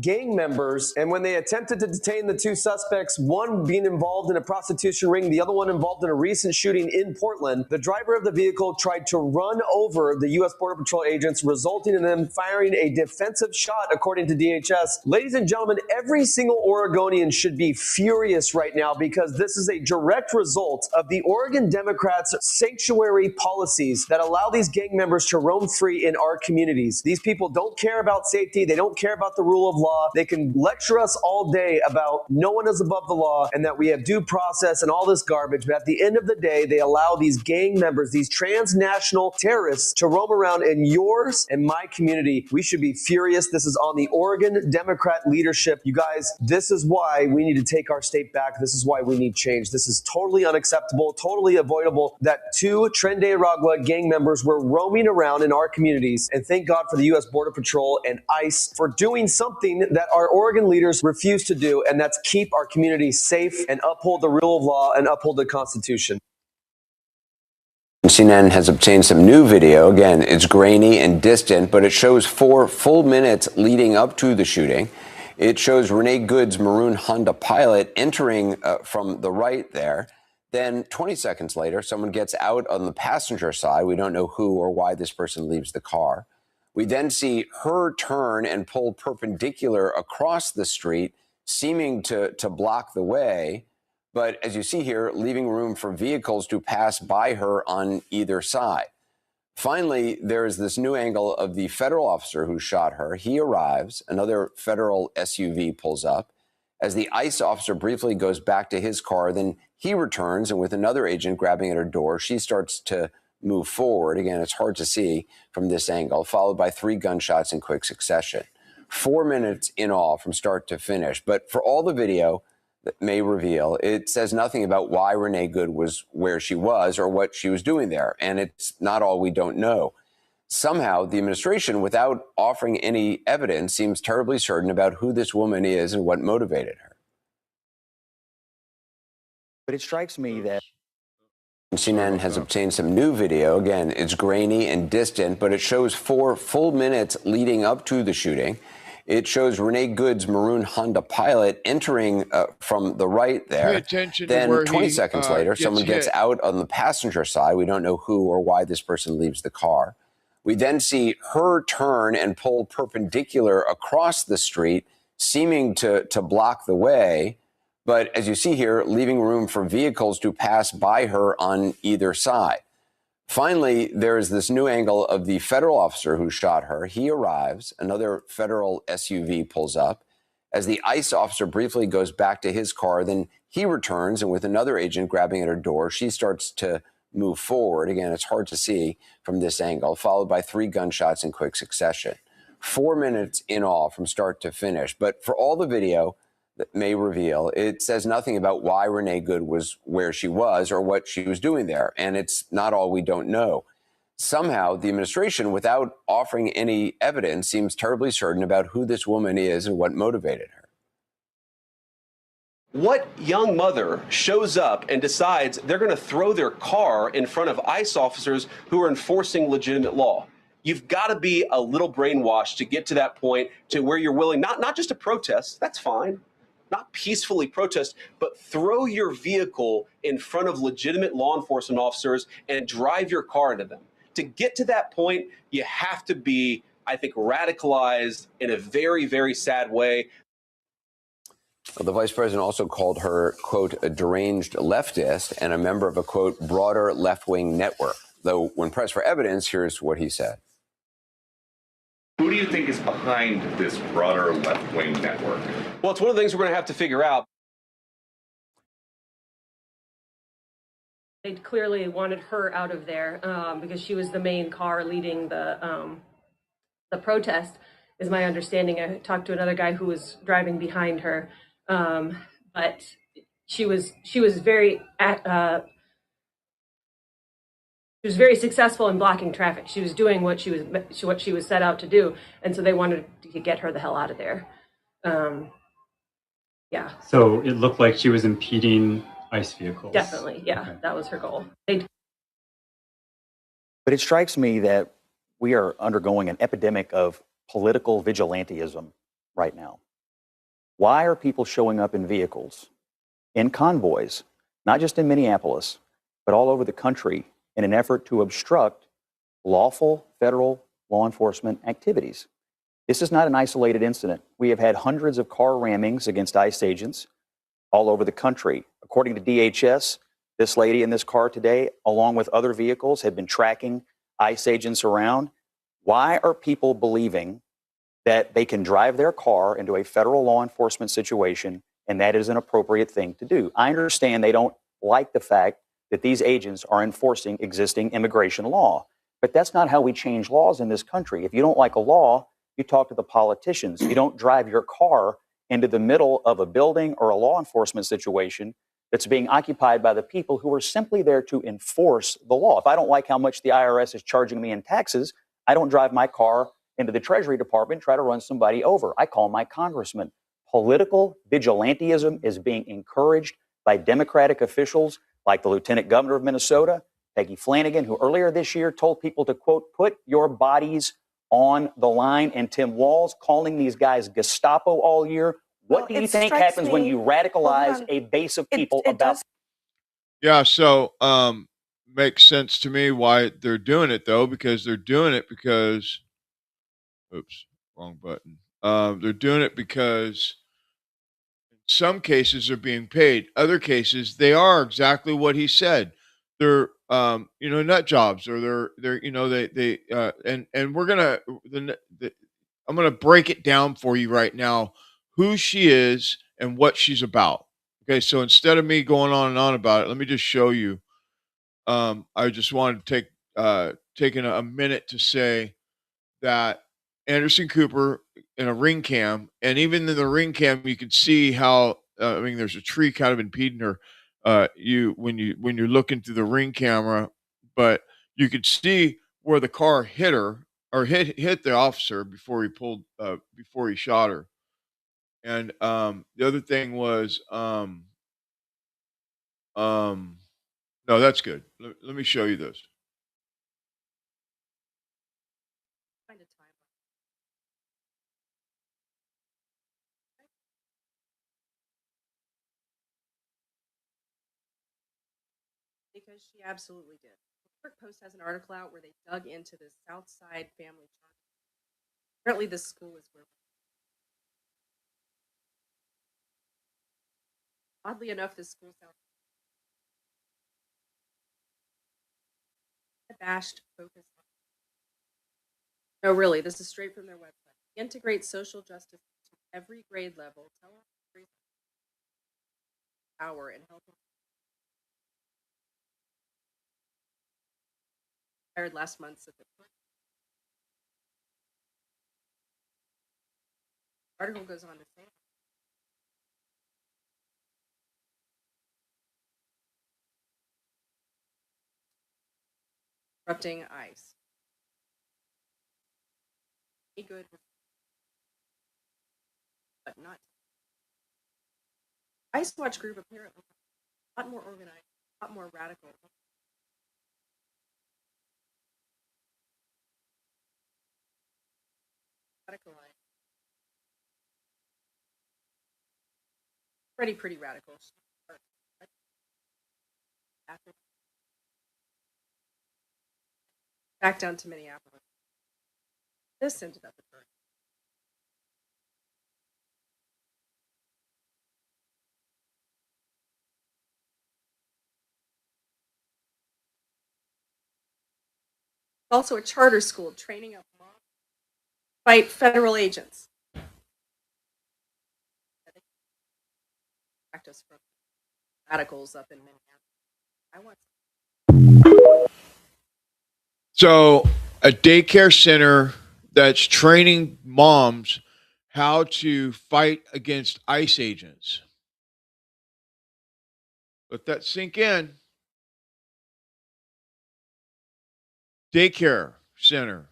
gang members. And when they attempted to detain the two suspects, one being involved in a prostitution ring, the other one involved in a recent shooting in Portland, the driver of the vehicle tried to run over the U.S. Border Patrol agents, resulting in them firing a defensive shot, according to DHS. Ladies and gentlemen, every single Oregonian should be furious right now because this is a direct result of the Oregon Democrats' sanctuary policies that allow these gang members to roam free in our communities. These people don't care about safety. They don't care about the rule of law. They can lecture us all day about no one is above the law and that we have due process and all this garbage. But at the end of the day, they allow these gang members, these transnational terrorists, to roam around in yours and my community. We should be furious. This is on the Oregon Democrat leadership. You guys, this is why we need to take our state back. This is why we need change. This is totally unacceptable, totally avoidable that two Trinidad gang members were roaming around in our communities. And thank God for the U.S. Border Patrol and ICE for doing something that our Oregon leaders refuse to do, and that's keep our communities safe and uphold the rule of law and uphold the Constitution. CNN has obtained some new video. Again, it's grainy and distant, but it shows 4 full minutes leading up to the shooting. It shows Renee Good's maroon Honda Pilot entering from the right there. Then 20 seconds later, someone gets out on the passenger side. We don't know who or why this person leaves the car. We then see her turn and pull perpendicular across the street, seeming to block the way. But as you see here, leaving room for vehicles to pass by her on either side. Finally, there's this new angle of the federal officer who shot her. He arrives. Another federal SUV pulls up. As the ICE officer briefly goes back to his car, then he returns, and with another agent grabbing at her door, she starts to move forward. Again, it's hard to see from this angle, followed by 3 gunshots in quick succession. 4 minutes in all from start to finish. But for all the video that may reveal, it says nothing about why Renee Good was where she was or what she was doing there. And it's not all we don't know. Somehow, the administration, without offering any evidence, seems terribly certain about who this woman is and what motivated her. But it strikes me that CNN has obtained some new video. Again, it's grainy and distant, but it shows 4 full minutes leading up to the shooting. It shows Renee Good's maroon Honda Pilot entering from the right there. Pay attention then to where 20 he, seconds later, someone gets hit. out on the passenger side. We don't know who or why this person leaves the car. We then see her turn and pull perpendicular across the street, seeming to block the way. But as you see here, leaving room for vehicles to pass by her on either side. Finally, there is this new angle of the federal officer who shot her. He arrives. Another federal SUV pulls up. As the ICE officer briefly goes back to his car, then he returns, and with another agent grabbing at her door, she starts to move forward. Again, it's hard to see from this angle, followed by 3 gunshots in quick succession. 4 minutes in all from start to finish. But for all the video that may reveal, it says nothing about why Renee Good was where she was or what she was doing there. And it's not all we don't know. Somehow, the administration, without offering any evidence, seems terribly certain about who this woman is and what motivated her. What young mother shows up and decides they're going to throw their car in front of ICE officers who are enforcing legitimate law? You've got to be a little brainwashed to get to that point to where you're willing not just to protest, that's fine, not peacefully protest, but throw your vehicle in front of legitimate law enforcement officers and drive your car into them. To get to that point, you have to be, I think, radicalized in a very, very sad way. Well, the vice president also called her, quote, a deranged leftist and a member of a, quote, broader left-wing network. Though when pressed for evidence, here's what he said. Who do you think is behind this broader left-wing network? Well, it's one of the things we're going to have to figure out. They clearly wanted her out of there because she was the main car leading the protest, is my understanding. I talked to another guy who was driving behind her, but she was very successful in blocking traffic. She was doing what she was set out to do, and so they wanted to get her the hell out of there. Yeah. So it looked like she was impeding ICE vehicles. Definitely, yeah, Okay. that was her goal. But it strikes me that we are undergoing an epidemic of political vigilantism right now. Why are people showing up in vehicles, in convoys, not just in Minneapolis, but all over the country in an effort to obstruct lawful federal law enforcement activities? This is not an isolated incident. We have had hundreds of car rammings against ICE agents all over the country. According to DHS, this lady in this car today, along with other vehicles, had been tracking ICE agents around. Why are people believing that they can drive their car into a federal law enforcement situation and that is an appropriate thing to do? I understand they don't like the fact that these agents are enforcing existing immigration law, but that's not how we change laws in this country. If you don't like a law, you talk to the politicians. You don't drive your car into the middle of a building or a law enforcement situation that's being occupied by the people who are simply there to enforce the law. If I don't like how much the IRS is charging me in taxes, I don't drive my car into the Treasury Department and try to run somebody over. I call my congressman. Political vigilantism is being encouraged by Democratic officials like the Lieutenant Governor of Minnesota, Peggy Flanagan, who earlier this year told people to, quote, put your bodies on the line, and Tim Walz calling these guys Gestapo all year. What do you think happens when you radicalize a base of people about? Yeah, so makes sense to me why they're doing it though, because they're doing it because oops, wrong button. They're doing it because in some cases they're being paid. Other cases they are exactly what he said. They're nut jobs, or they're and we're gonna I'm gonna break it down for you right now who she is and what she's about. Okay, so instead of me going on and on about it, let me just show you. I just wanted to taking a minute to say that Anderson Cooper in a ring cam, and even in the ring cam, you can see how there's a tree kind of impeding her. When you're looking through the ring camera, but you could see where the car hit her or hit the officer before he shot her. And the other thing was no, that's good. Let me show you this. Because she absolutely did. New York Post has an article out where they dug into the South Side family chart. Apparently, this school is where. Oddly enough, this school sounds bashed focus. No, really, this is straight from their website. Integrate social justice to every grade level. Tell us power and help. Hired last month. So the article goes on to say. Disrupting ICE. Be good, but not. ICE Watch group apparently a lot more organized, a lot more radical. Radicalized. Pretty radical. Back down to Minneapolis. This ended up at Berkeley. Also a charter school training up moms to fight federal agents. Practice from radicals up in Minneapolis. I want. So, a daycare center that's training moms how to fight against ICE agents. Let that sink in. Daycare center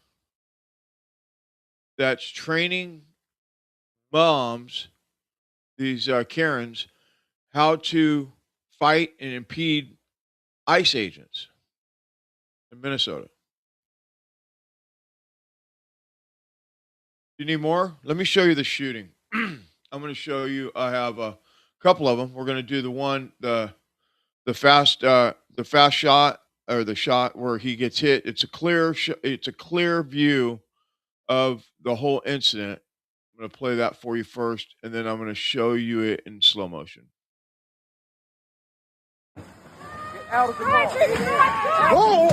that's training moms, these Karens, how to fight and impede ICE agents in Minnesota. You need more? Let me show you the shooting. I'm going to show you. I have a couple of them. We're going to do the one, the fast shot, or the shot where he gets hit. It's a clear view of the whole incident. I'm going to play that for you first, and then I'm going to show you it in slow motion. Get out of the car. Whoa!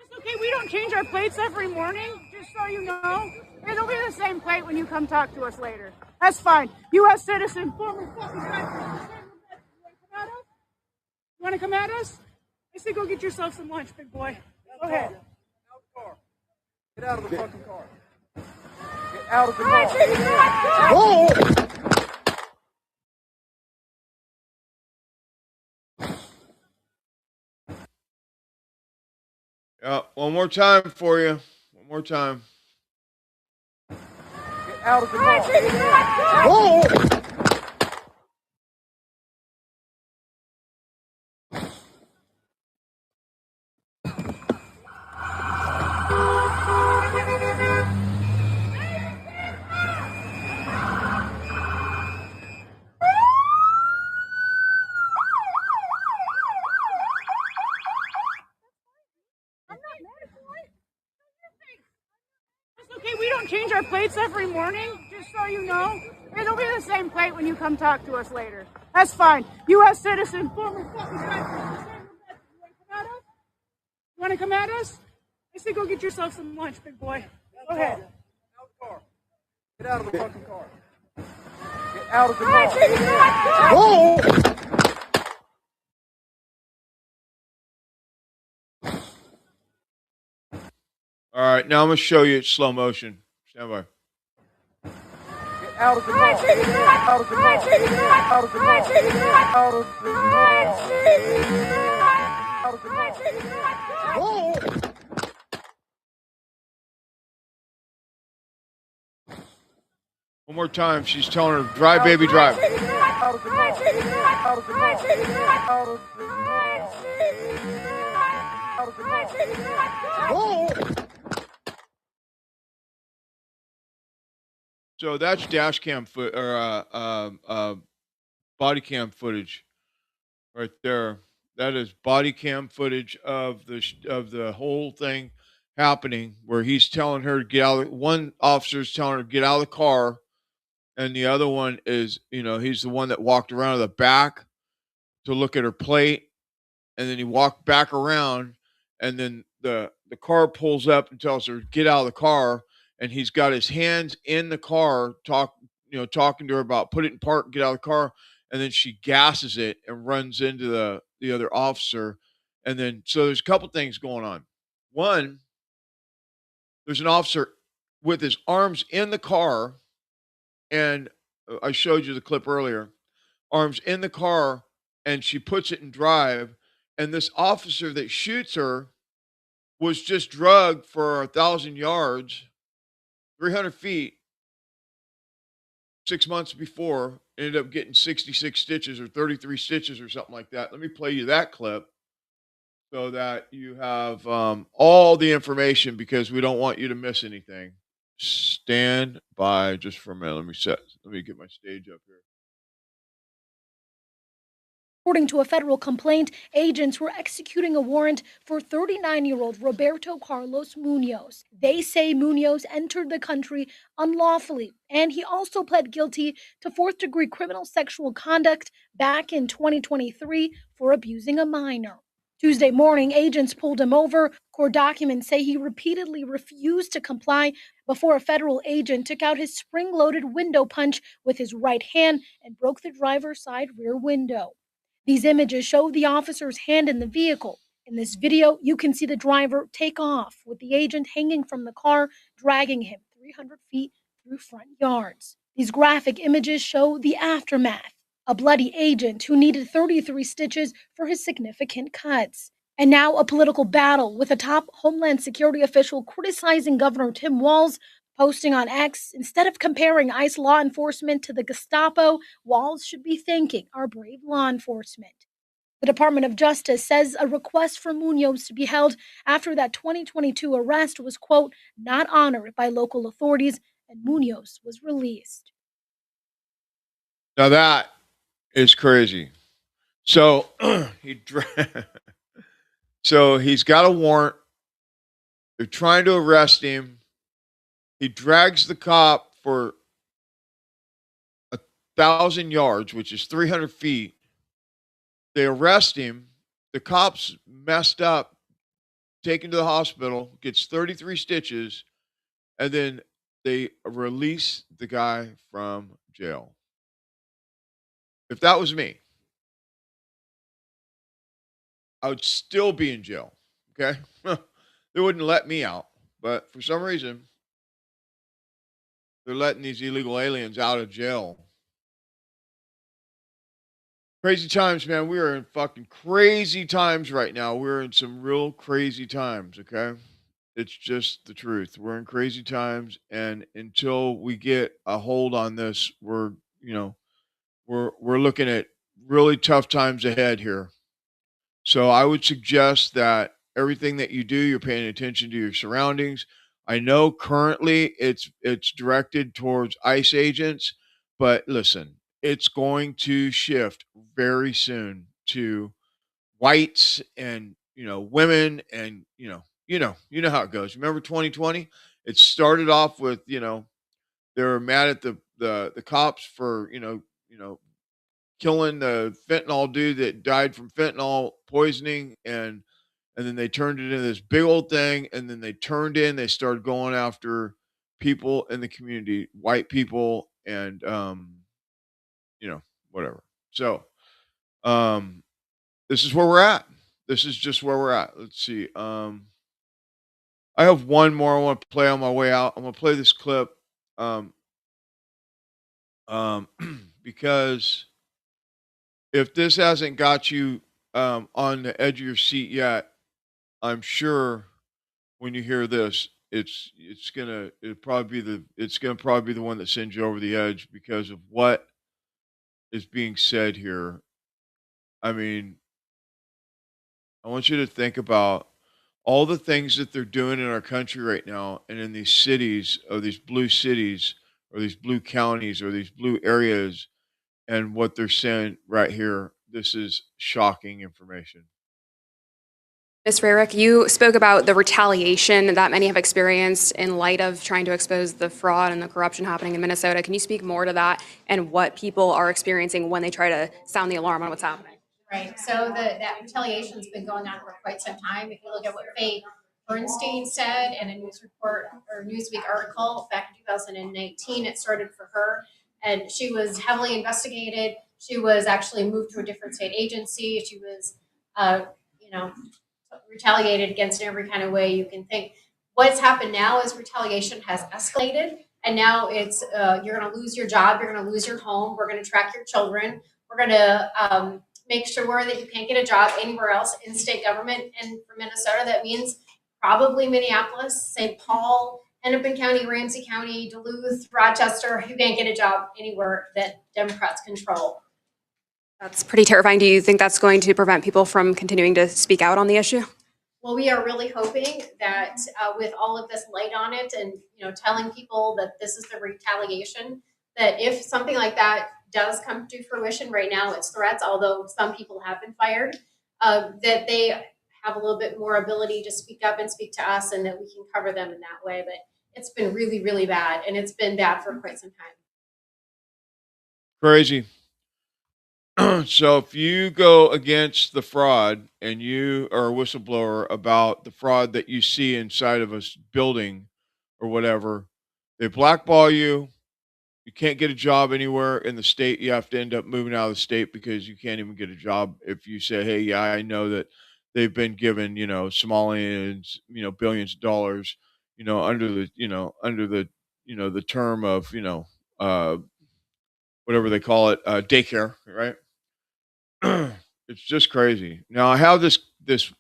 It's okay, we don't change our plates every morning, just so you know. It'll be the same plate when you come talk to us later. That's fine. U.S. citizen, former fucking guy. You want to come at us? I say go get yourself some lunch, big boy. Go ahead. Get out of the fucking car. Get out of the car. Whoa! Yeah, one more time for you. One more time. Get out of the car. Whoa! It's okay, we don't change our plates every morning, just so you know. It'll be the same plate when you come talk to us later. That's fine. U.S. citizen, former fucking guy. You want to come at us? I say go get yourself some lunch, big boy. Go ahead. Get out of the fucking car. Get out of the car. Whoa! All right, now I'm going to show you slow motion. Stand by. Get out of the car. Out of the car. Out of the car. Out of the car. Out of the car. Whoa! One more time. She's telling her, drive, baby, drive. Out of the car. Out of the car. Out of the car. Out of the car. Whoa! So that's dash cam body cam footage right there. That is body cam footage of the whole thing happening, where he's telling her to get out. One officer's telling her to get out of the car, and the other one is, he's the one that walked around to the back to look at her plate, and then he walked back around, and then the car pulls up and tells her get out of the car, and he's got his hands in the car talking to her about put it in park, get out of the car, and then she gasses it and runs into the other officer. And then so there's a couple things going on. One, there's an officer with his arms in the car, and I showed you the clip earlier. arms in the car, and she puts it in drive. And this officer that shoots her was just drugged for 1,000 yards, 300 feet, 6 months before, ended up getting 66 stitches or 33 stitches or something like that. Let me play you that clip so that you have all the information, because we don't want you to miss anything. Stand by just for a minute. Let me get my stage up here. According to a federal complaint, agents were executing a warrant for 39-year-old Roberto Carlos Munoz. They say Munoz entered the country unlawfully, and he also pled guilty to fourth-degree criminal sexual conduct back in 2023 for abusing a minor. Tuesday morning, agents pulled him over. Court documents say he repeatedly refused to comply before a federal agent took out his spring-loaded window punch with his right hand and broke the driver's side rear window. These images show the officer's hand in the vehicle. In this video, you can see the driver take off with the agent hanging from the car, dragging him 300 feet through front yards. These graphic images show the aftermath, a bloody agent who needed 33 stitches for his significant cuts. And now a political battle with a top Homeland Security official criticizing Governor Tim Walz, posting on X, instead of comparing ICE law enforcement to the Gestapo, Walz should be thanking our brave law enforcement. The Department of Justice says a request for Munoz to be held after that 2022 arrest was, quote, not honored by local authorities, and Munoz was released. Now that is crazy. So so he's got a warrant. They're trying to arrest him. He drags the cop for 1,000 yards, which is 300 feet. They arrest him. The cop's messed up, taken to the hospital, gets 33 stitches, and then they release the guy from jail. If that was me, I would still be in jail. Okay? They wouldn't let me out. But for some reason, they're letting these illegal aliens out of jail. Crazy times, man. We are in fucking crazy times right now. We're in some real crazy times, okay? It's just the truth. We're in crazy times, and until we get a hold on this, we're looking at really tough times ahead here. So I would suggest that everything that you do, you're paying attention to your surroundings. I know currently it's directed towards ICE agents, but listen, it's going to shift very soon to whites and women, and you know how it goes. Remember 2020? It started off with they were mad at the cops for killing the fentanyl dude that died from fentanyl poisoning, and then they turned it into this big old thing, and then they started going after people in the community, white people, and whatever. So this is where we're at. This is just where we're at. Let's see. I have one more I want to play on my way out. I'm gonna play this clip because if this hasn't got you on the edge of your seat yet, I'm sure when you hear this, it's gonna probably be the one that sends you over the edge because of what is being said here. I mean, I want you to think about all the things that they're doing in our country right now, and in these cities, or these blue cities, or these blue counties, or these blue areas, and what they're saying right here. This is shocking information. Ms. Rarick, you spoke about the retaliation that many have experienced in light of trying to expose the fraud and the corruption happening in Minnesota. Can you speak more to that and what people are experiencing when they try to sound the alarm on what's happening? Right. So that retaliation's been going on for quite some time. If you look at what Faye Bernstein said in a news report or Newsweek article back in 2019, it started for her, and she was heavily investigated. She was actually moved to a different state agency. She was, retaliated against in every kind of way you can think. What's happened now is retaliation has escalated, and now it's you're going to lose your job, you're going to lose your home, we're going to track your children, We're going to make sure that you can't get a job anywhere else in state government. And for Minnesota, that means probably Minneapolis, St. Paul, Hennepin County, Ramsey County, Duluth, Rochester. You can't get a job anywhere that Democrats control. That's pretty terrifying. Do you think that's going to prevent people from continuing to speak out on the issue? Well, we are really hoping that with all of this light on it and, telling people that this is the retaliation, that if something like that does come to fruition, right now it's threats, although some people have been fired, that they have a little bit more ability to speak up and speak to us, and that we can cover them in that way. But it's been really, really bad, and it's been bad for quite some time. Crazy. So if you go against the fraud and you are a whistleblower about the fraud that you see inside of a building or whatever, they blackball you. You can't get a job anywhere in the state. You have to end up moving out of the state because you can't even get a job if you say, hey, yeah, I know that they've been given, Somalians, billions of dollars, under the term of, whatever they call it, daycare, right? It's just crazy. Now I have this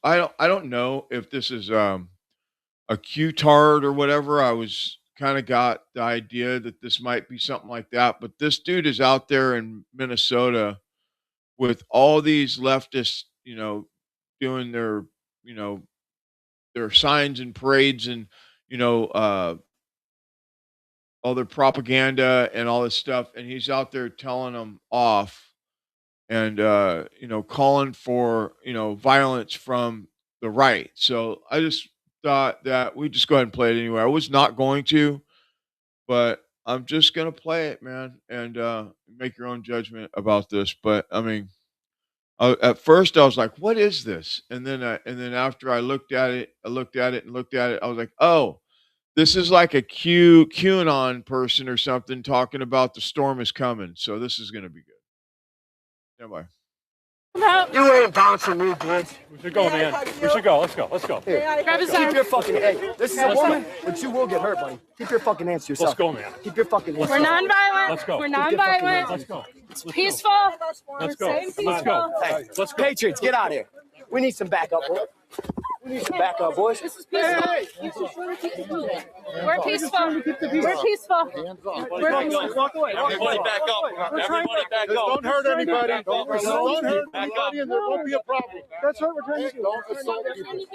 I don't know if this is a Q-tard or whatever. I was kind of got the idea that this might be something like that, but this dude is out there in Minnesota with all these leftists, doing their signs and parades and all their propaganda and all this stuff, and he's out there telling them off and calling for violence from the right. So I just thought that we just go ahead and play it anyway. I was not going to, but I'm just gonna play it, man, and make your own judgment about this. But I mean, at first I was like, "What is this?" And then after I looked at it, I was like, "Oh, this is like a QAnon person or something talking about the storm is coming." So this is gonna be good. Stand by. You ain't bouncing me, bitch. We should go, man. We should go. Let's go. Let's go. Grab his arm. Keep your fucking hey. This is a woman, but you will get hurt, buddy. Keep your fucking hands to yourself. Let's go, man. Keep your fucking hands. We're nonviolent. Let's go. We're nonviolent. Let's go. It's peaceful. Let's go. We're saying peaceful. Let's go. Hey, Let's go. Patriots, get out of here. We need some backup, boy. We need some backup, boys. This is peaceful. We're peaceful. We're peaceful. Walk away. Everybody back up. Everybody back up. Don't hurt anybody. Don't hurt anybody, and there won't be a problem. That's what we're trying to do. Don't assault people.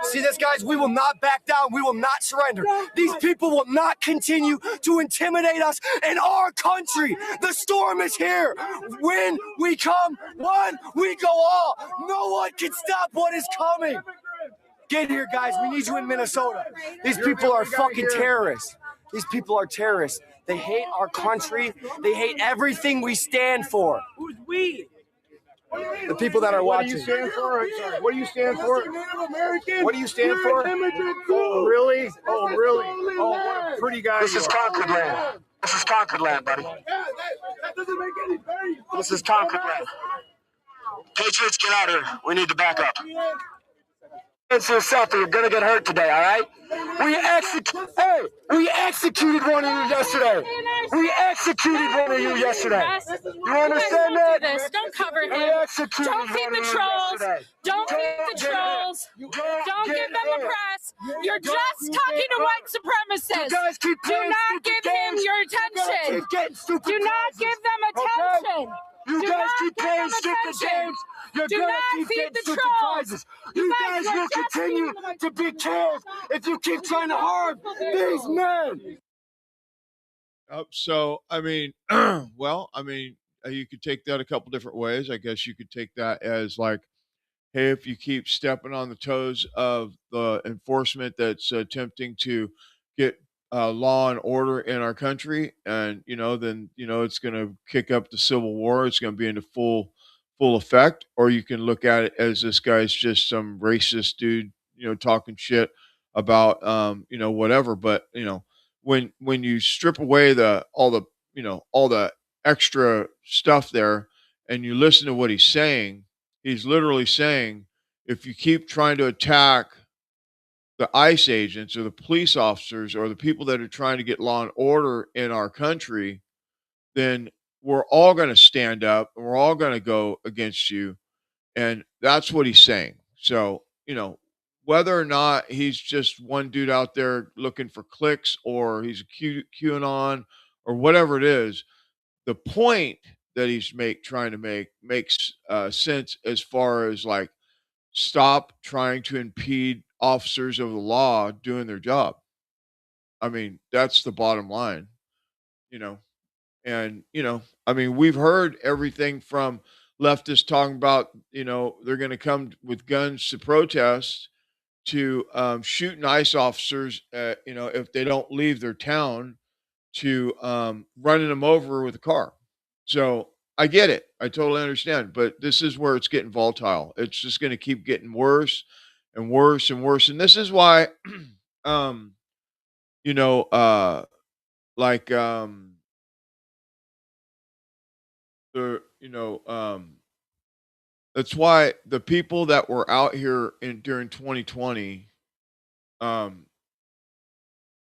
See this, guys? We will not back down. We will not surrender. These people will not continue to intimidate us in our country. The storm is here. When we come, one, we go all. No one can stop what is coming. Get here, guys. We need you in Minnesota. These people are fucking terrorists. These people are terrorists. They hate our country. They hate everything we stand for. Who's we? The people that are watching. What do you stand for? What do you stand for? What do you stand for? Oh, really? Oh, really? Oh, what a pretty guy. This is conquered land. This is conquered land, buddy. That doesn't make any sense. This is conquered land. Patriots, get out of here. We need to back up. Answer yourself or you're going to get hurt today, all right? We executed one of you yesterday. We executed one of you yesterday. You understand that? Don't cover him. Don't feed the trolls. Don't feed the trolls. Don't give them the press. You're just talking to white supremacists. Do not give him your attention. Do not give them attention. You guys keep playing stupid games. You're Do gonna not keep feed getting the stupid trolls. prizes. You guys will continue to be killed if you keep trying to harm these men. So, I mean, you could take that a couple different ways. I guess you could take that as like, hey, if you keep stepping on the toes of the enforcement that's attempting to get law and order in our country, and then it's going to kick up the civil war. It's going to be into full effect. Or you can look at it as this guy's just some racist dude, talking shit about whatever. But when you strip away all the extra stuff there, and you listen to what he's saying, he's literally saying, if you keep trying to attack the ICE agents or the police officers or the people that are trying to get law and order in our country, then we're all going to stand up and we're all going to go against you. And that's what he's saying. So, whether or not he's just one dude out there looking for clicks or he's a QAnon or whatever it is, the point that he's trying to make makes sense as far as like stop trying to impede officers of the law doing their job. I mean, that's the bottom line, you know. And, I mean, we've heard everything from leftists talking about, they're going to come with guns to protest to shooting ICE officers, if they don't leave their town, to running them over with a car. So I get it. I totally understand. But this is where it's getting volatile. It's just going to keep getting worse and worse and worse. And this is why, you know, like the, that's why the people that were out here during 2020, um,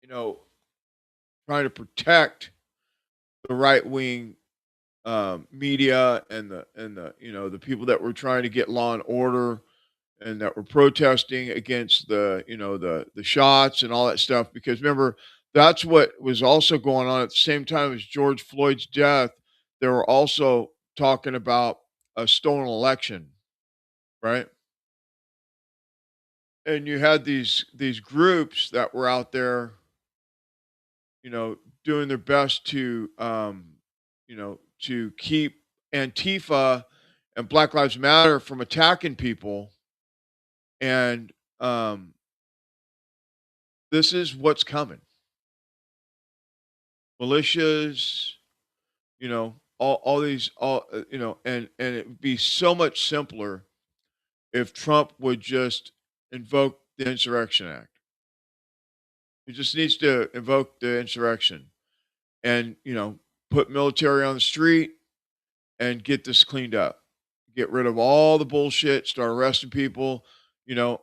you know, trying to protect the right wing media and the people that were trying to get law and order and that were protesting against the shots and all that stuff. Because remember, that's what was also going on at the same time as George Floyd's death. They were also talking about a stolen election, right? And you had these groups that were out there, doing their best to to keep Antifa and Black Lives Matter from attacking people. And this is what's coming. Militias, all these, and it would be so much simpler if Trump would just invoke the Insurrection Act. He just needs to invoke the insurrection and, put military on the street and get this cleaned up. Get rid of all the bullshit, start arresting people,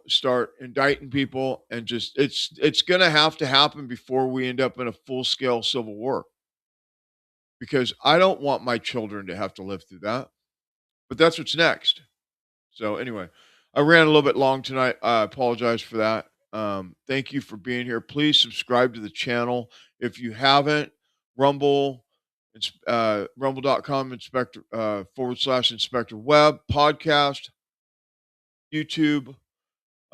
start indicting people, and just it's going to have to happen before we end up in a full-scale civil war. Because I don't want my children to have to live through that. But that's what's next. So anyway, I ran a little bit long tonight. I apologize for that. Thank you for being here. Please subscribe to the channel if you haven't. Rumble, rumble.com inspector /Inspector Web podcast, YouTube.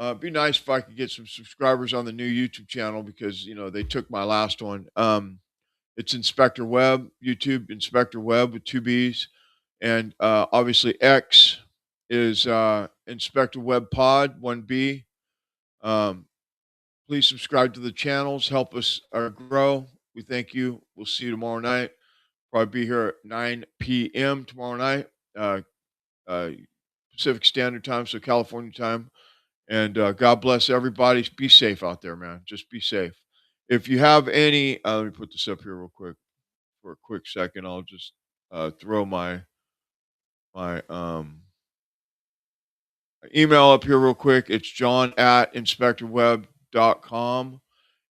It'd be nice if I could get some subscribers on the new YouTube channel because they took my last one. It's Inspector Web, YouTube Inspector Web with 2 B's, and obviously X is Inspector Web Pod 1B. Please subscribe to the channels, help us grow. We thank you. We'll see you tomorrow night. Probably be here at 9 p.m. tomorrow night, Pacific Standard Time, so California time. And God bless everybody. Be safe out there, man. Just be safe. If you have any, let me put this up here real quick for a quick second. I'll just throw my email up here real quick. It's john@inspectorweb.com.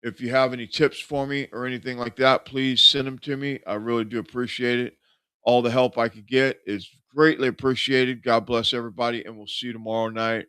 If you have any tips for me or anything like that, please send them to me. I really do appreciate it. All the help I could get is greatly appreciated. God bless everybody, and we'll see you tomorrow night.